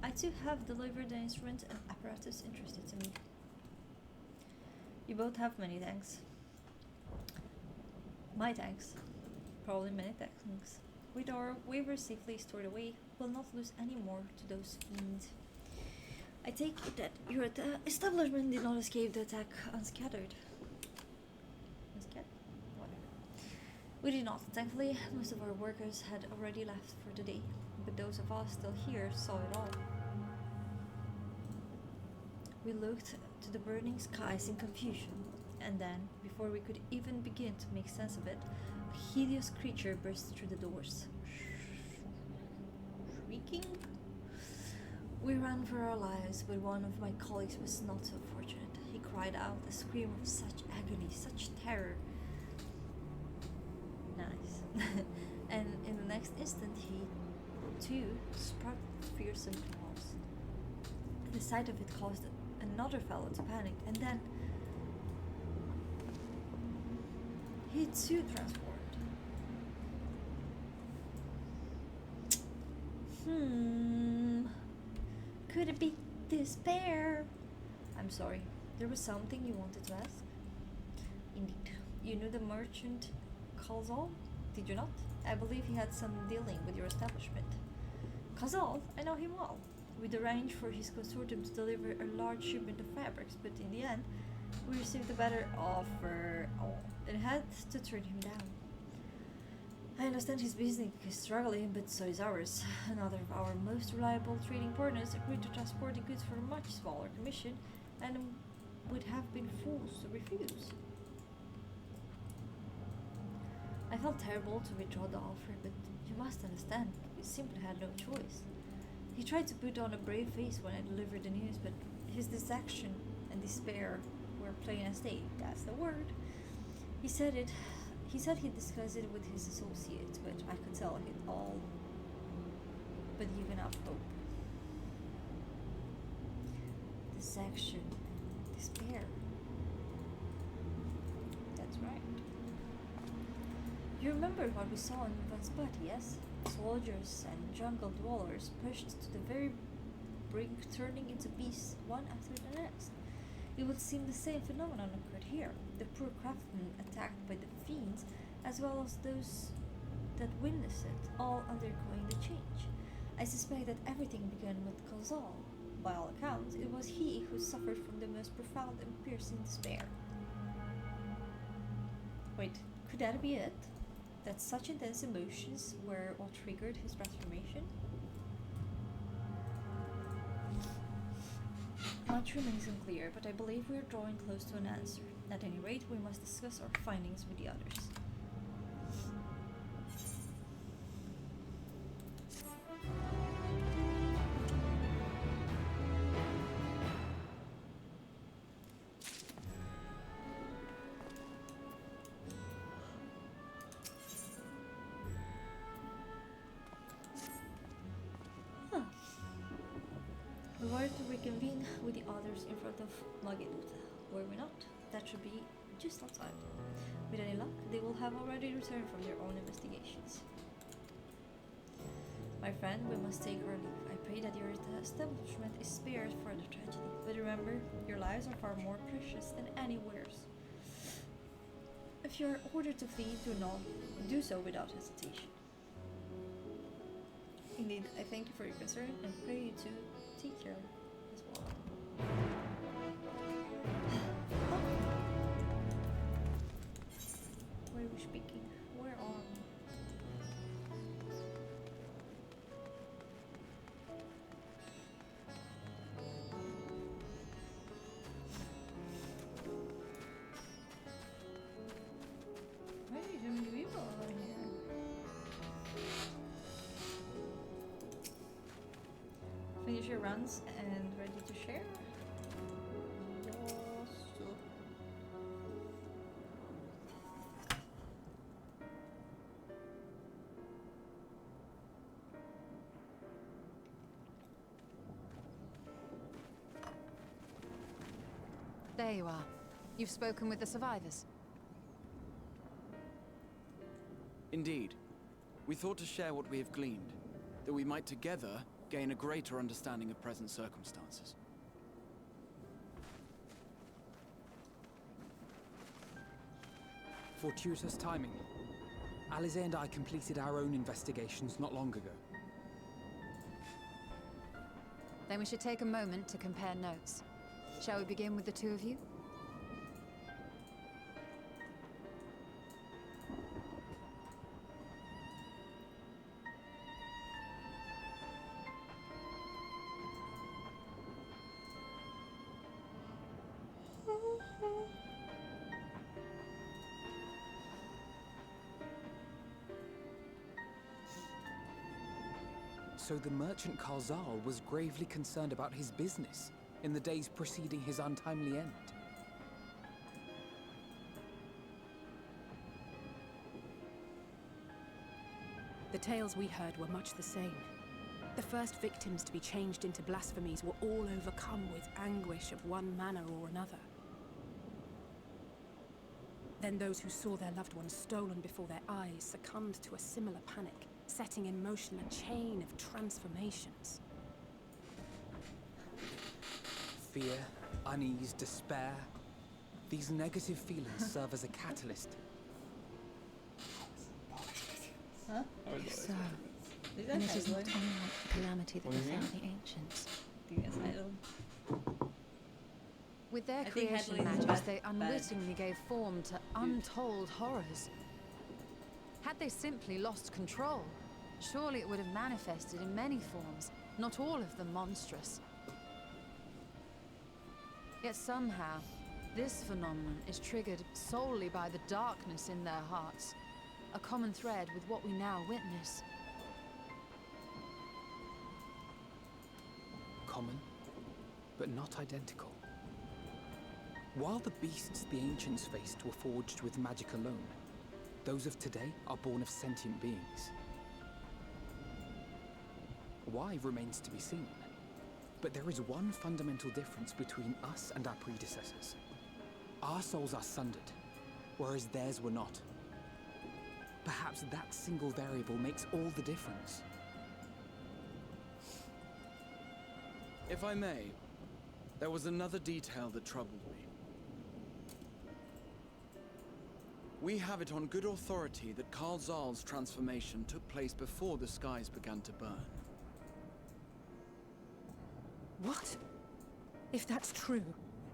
Speaker 1: I too have delivered the instrument and apparatus interested to me. You both have many thanks. My thanks. Probably many thanks. With our waiver safely stored away, we'll not lose any more to those fiends. I take it that your establishment did not escape the attack unscattered. Unscattered? Whatever. We did not. Thankfully, most of our workers had already left for the day, but those of us still here saw it all. We looked to the burning skies in confusion, and then, before we could even begin to make sense of it, a hideous creature burst through the doors. Shrieking? We ran for our lives, but one of my colleagues was not so fortunate. He cried out a scream of such agony, such terror. Nice. And in the next instant he, too, sprouted fearsome claws. The sight of it caused another fellow to panic, and then he too transformed. Could it be despair? I'm sorry, there was something you wanted to ask? Indeed. You knew the merchant Kazal, did you not? I believe he had some dealing with your establishment. Kazal? I know him well. We'd arranged for his consortium to deliver a large shipment of fabrics, but in the end, we received a better offer and had to turn him down. I understand his business is struggling, but so is ours. Another of our most reliable trading partners agreed to transport the goods for a much smaller commission and would have been fools to refuse. I felt terrible to withdraw the offer, but you must understand, we simply had no choice. He tried to put on a brave face when I delivered the news, but his disaction and despair were plain as day. That's the word. He said he'd discuss it with his associates, but I could tell he'd all but given up hope. Disaction, despair. That's right. You remember what we saw in Vansput, yes? Soldiers and jungle dwellers pushed to the very brink, turning into beasts one after the next. It would seem the same phenomenon occurred here. The poor craftsmen attacked by the fiends, as well as those that witnessed it, all undergoing the change. I suspect that everything began with Kazal. By all accounts, it was he who suffered from the most profound and piercing despair. Wait, could that be it? That such intense emotions were what triggered his transformation? Much remains unclear, but I believe we are drawing close to an answer. At any rate, we must discuss our findings with the others. We were to reconvene with the others in front of Magelut. Were we not? That should be just outside. With any luck, they will have already returned from their own investigations. My friend, we must take our leave. I pray that your establishment is spared further tragedy. But remember, your lives are far more precious than anywhere's. If you are ordered to flee, do so without hesitation. Indeed, I thank you for your concern and pray you to take care as well. Where are we speaking? Where are we? Why are you doing the evil over here? finish your runs and ready to share? Yes.
Speaker 7: There you are. You've spoken with the survivors.
Speaker 15: Indeed. We thought to share what we have gleaned, that we might together gain a greater understanding of present circumstances.
Speaker 11: Fortuitous timing. Alize and I completed our own investigations not long ago.
Speaker 7: Then we should take a moment to compare notes. Shall we begin with the two of you?
Speaker 11: So the merchant Karzal was gravely concerned about his business in the days preceding his untimely end.
Speaker 5: The tales we heard were much the same. The first victims to be changed into blasphemies were all overcome with anguish of one manner or another. Then those who saw their loved ones stolen before their eyes succumbed to a similar panic, setting in motion a chain of transformations.
Speaker 11: Fear, unease, despair. These negative feelings serve as a catalyst.
Speaker 1: Huh?
Speaker 7: So, and it is not unlike the calamity that befell the ancients. With their creation magics, they unwittingly gave form to untold horrors. Had they simply lost control, surely it would have manifested in many forms, not all of them monstrous. Yet somehow, this phenomenon is triggered solely by the darkness in their hearts, a common thread with what we now witness.
Speaker 11: Common, but not identical. While the beasts the ancients faced were forged with magic alone, those of today are born of sentient beings. Why remains to be seen. But there is one fundamental difference between us and our predecessors. Our souls are sundered, whereas theirs were not. Perhaps that single variable makes all the difference.
Speaker 15: If I may, there was another detail that troubled me. We have it on good authority that Karzal's transformation took place before the skies began to burn.
Speaker 5: What? If that's true,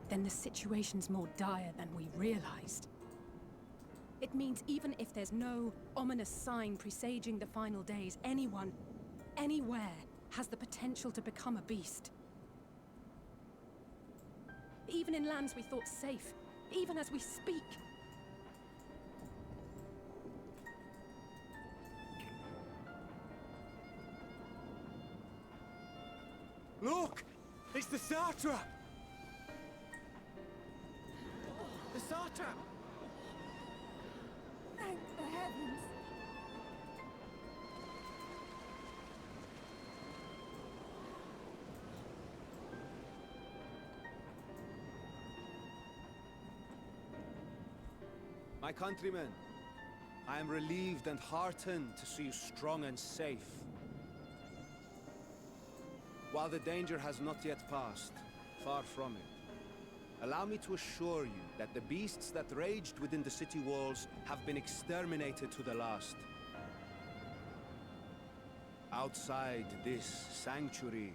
Speaker 5: then the situation's more dire than we realized. It means even if there's no ominous sign presaging the final days, anyone, anywhere, has the potential to become a beast. Even in lands we thought safe, even as we speak.
Speaker 6: Look! It's the satrap! The satrap!
Speaker 3: Thank the heavens!
Speaker 14: My countrymen, I am relieved and heartened to see you strong and safe. While the danger has not yet passed, far from it, allow me to assure you that the beasts that raged within the city walls have been exterminated to the last. Outside this sanctuary,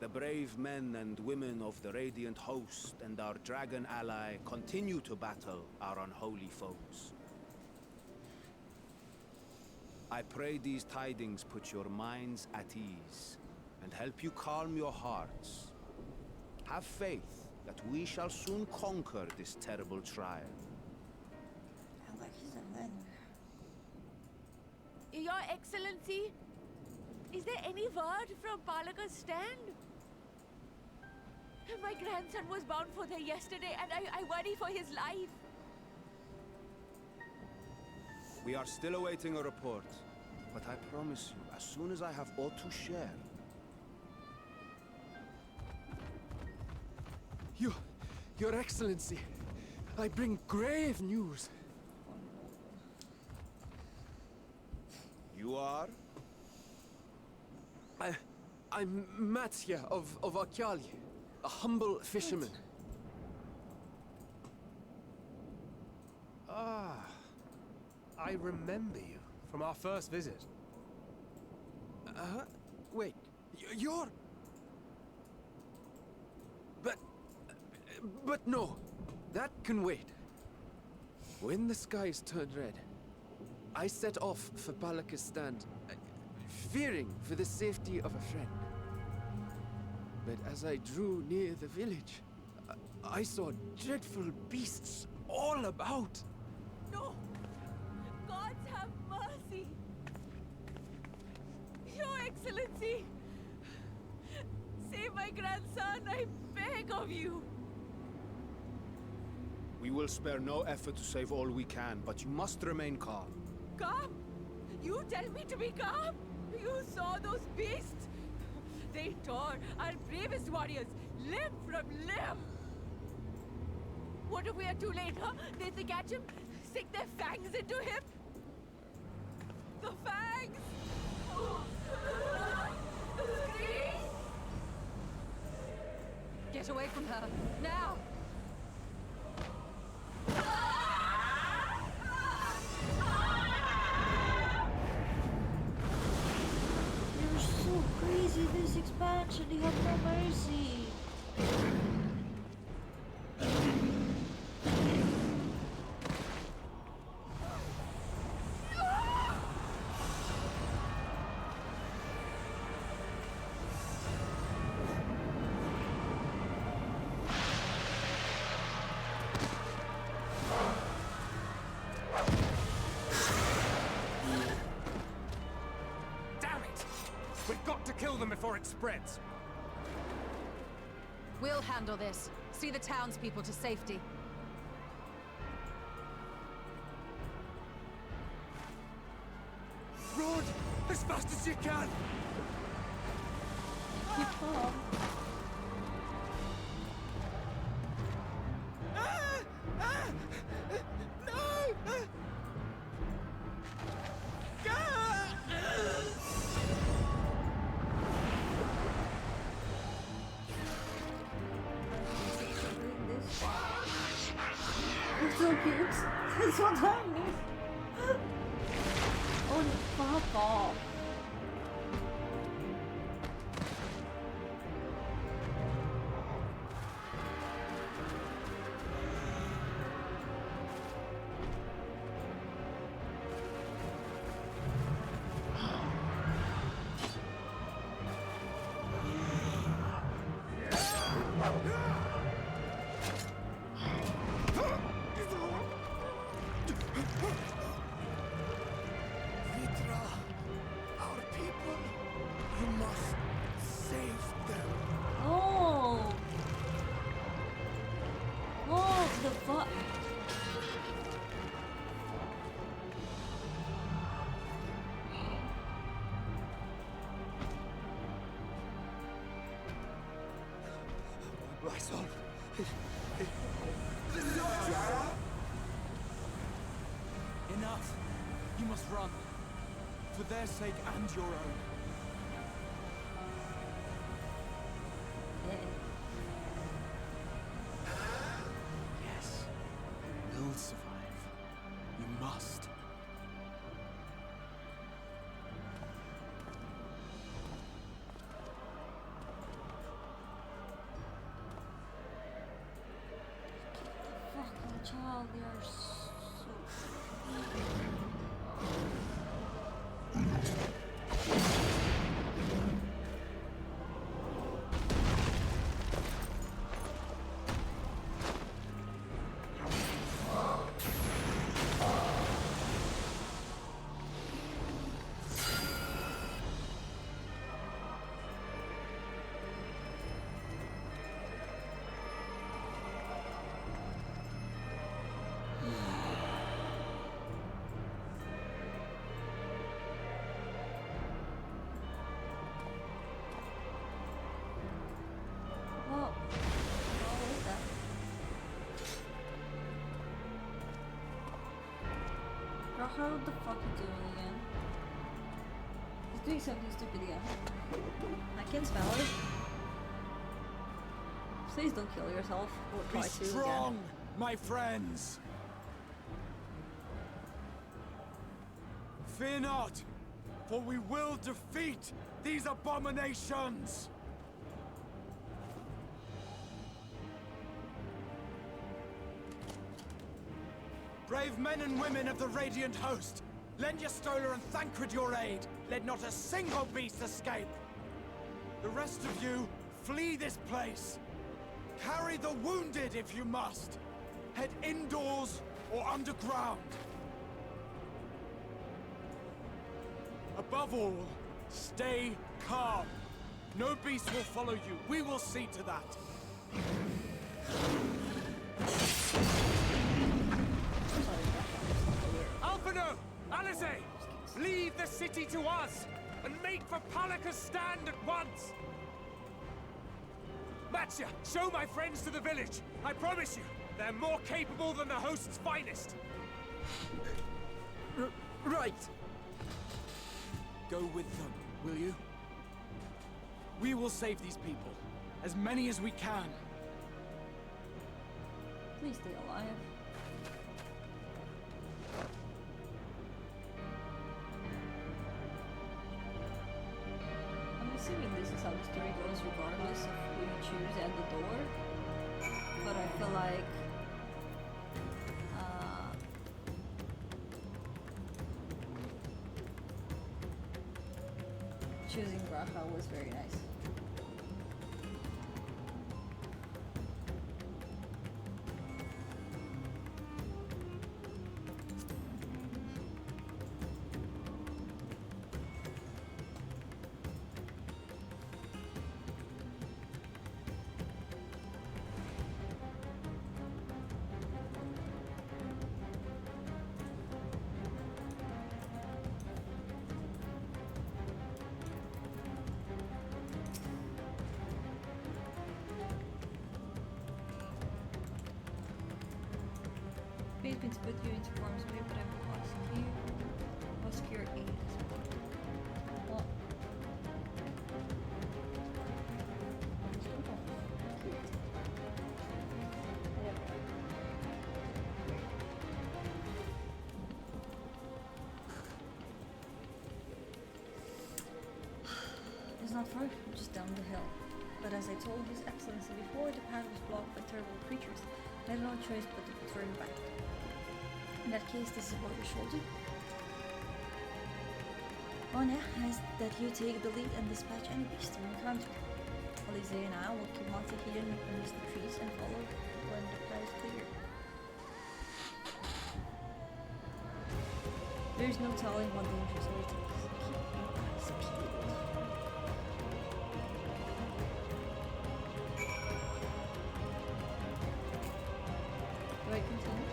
Speaker 14: the brave men and women of the Radiant Host and our dragon ally continue to battle our unholy foes. I pray these tidings put your minds at ease and help you calm your hearts. Have faith that we shall soon conquer this terrible trial.
Speaker 18: Your Excellency, is there any word from Palaka's stand? My grandson was bound for there yesterday, and I worry for his life.
Speaker 14: We are still awaiting a report, but I promise you, as soon as I have aught to share...
Speaker 6: Your Excellency, I bring grave news.
Speaker 14: You are?
Speaker 6: I'm Matya of Akyali, a humble fisherman. Ah, I remember you from our first visit. Wait, you're... But no, that can wait. When the skies turned red, I set off for Balakistan, fearing for the safety of a friend. But as I drew near the village, I saw dreadful beasts all about.
Speaker 18: No! Gods have mercy! Your Excellency! Save my grandson, I beg of you!
Speaker 14: We will spare no effort to save all we can, but you must remain calm.
Speaker 18: Calm? You tell me to be calm? You saw those beasts? They tore our bravest warriors limb from limb. What if we are too late, huh? They catch him, stick their fangs into him? The fangs! The scream!
Speaker 7: Get away from her, now!
Speaker 1: You're so crazy, this expansion, you have no mercy.
Speaker 6: Before it spreads.
Speaker 7: We'll handle this. See the townspeople to safety.
Speaker 6: Run as fast as you can.
Speaker 1: It's so cute. It's so tiny. Oh, fuck off.
Speaker 6: My son. Enough. You must run. For their sake and your own. Yes. You'll survive. You must.
Speaker 1: Fucking child, they are so... Bracha, what the fuck are you doing again? He's doing something stupid again. I can smell it. Please don't kill yourself or try
Speaker 13: Be
Speaker 1: to
Speaker 13: strong,
Speaker 1: again.
Speaker 13: my friends. Fear not, for we will defeat these abominations. Brave men and women of the Radiant Host, lend your Stola and Thancred your aid. Let not a single beast escape. The rest of you, flee this place. Carry the wounded if you must. Head indoors or underground. Above all, stay calm. No beast will follow you. We will see to that. Alphino! Alice! Leave the city to us, and make for Palaka's stand at once! Matcha, show my friends to the village. I promise you, they're more capable than the host's finest.
Speaker 6: Right. Go with them, will you?
Speaker 13: We will save these people. As many as we can.
Speaker 1: Please stay alive. I'm assuming this is how the story goes regardless of who you choose at the door. But I feel like choosing Bracha was very nice. Been to put you into harm's way, but I will ask your aid as well. Well, it's not far, just down the hill. But as I told His Excellency before, the path was blocked by terrible creatures. I had no choice but to turn back. In that case, this is what we shall do. Anya has that you take the lead and dispatch any beast you encounter. Alize and I will keep Monty hidden amidst the trees and follow when the path is clear. There is no telling what dangers await us. Keep your eyes peeled. Do I continue?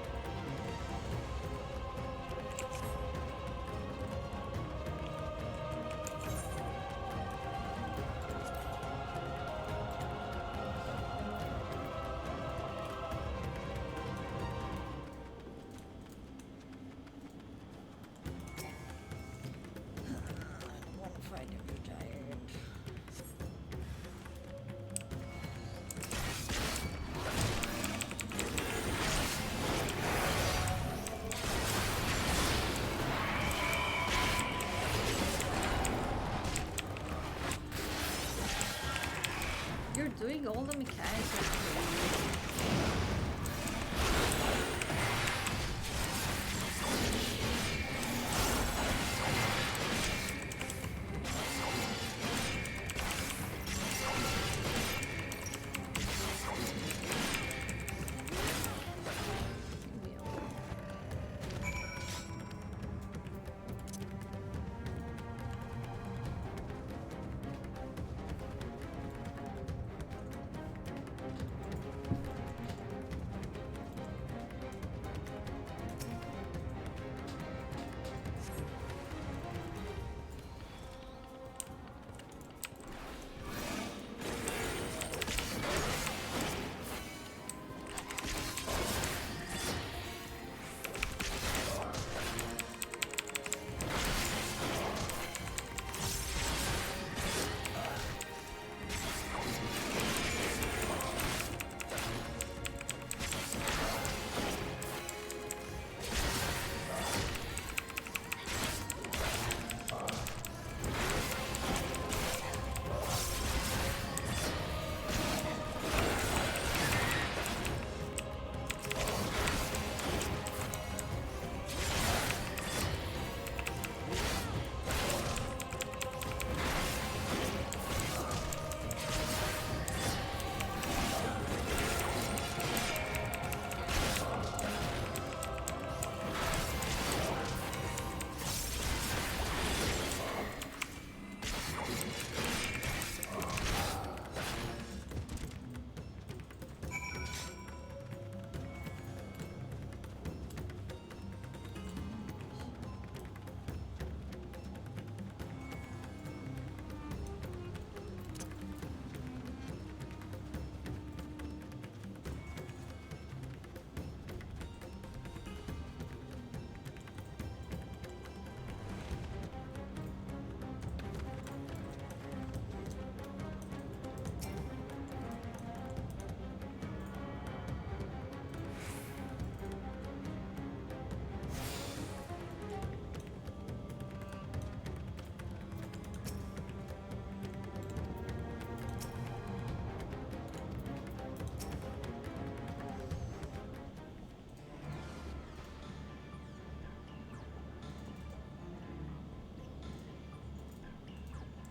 Speaker 1: You're doing all the mechanics.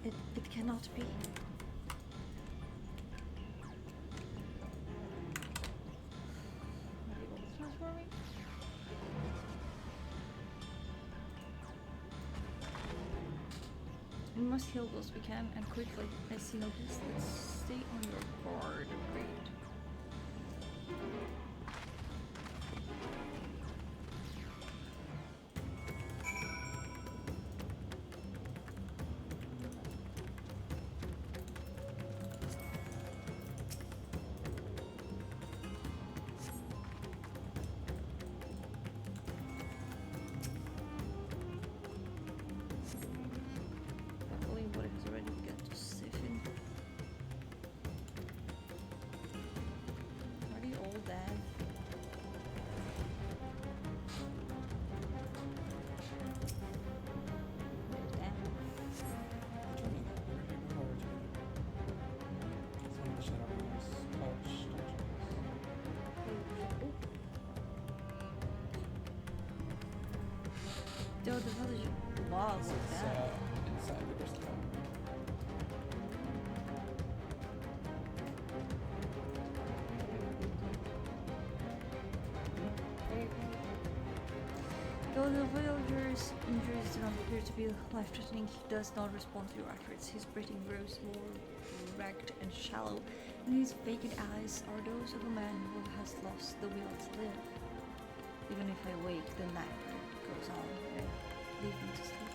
Speaker 1: It cannot be. Are they all transforming? We must heal those we can, and quickly. I see no beast. Let's stay on your guard. Great. Luckily, what has already begun to siphon. Are they all dead? They're dead. Dude, the village log was that.
Speaker 2: Inside the crystal.
Speaker 1: Though the villager's injuries do not appear to be life-threatening, he does not respond to your efforts. His breathing grows more ragged and shallow, and his vacant eyes are those of a man who has lost the will to live. Even if I wake, the nightmare goes on, and leave me to sleep.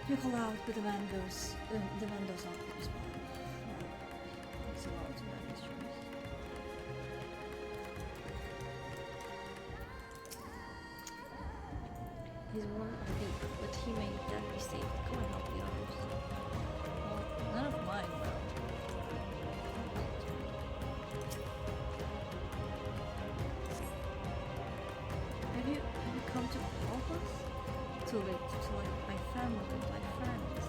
Speaker 1: You call out, but the man does not respond. Thanks a lot to my mysteries. His wounds are deep, but he may yet be safe. Go and help the others. Well, none of mine will. Have you come to help us? Too late, my family, my friends.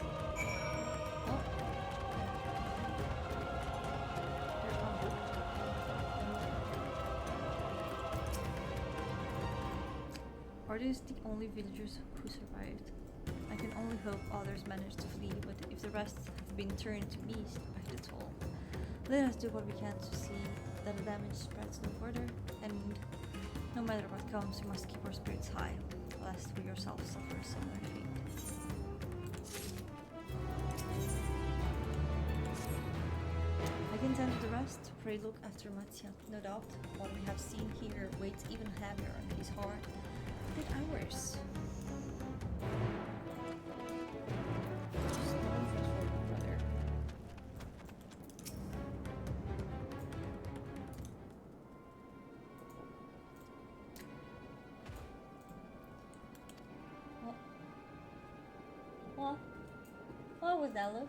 Speaker 1: Oh. They're all Are these the only villagers who survived? I can only hope others managed to flee, but if the rest have been turned to beast by the toll, let us do what we can to see that the damage spreads no further, and no matter what comes, we must keep our spirits high, lest we yourselves suffer a similar fate. I can tend to the rest. Pray look after Matia. No doubt, what we have seen here weighs even heavier on his heart than ours. Just no transform, brother. What was that look?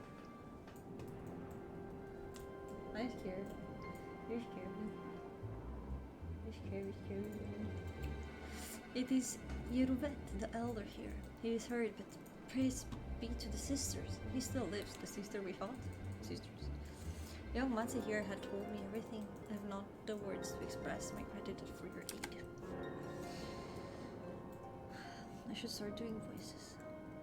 Speaker 1: I'm scared. You're scared. You're scared, you're scared. It is Yeruvet, the elder here. He is hurt, but praise be to the sisters. He still lives, the sister we fought. Sisters. Young Matze here had told me everything. I have not the words to express my gratitude for your aid. I should start doing voices.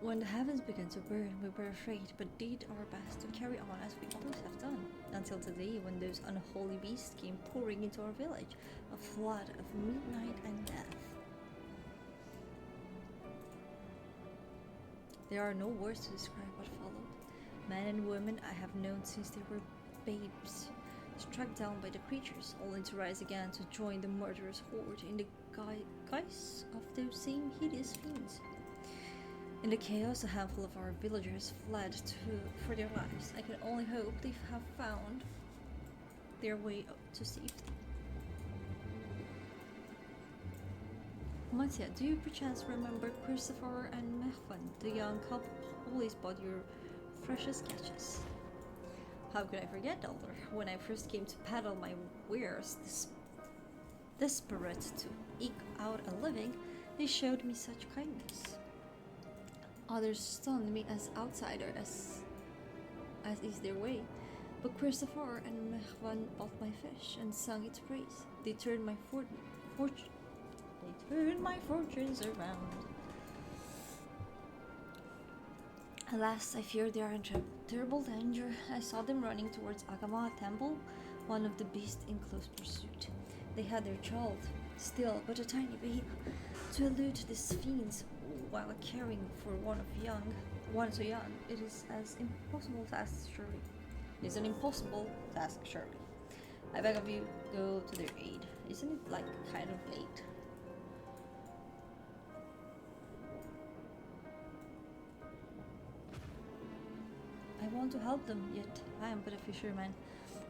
Speaker 1: When the heavens began to burn, we were afraid, but did our best to carry on as we always have done, until today when those unholy beasts came pouring into our village, a flood of midnight and death. There are no words to describe what followed. Men and women I have known since they were babes, struck down by the creatures, only to rise again to join the murderous horde in the guise of those same hideous fiends. In the chaos, a handful of our villagers fled for their lives. I can only hope they have found their way to safety. Mattia, do you perchance remember Christopher and Mechvan, the young couple who always bought your freshest catches? How could I forget, Elder? When I first came to peddle my wares, desperate to eke out a living, they showed me such kindness. Others stunned me as outsider as is their way, but Christopher and Mechvan bought my fish and sung its praise. They turned my fortunes around. Alas, I fear they are in terrible danger. I saw them running towards Agama Temple, one of the beasts in close pursuit. They had their child, still but a tiny babe, to elude these fiends while caring for one so young. It is as impossible task, surely. It's an impossible task, surely. I beg of you, go to their aid. Isn't it like kind of late? I want to help them, yet I am but a fisherman.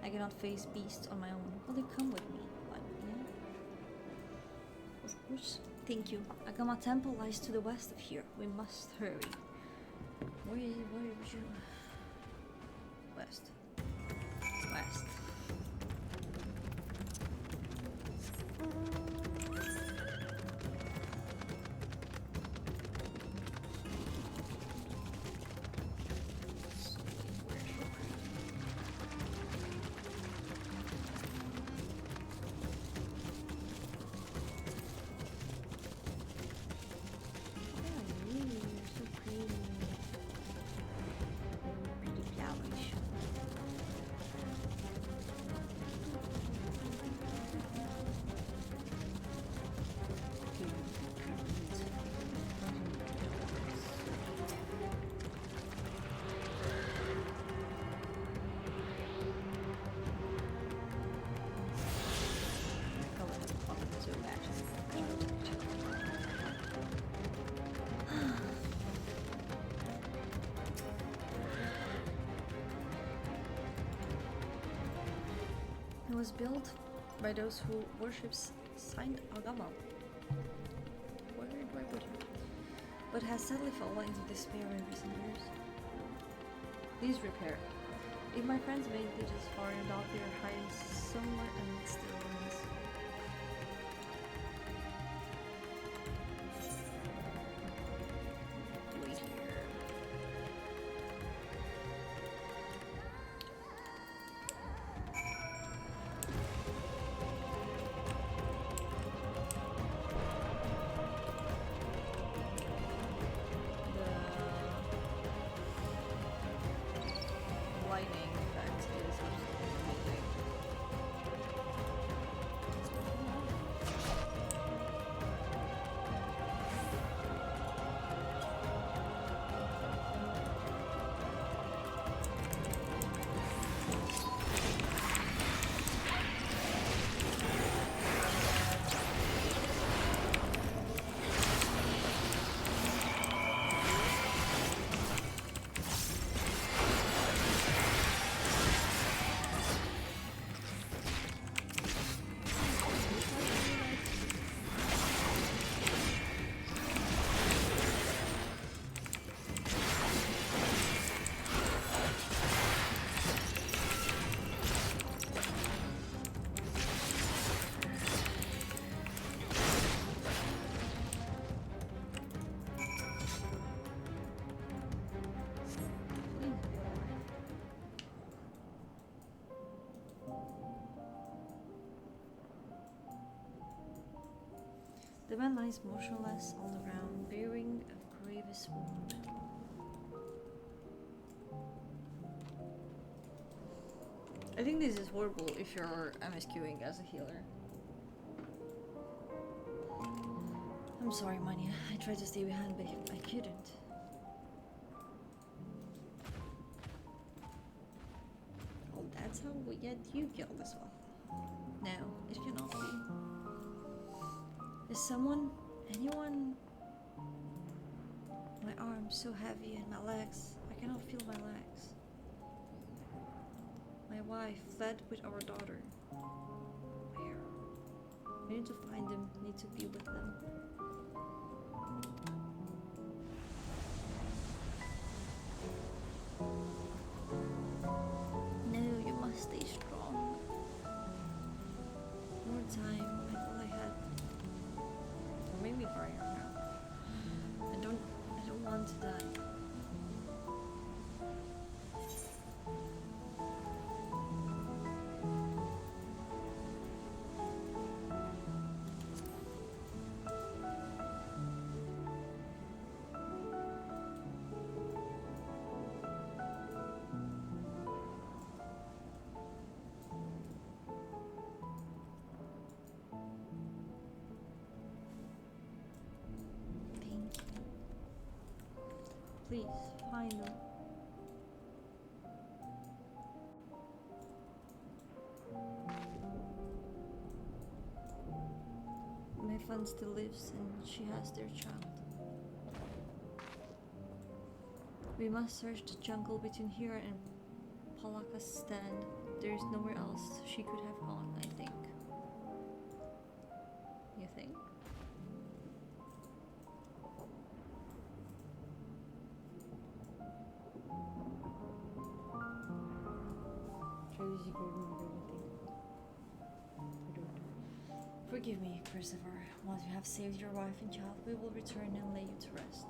Speaker 1: I cannot face beasts on my own. Will you come with me? Yeah? Of course. Thank you. Agama Temple lies to the west of here. We must hurry. Where is you? West. West. It was built by those who worship Saint Agama. Where do I put it? But has sadly fallen into despair in recent years. Please repair. If my friends made it this far, no doubt they are hiding somewhere amidst the ruins. Wait here. Lightning effect is absolutely amazing. The man lies motionless on the ground, bearing a grievous wound. I think this is horrible if you're MSQing as a healer. I'm sorry, Manya. I tried to stay behind, but I couldn't. Well, that's how we get you killed as well. No, it cannot be. Is anyone? My arms so heavy and my legs. I cannot feel my legs. My wife fled with our daughter. Where? I need to find them, need to be with them. No, you must stay strong. More time. I thought I had. Or maybe hurry now. I don't want to die. Please, find them. My friend still lives and she has their child. We must search the jungle between here and Palaka's stand. There is nowhere else she could have gone, I think. You think? Forgive me, Christopher. Once you have saved your wife and child, we will return and lay you to rest.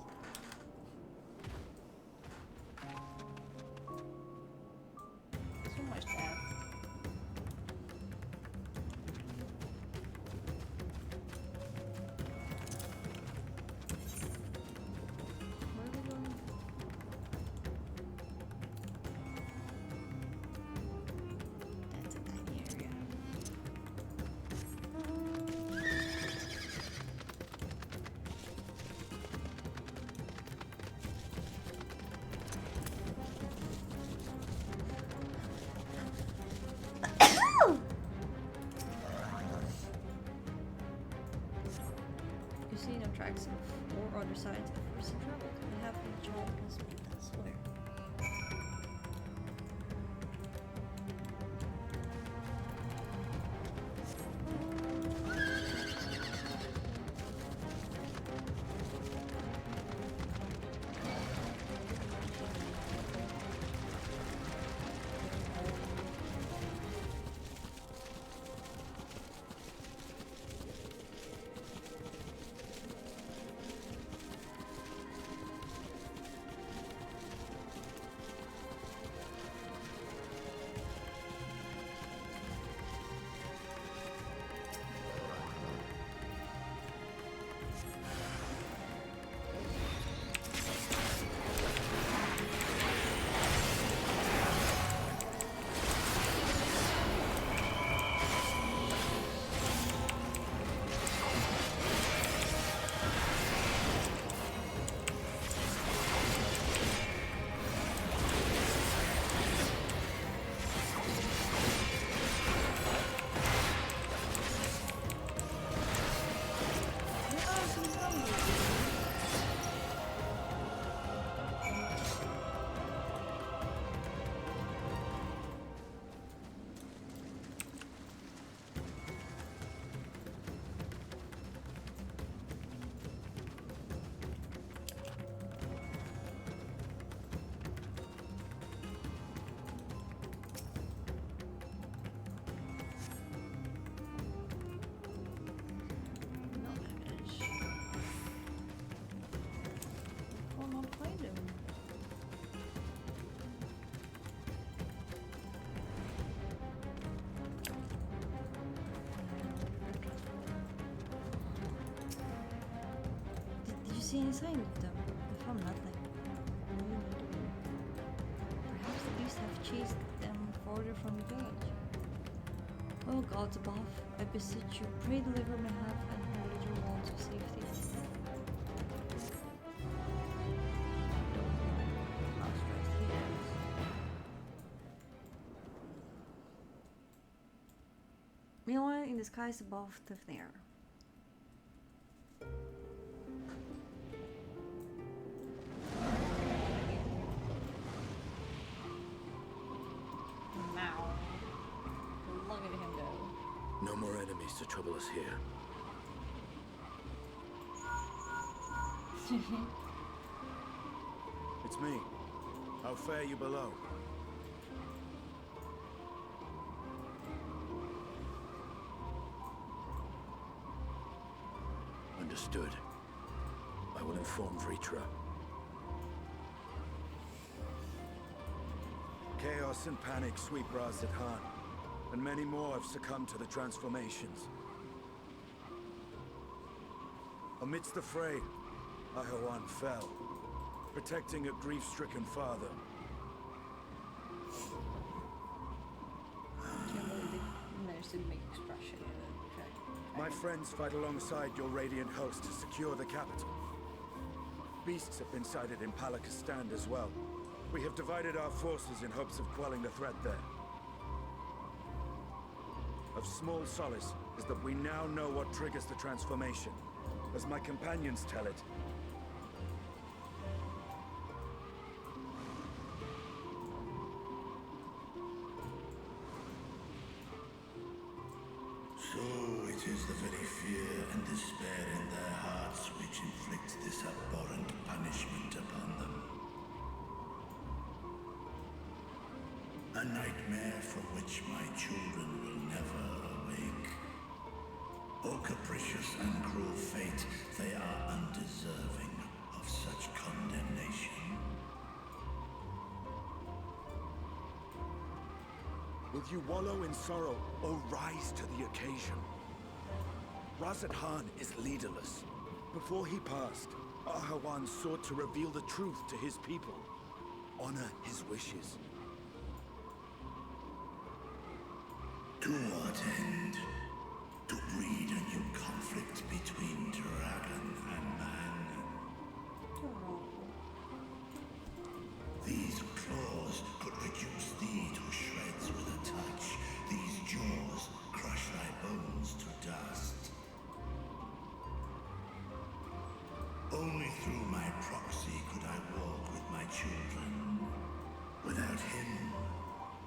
Speaker 1: So much bad. Where are we going? That's a tiny area. You see no tracks of or other signs of recent travel. I have no child can speak elsewhere. See any sign of them? I found nothing. Perhaps the beasts have chased them further from the village. Oh gods above, I beseech you, pray deliver my half and her little one to safety. How stressed he is. Meanwhile, in the skies above Tifnair.
Speaker 12: No more enemies to trouble us here. It's me. How fare you below? Understood. I will inform Vritra. Chaos and panic sweep Raz Khan, and many more have succumbed to the transformations. Amidst the fray, Ahoan fell, protecting a grief-stricken father. My friends fight alongside your Radiant host to secure the capital. Beasts have been sighted in Palakistan as well. We have divided our forces in hopes of quelling the threat there. Of small solace is that we now know what triggers the transformation. As my companions tell it,
Speaker 17: so it is the very fear and despair in their hearts which inflicts this abhorrent punishment upon them. A nightmare from which my children will never awake. O capricious and cruel fate, they are undeserving of such condemnation.
Speaker 12: will you wallow in sorrow or rise to the occasion? Razat Khan is leaderless. Before he passed, Ahawan sought to reveal the truth to his people. Honor his wishes.
Speaker 17: To what end? To breed a new conflict between dragon and man. These claws could reduce thee to shreds with a touch. These jaws crush thy bones to dust. Only through my proxy could I walk with my children. Without him,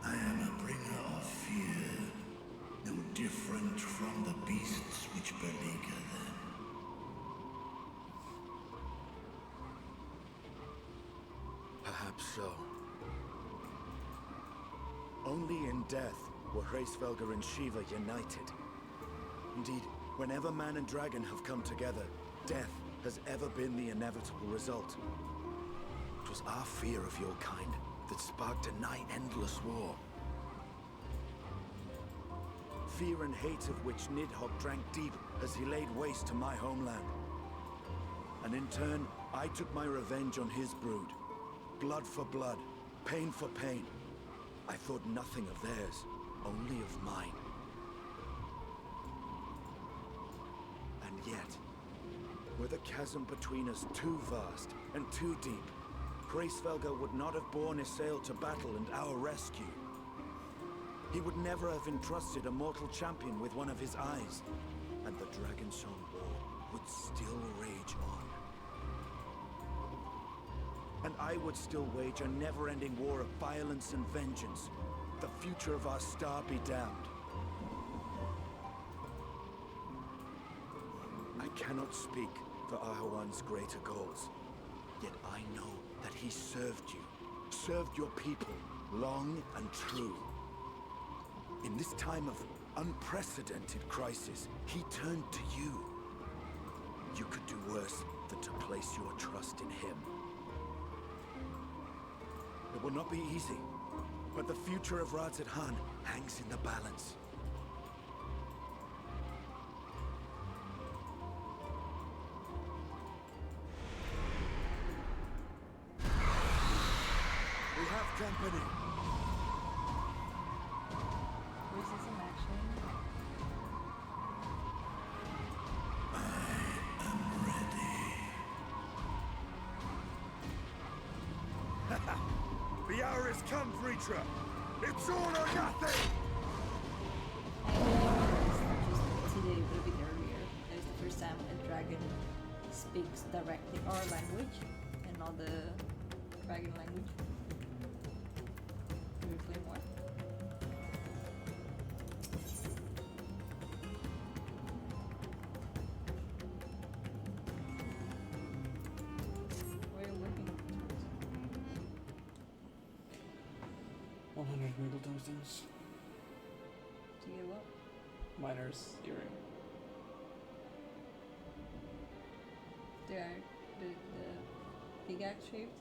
Speaker 17: I am a bringer of fear, no different from the beasts which beleaguer them.
Speaker 12: Perhaps so. Only in death were Hraesvelgr and Shiva united. Indeed, whenever man and dragon have come together, death has ever been the inevitable result. It was our fear of your kind that sparked a nigh-endless war. Fear and hate of which Nidhogg drank deep as he laid waste to my homeland. And in turn, I took my revenge on his brood. Blood for blood, pain for pain. I thought nothing of theirs, only of mine. And yet, were the chasm between us too vast and too deep, Hraesvelgr would not have borne Isael to battle and our rescue. He would never have entrusted a mortal champion with one of his eyes, and the Dragonsong War would still rage on. And I would still wage a never-ending war of violence and vengeance. The future of our star be damned. I cannot speak for Ahawan's greater goals, yet I know that he served you, served your people, long and true. In this time of unprecedented crisis, he turned to you. You could do worse than to place your trust in him. It will not be easy, but the future of Razat Khan hangs in the balance. We have company.
Speaker 1: Voices in action.
Speaker 12: The hour has come, Vritra. It's all or nothing!
Speaker 1: Today, but a bit earlier, that is the first time a dragon speaks directly our language and not the dragon language. Can we play more? Where are you working towards?
Speaker 2: 100 Mingleton things.
Speaker 1: To get what?
Speaker 2: Miner's earring.
Speaker 1: They are the big axe shaped.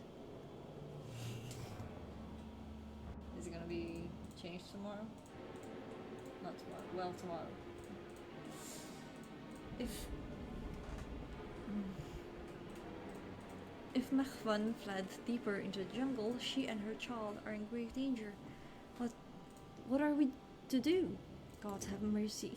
Speaker 1: Is it gonna be changed tomorrow? Not tomorrow. Well, tomorrow. If Machvan fled deeper into the jungle, she and her child are in grave danger. What are we to do? God have mercy.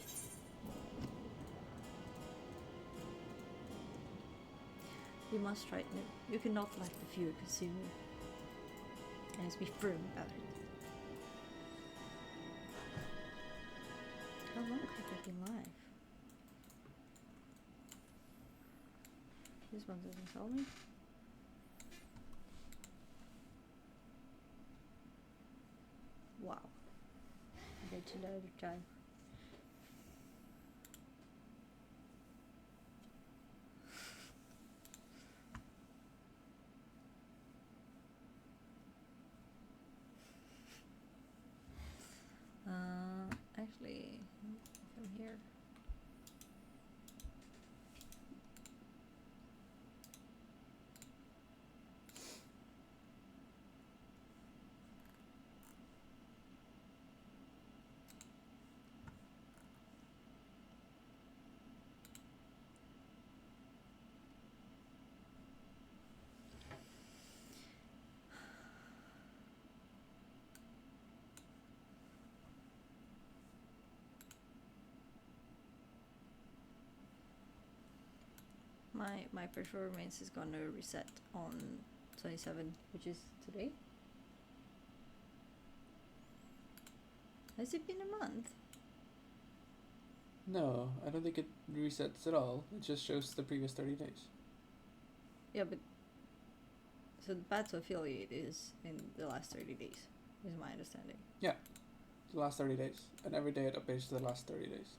Speaker 1: You must try it new. You cannot let the fear consume you. And just be firm about it. How long have I been live? This one doesn't tell me. Wow. I get to the other time. Actually, from here. My performance is gonna reset on 27, which is today. Has it been a month?
Speaker 2: No, I don't think it resets at all. It just shows the previous 30 days.
Speaker 1: Yeah, but so the battle affiliate is in the last 30 days, is my understanding.
Speaker 2: Yeah, the last 30 days. And every day it updates to the last 30 days.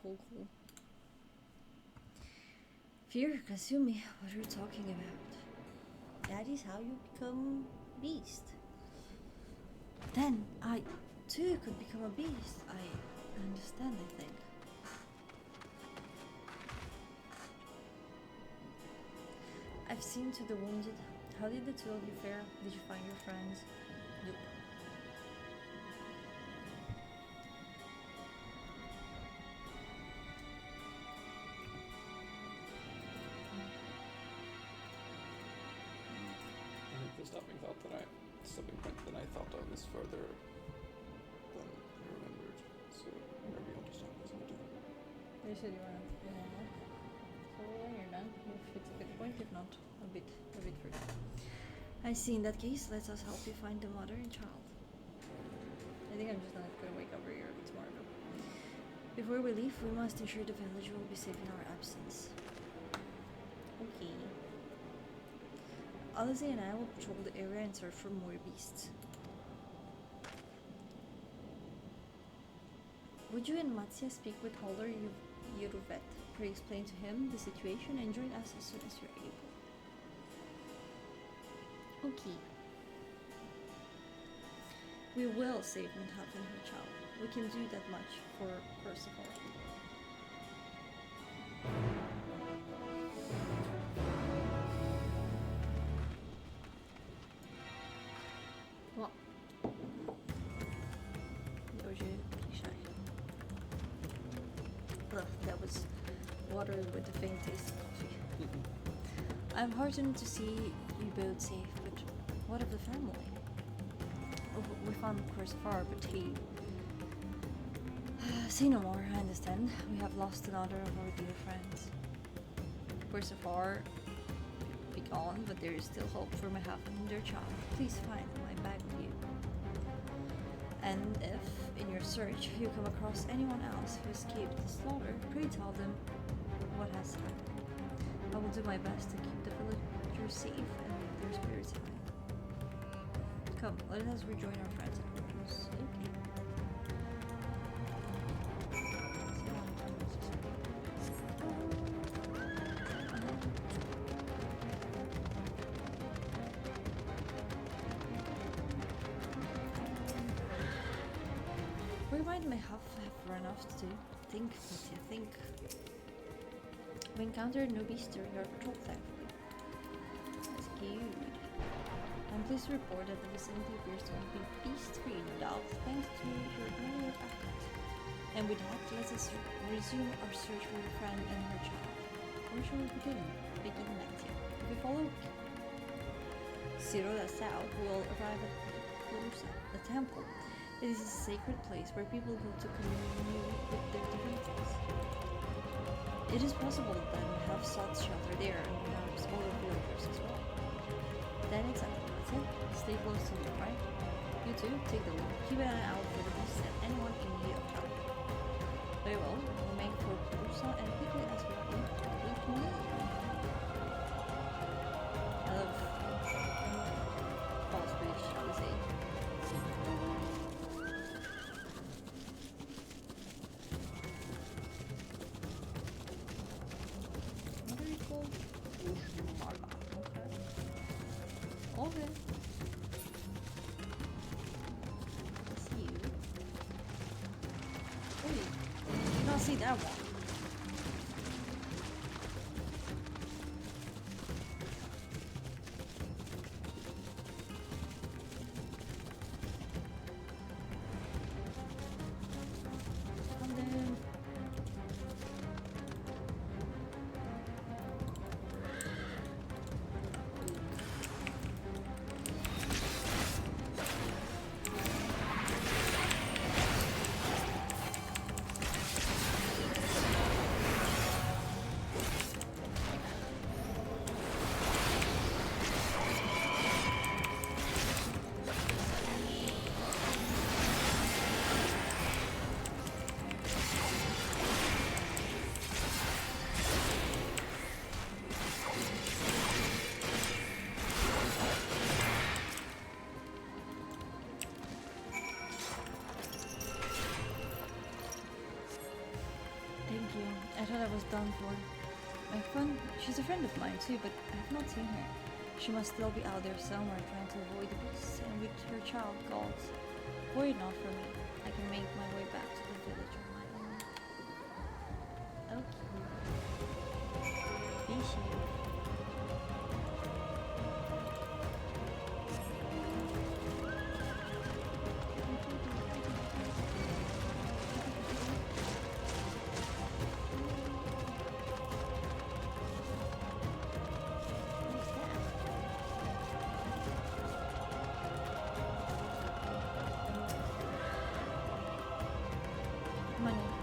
Speaker 1: Cool. Fear consume me. What are you talking about? That is how you become beast. Then I too could become a beast. I understand, I think. I've seen to the wounded. How did the two of you fare? Did you find your friends? Nope.
Speaker 2: I think the stopping point that I thought of is further than I remembered. So whenever you want to stop this, we'll do that.
Speaker 1: You said you wanted to do more. So when you're done, if it's a good point, if not, a bit further. I see. In that case, let us help you find the mother and child. I think I'm just not gonna wake up very early tomorrow. Before we leave, we must ensure the village will be safe in our absence. Okay. Alize and I will patrol the area and search for more beasts. Would you and Matsia speak with Holder Yeruvet? Pray explain to him the situation and join us as soon as you're able. Okay. We will save Mintaf and her child. We can do that much for Percival. Well, that was water with a faint taste of coffee. I'm heartened to see you both safe, but what of the family? Oh, we found Percival, but he... Say no more, I understand. We have lost another of our dear friends. Percival be gone, but there is still hope for Mahaf and their child. Please find them, I beg of you. And if, in your search, you come across anyone else who escaped the slaughter, pray tell them what has happened. I will do my best to keep the villagers safe and make their spirits high. Come, let us rejoin our friends and quarters. Okay. Rewind may have run off to think, Mattia, think. We encountered no beasts during our patrol, thankfully. That's good. I'm pleased to report that the vicinity appears to be beast-free, no doubt, thanks to your earlier effort. And with that, let us resume our search for your friend and her child. Where shall we begin? Begin Mattia. If we follow Siroda south, we'll arrive at the temple. It is a sacred place where people go to commune with their divinities. It is possible that we have sought shelter there and perhaps other villagers as well. Then exactly that's it. Stay close to me, right? You too, take the lead. Keep an eye out for the beasts and anyone in need of help. Very well, we'll make for Perusa and quickly ask about you with me. I love false bridge, I would say. What are you called? Ushmala. Okay. Okay. See you. Wait, you don't see that one. Come then. Thank you. I thought I was done for. My friend, she's a friend of mine too, but I have not seen her. She must still be out there somewhere trying to avoid the beasts and with her child, gods. Worry not for me. I can make my way back to the village on my own. Okay. Be here.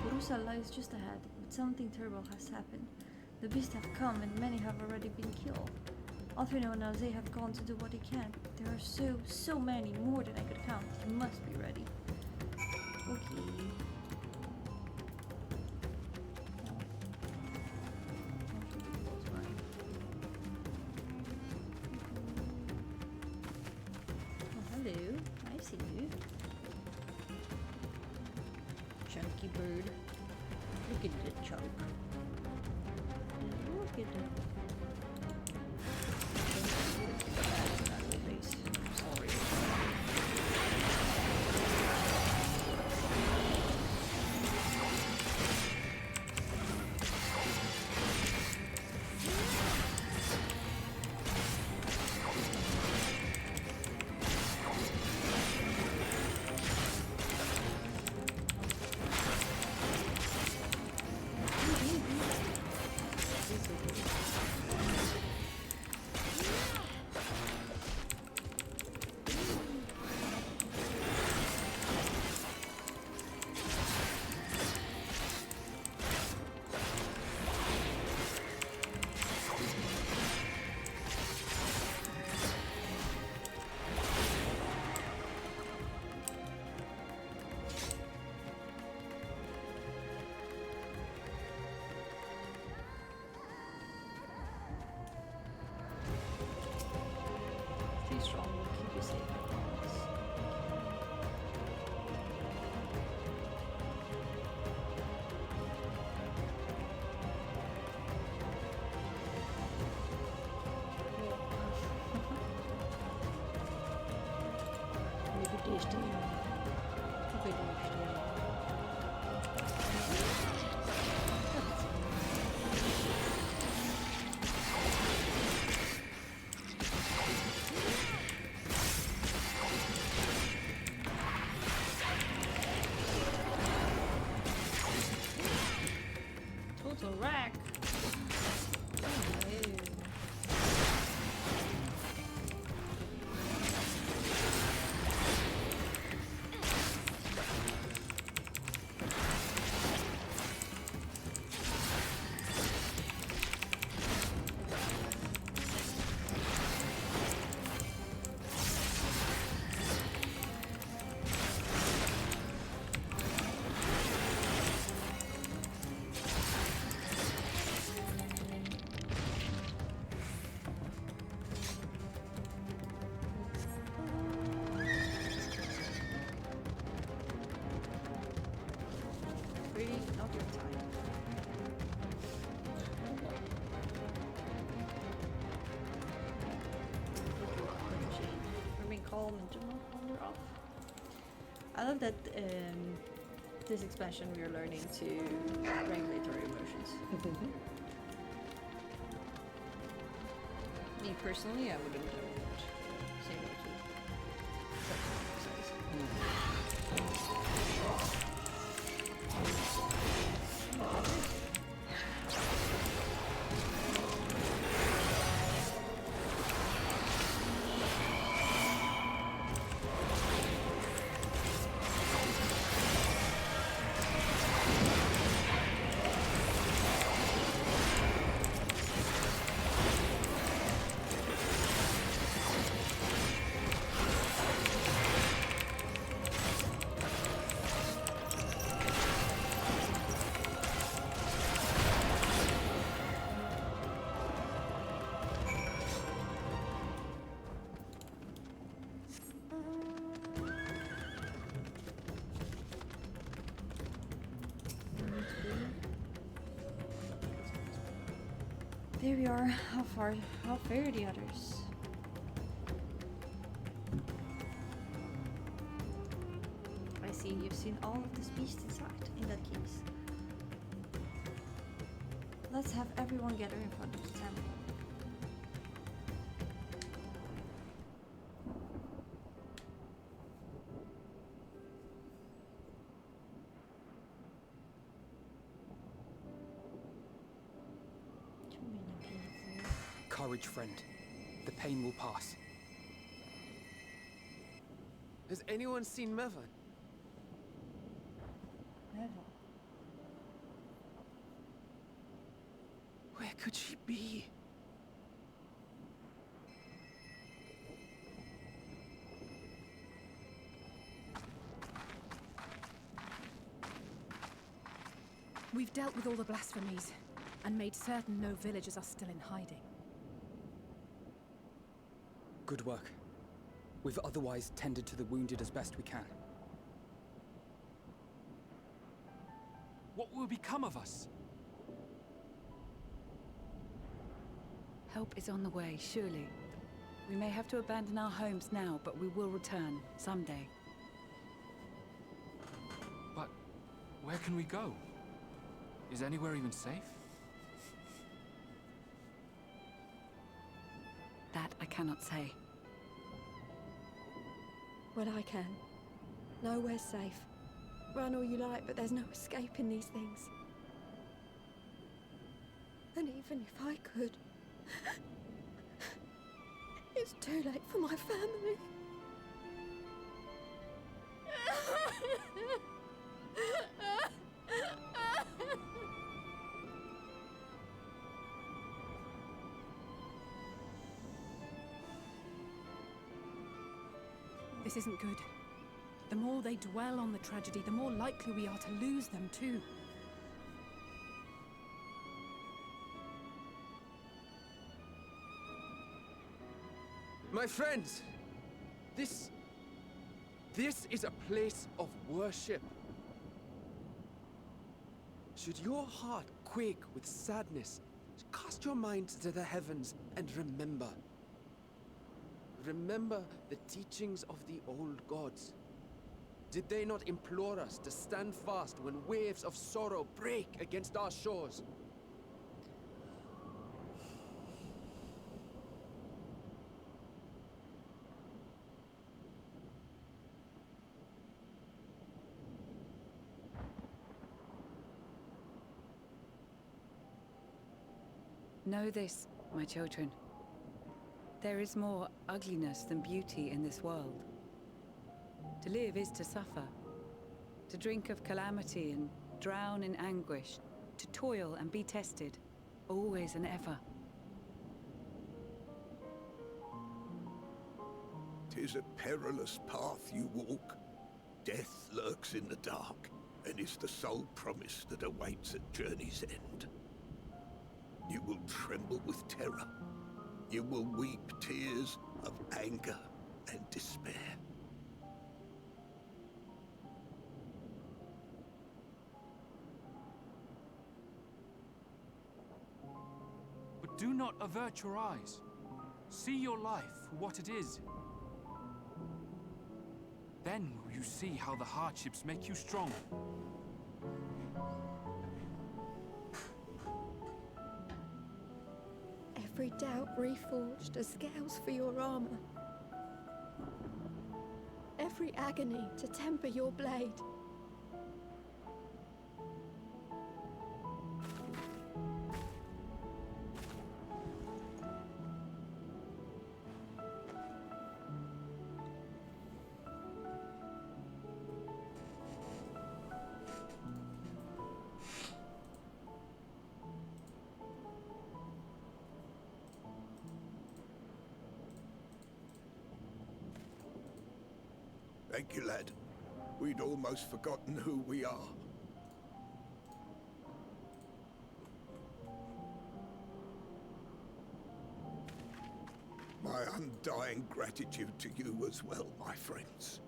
Speaker 1: Purusa lies just ahead, but something terrible has happened. The beasts have come and many have already been killed. Alfredo and Alze have gone to do what they can. There are so many, more than I could count. You must be ready. Okay. Oh, hello. I see you. Chunky bird. Look at the chunk. Look at it. That's not the face. Sorry. Stay strong, we'll keep you safe, I promise. Look at this thing. Look at this thing. Total wreck. Oh, no. love that this expansion we are learning to regulate our emotions. Me personally, I wouldn't say no to There we are. How far are the others? I see you've seen all of this beast inside, in that case. Let's have everyone gather in front of the temple.
Speaker 11: Courage, friend. The pain will pass.
Speaker 6: Has anyone seen Mevan?
Speaker 1: Never.
Speaker 6: Where could she be?
Speaker 5: We've dealt with all the blasphemies, and made certain no villagers are still in hiding.
Speaker 11: Good work. We've otherwise tended to the wounded as best we can.
Speaker 10: What will become of us?
Speaker 9: Help is on the way, surely. We may have to abandon our homes now, but we will return someday.
Speaker 10: But where can we go? Is anywhere even safe?
Speaker 9: That I cannot say.
Speaker 19: Well, I can. Nowhere's safe. Run all you like, but there's no escaping these things. And even if I could, it's too late for my family.
Speaker 5: This isn't good. The more they dwell on the tragedy, the more likely we are to lose them too.
Speaker 6: My friends, this is a place of worship. Should your heart quake with sadness, cast your mind to the heavens and remember. Remember the teachings of the old gods. Did they not implore us to stand fast when waves of sorrow break against our shores?
Speaker 9: Know this, my children. There is more ugliness than beauty in this world. To live is to suffer. To drink of calamity and drown in anguish. To toil and be tested, always and ever.
Speaker 17: 'Tis a perilous path you walk. Death lurks in the dark, and is the sole promise that awaits at journey's end. You will tremble with terror. You will weep tears of anger and despair.
Speaker 10: But do not avert your eyes. See your life for what it is. Then will you see how the hardships make you strong.
Speaker 19: Every doubt reforged as scales for your armor. Every agony to temper your blade.
Speaker 17: Thank you, lad. We'd almost forgotten who we are. My undying gratitude to you as well, my friends.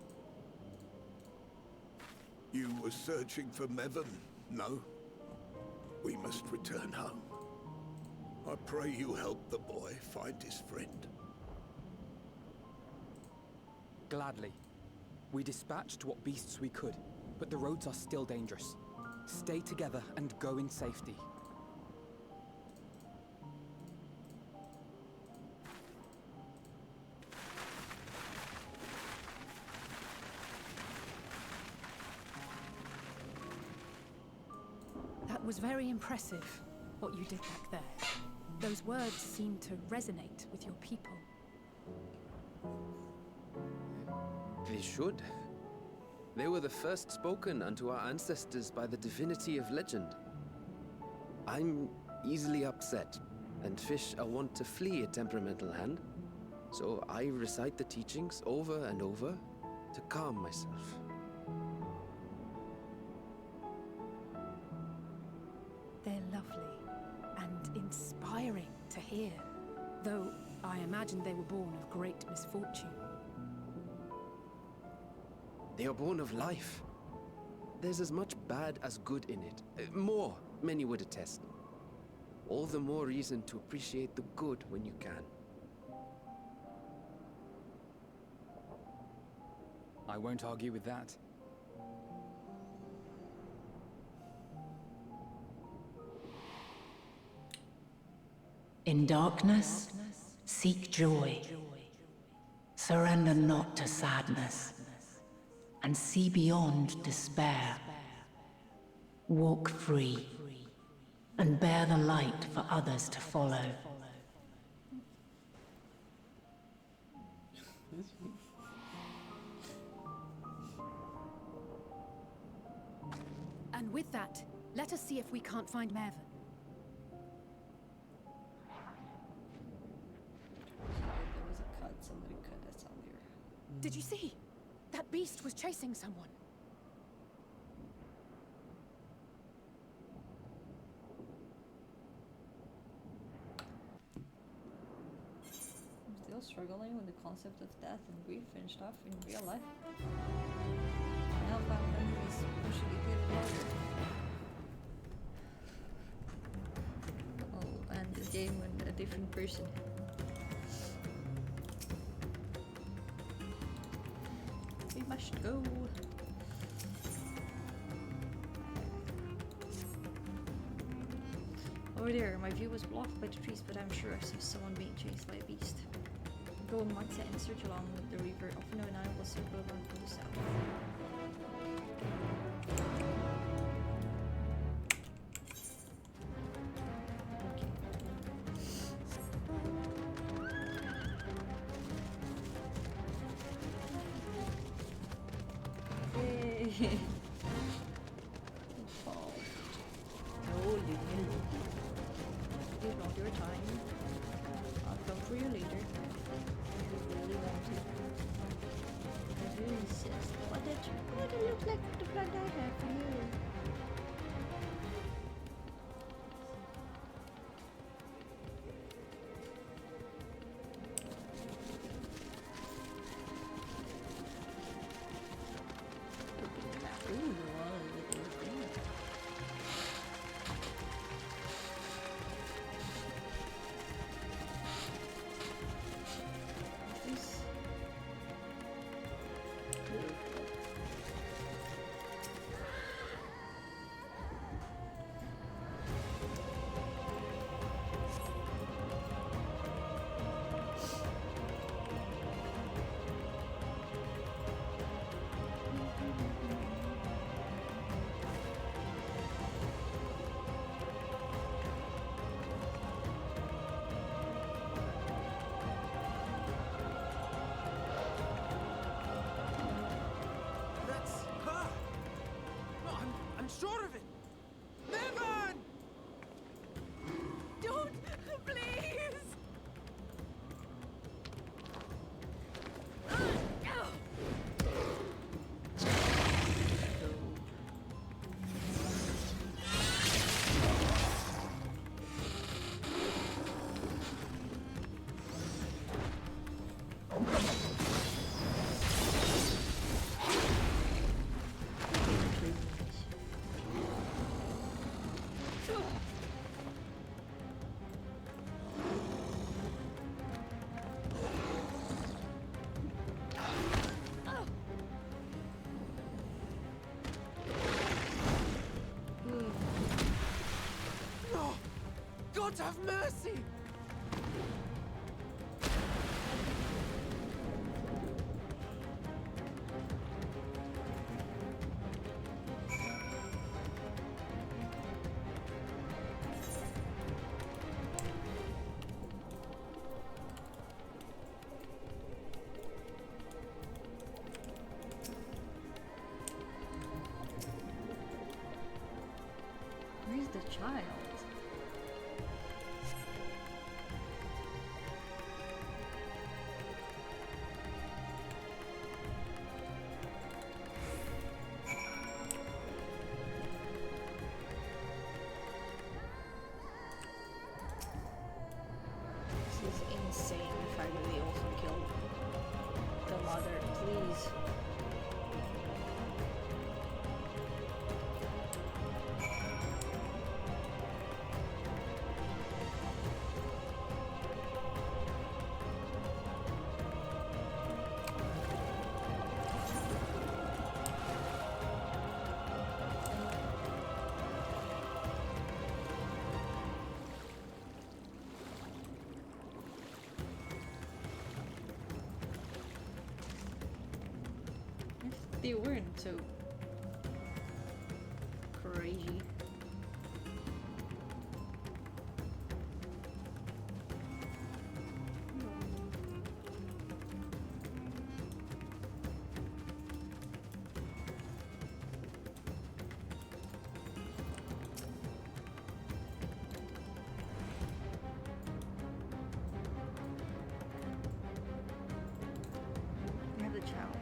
Speaker 17: You were searching for Mevon, no? We must return home. I pray you help the boy find his friend.
Speaker 11: Gladly. We dispatched what beasts we could, but the roads are still dangerous. Stay together and go in safety.
Speaker 5: That was very impressive, what you did back there. Those words seem to resonate with your people.
Speaker 6: They should. They were the first spoken unto our ancestors by the divinity of legend. I'm easily upset, and fish are wont to flee a temperamental hand, so I recite the teachings over and over to calm myself.
Speaker 5: They're lovely and inspiring to hear, though I imagine they were born of great misfortune.
Speaker 6: They are born of life. There's as much bad as good in it. More, many would attest. All the more reason to appreciate the good when you can.
Speaker 11: I won't argue with that.
Speaker 20: In darkness, seek joy. Surrender not to sadness, and see beyond despair. Walk free, and bear the light for others to follow.
Speaker 5: And with that, let us see if we can't find Mervyn.
Speaker 1: There was a cut. Somebody cut us out here.
Speaker 5: Did you see? That beast was chasing someone.
Speaker 1: I'm still struggling with the concept of death and grief and stuff in real life. Now Final Fantasy is pushing it even harder. Oh, and this game with a different person. We must go. Over there, my view was blocked by the trees, but I'm sure I saw someone being chased by a beast. Go on one side and search along the river. Often and I will circle around to the south. Yay! Fall. No, leave me alone. It is not your time. I'll come for you later. If you really want to. I do insist. What it looks like the friend I have for you.
Speaker 6: Lord have mercy!
Speaker 1: Where's the child? This is insane the fact that they also killed the mother, please. They weren't so crazy. I have the child.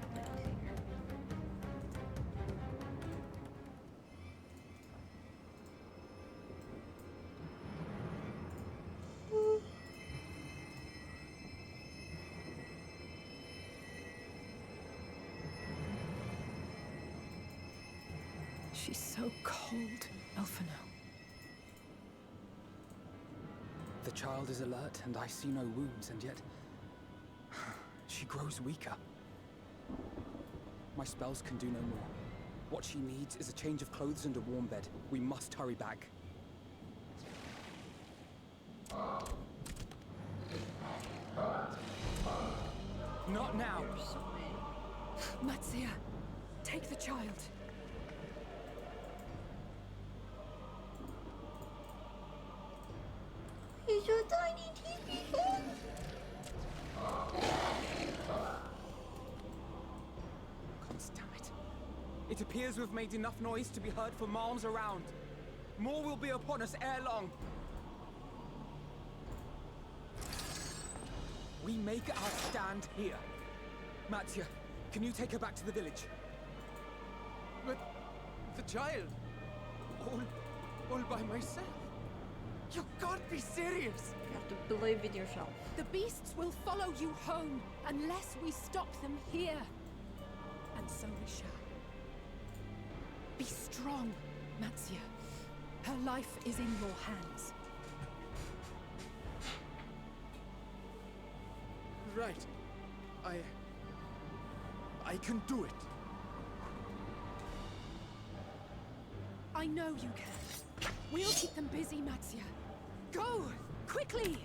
Speaker 5: She's so cold, Elfino.
Speaker 11: The child is alert, and I see no wounds, and yet... she grows weaker. My spells can do no more. What she needs is a change of clothes and a warm bed. We must hurry back. Not now!
Speaker 5: Matsia, take the child.
Speaker 1: He's your tiny teeny head.
Speaker 11: Damn it. It appears we've made enough noise to be heard for miles around. More will be upon us ere long. We make our stand here. Mattia, can you take her back to the village?
Speaker 6: But the child, all by myself. You can't be serious.
Speaker 1: You have to believe in yourself.
Speaker 5: The beasts will follow you home unless we stop them here. And so we shall. Be strong, Matsia. Her life is in your hands.
Speaker 6: Right. I can do it.
Speaker 5: I know you can. We'll keep them busy, Matsia. Go! Quickly!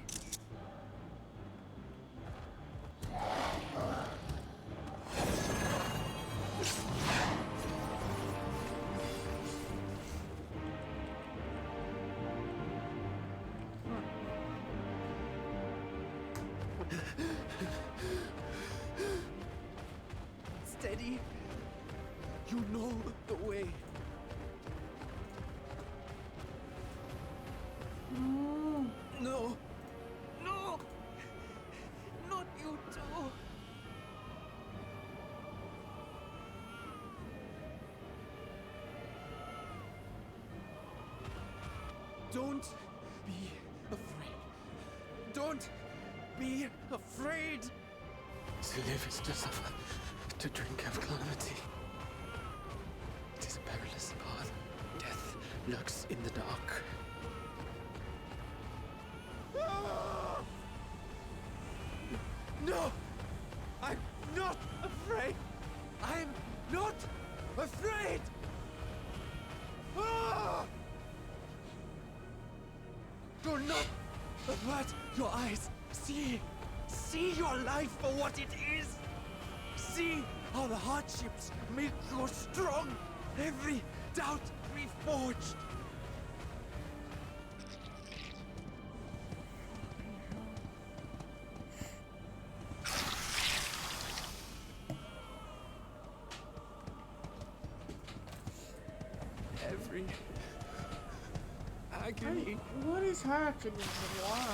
Speaker 6: Steady. You know the way. No! No! Not you too! Don't be afraid. Don't be afraid!
Speaker 2: To live is to suffer, to drink have calamity. It is a perilous path. Death lurks in the dark.
Speaker 6: No! I'm not afraid! I'm not afraid! Ah! Do not avert your eyes. See your life for what it is. See how the hardships make you strong. Every doubt reforged. Every agony.
Speaker 1: What is happening? Why?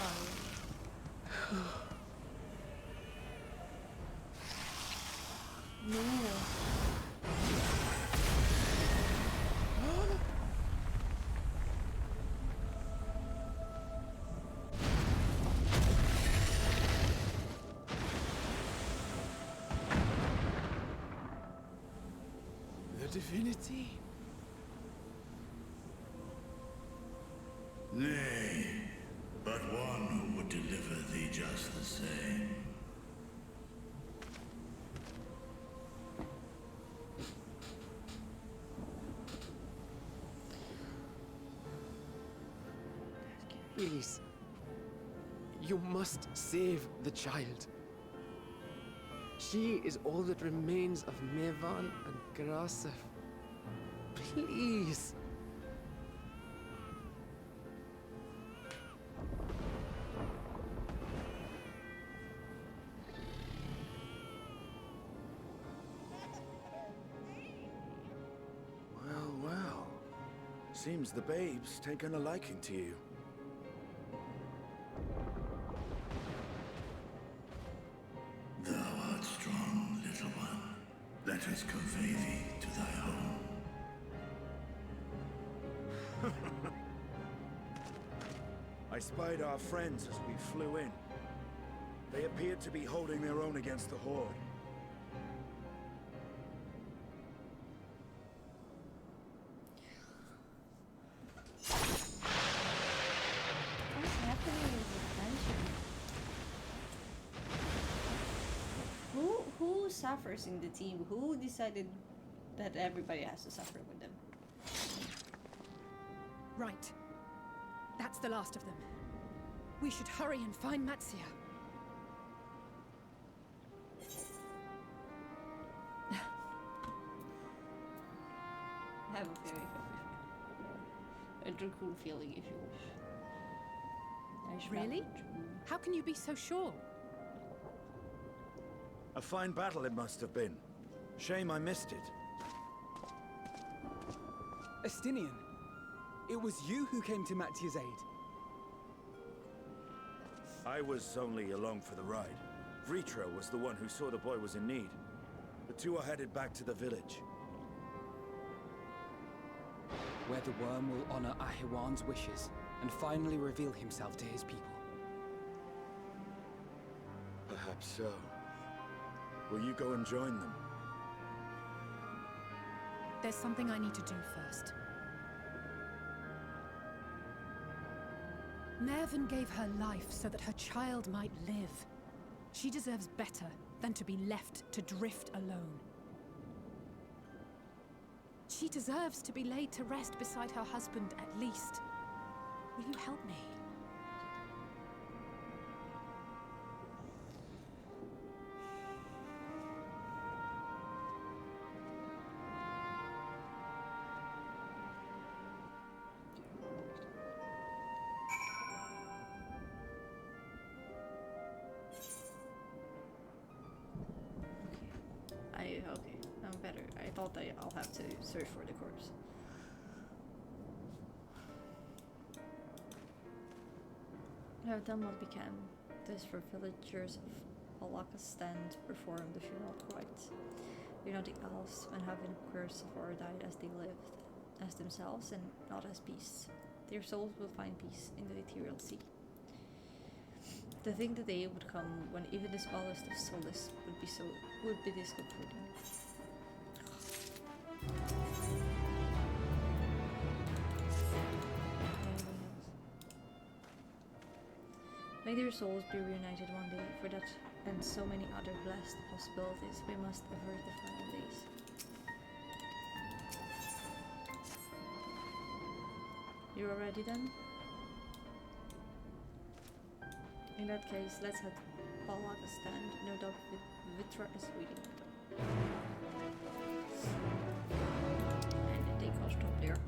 Speaker 1: No.
Speaker 6: The divinity.
Speaker 17: Nay, but one who would deliver thee just the same.
Speaker 6: Please. You must save the child. She is all that remains of Mevan and Grasef. Please.
Speaker 12: Well. Seems the babe's taken a liking to you.
Speaker 17: Thou art strong, little one. Let us convey thee to thy home.
Speaker 12: I spied our friends as we flew in. They appeared to be holding their own against the Horde.
Speaker 1: What's happening in this adventure? Who suffers in the team? Who decided that everybody has to suffer with them?
Speaker 5: Right. That's the last of them. We should hurry and find Matsia.
Speaker 1: I have a feeling. A Dracul feeling, if you wish. I should
Speaker 5: Really?
Speaker 1: have a
Speaker 5: How can you be so sure?
Speaker 12: A fine battle it must have been. Shame I missed it.
Speaker 11: Estinian, it was you who came to Mattia's aid.
Speaker 12: I was only along for the ride. Vritra was the one who saw the boy was in need. The two are headed back to the village.
Speaker 11: Where the worm will honor Ahiwan's wishes and finally reveal himself to his people.
Speaker 12: Perhaps so. Will you go and join them?
Speaker 5: There's something I need to do first. Mervyn gave her life so that her child might live. She deserves better than to be left to drift alone. She deserves to be laid to rest beside her husband at least. Will you help me?
Speaker 1: Okay, I'm better. I thought I'll have to search for the corpse. We have done what we can. This for villagers of Balakastan perform the funeral rites. We know the elves and have been cursed or died as they lived, as themselves and not as beasts. Their souls will find peace in the ethereal sea. To think the day would come when even the smallest of solace would be this comforting. May their souls be reunited one day, for that and so many other blessed possibilities we must avert the final days. You all ready then? In that case, let's have Balaka stand. No doubt Vitra is waiting for them. And I think I'll stop there.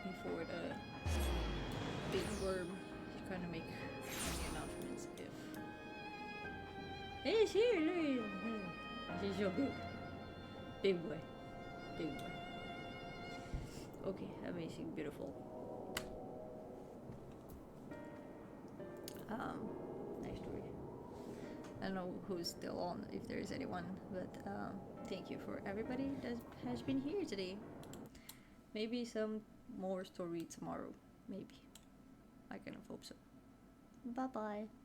Speaker 1: Before the big worm is gonna make any announcements if he's here, he's so big. Big boy. Big boy. Okay, amazing, beautiful. Nice story. I don't know who's still on, if there is anyone, but thank you for everybody that has been here today. Maybe some more story tomorrow, maybe. I kind of hope so. Bye bye.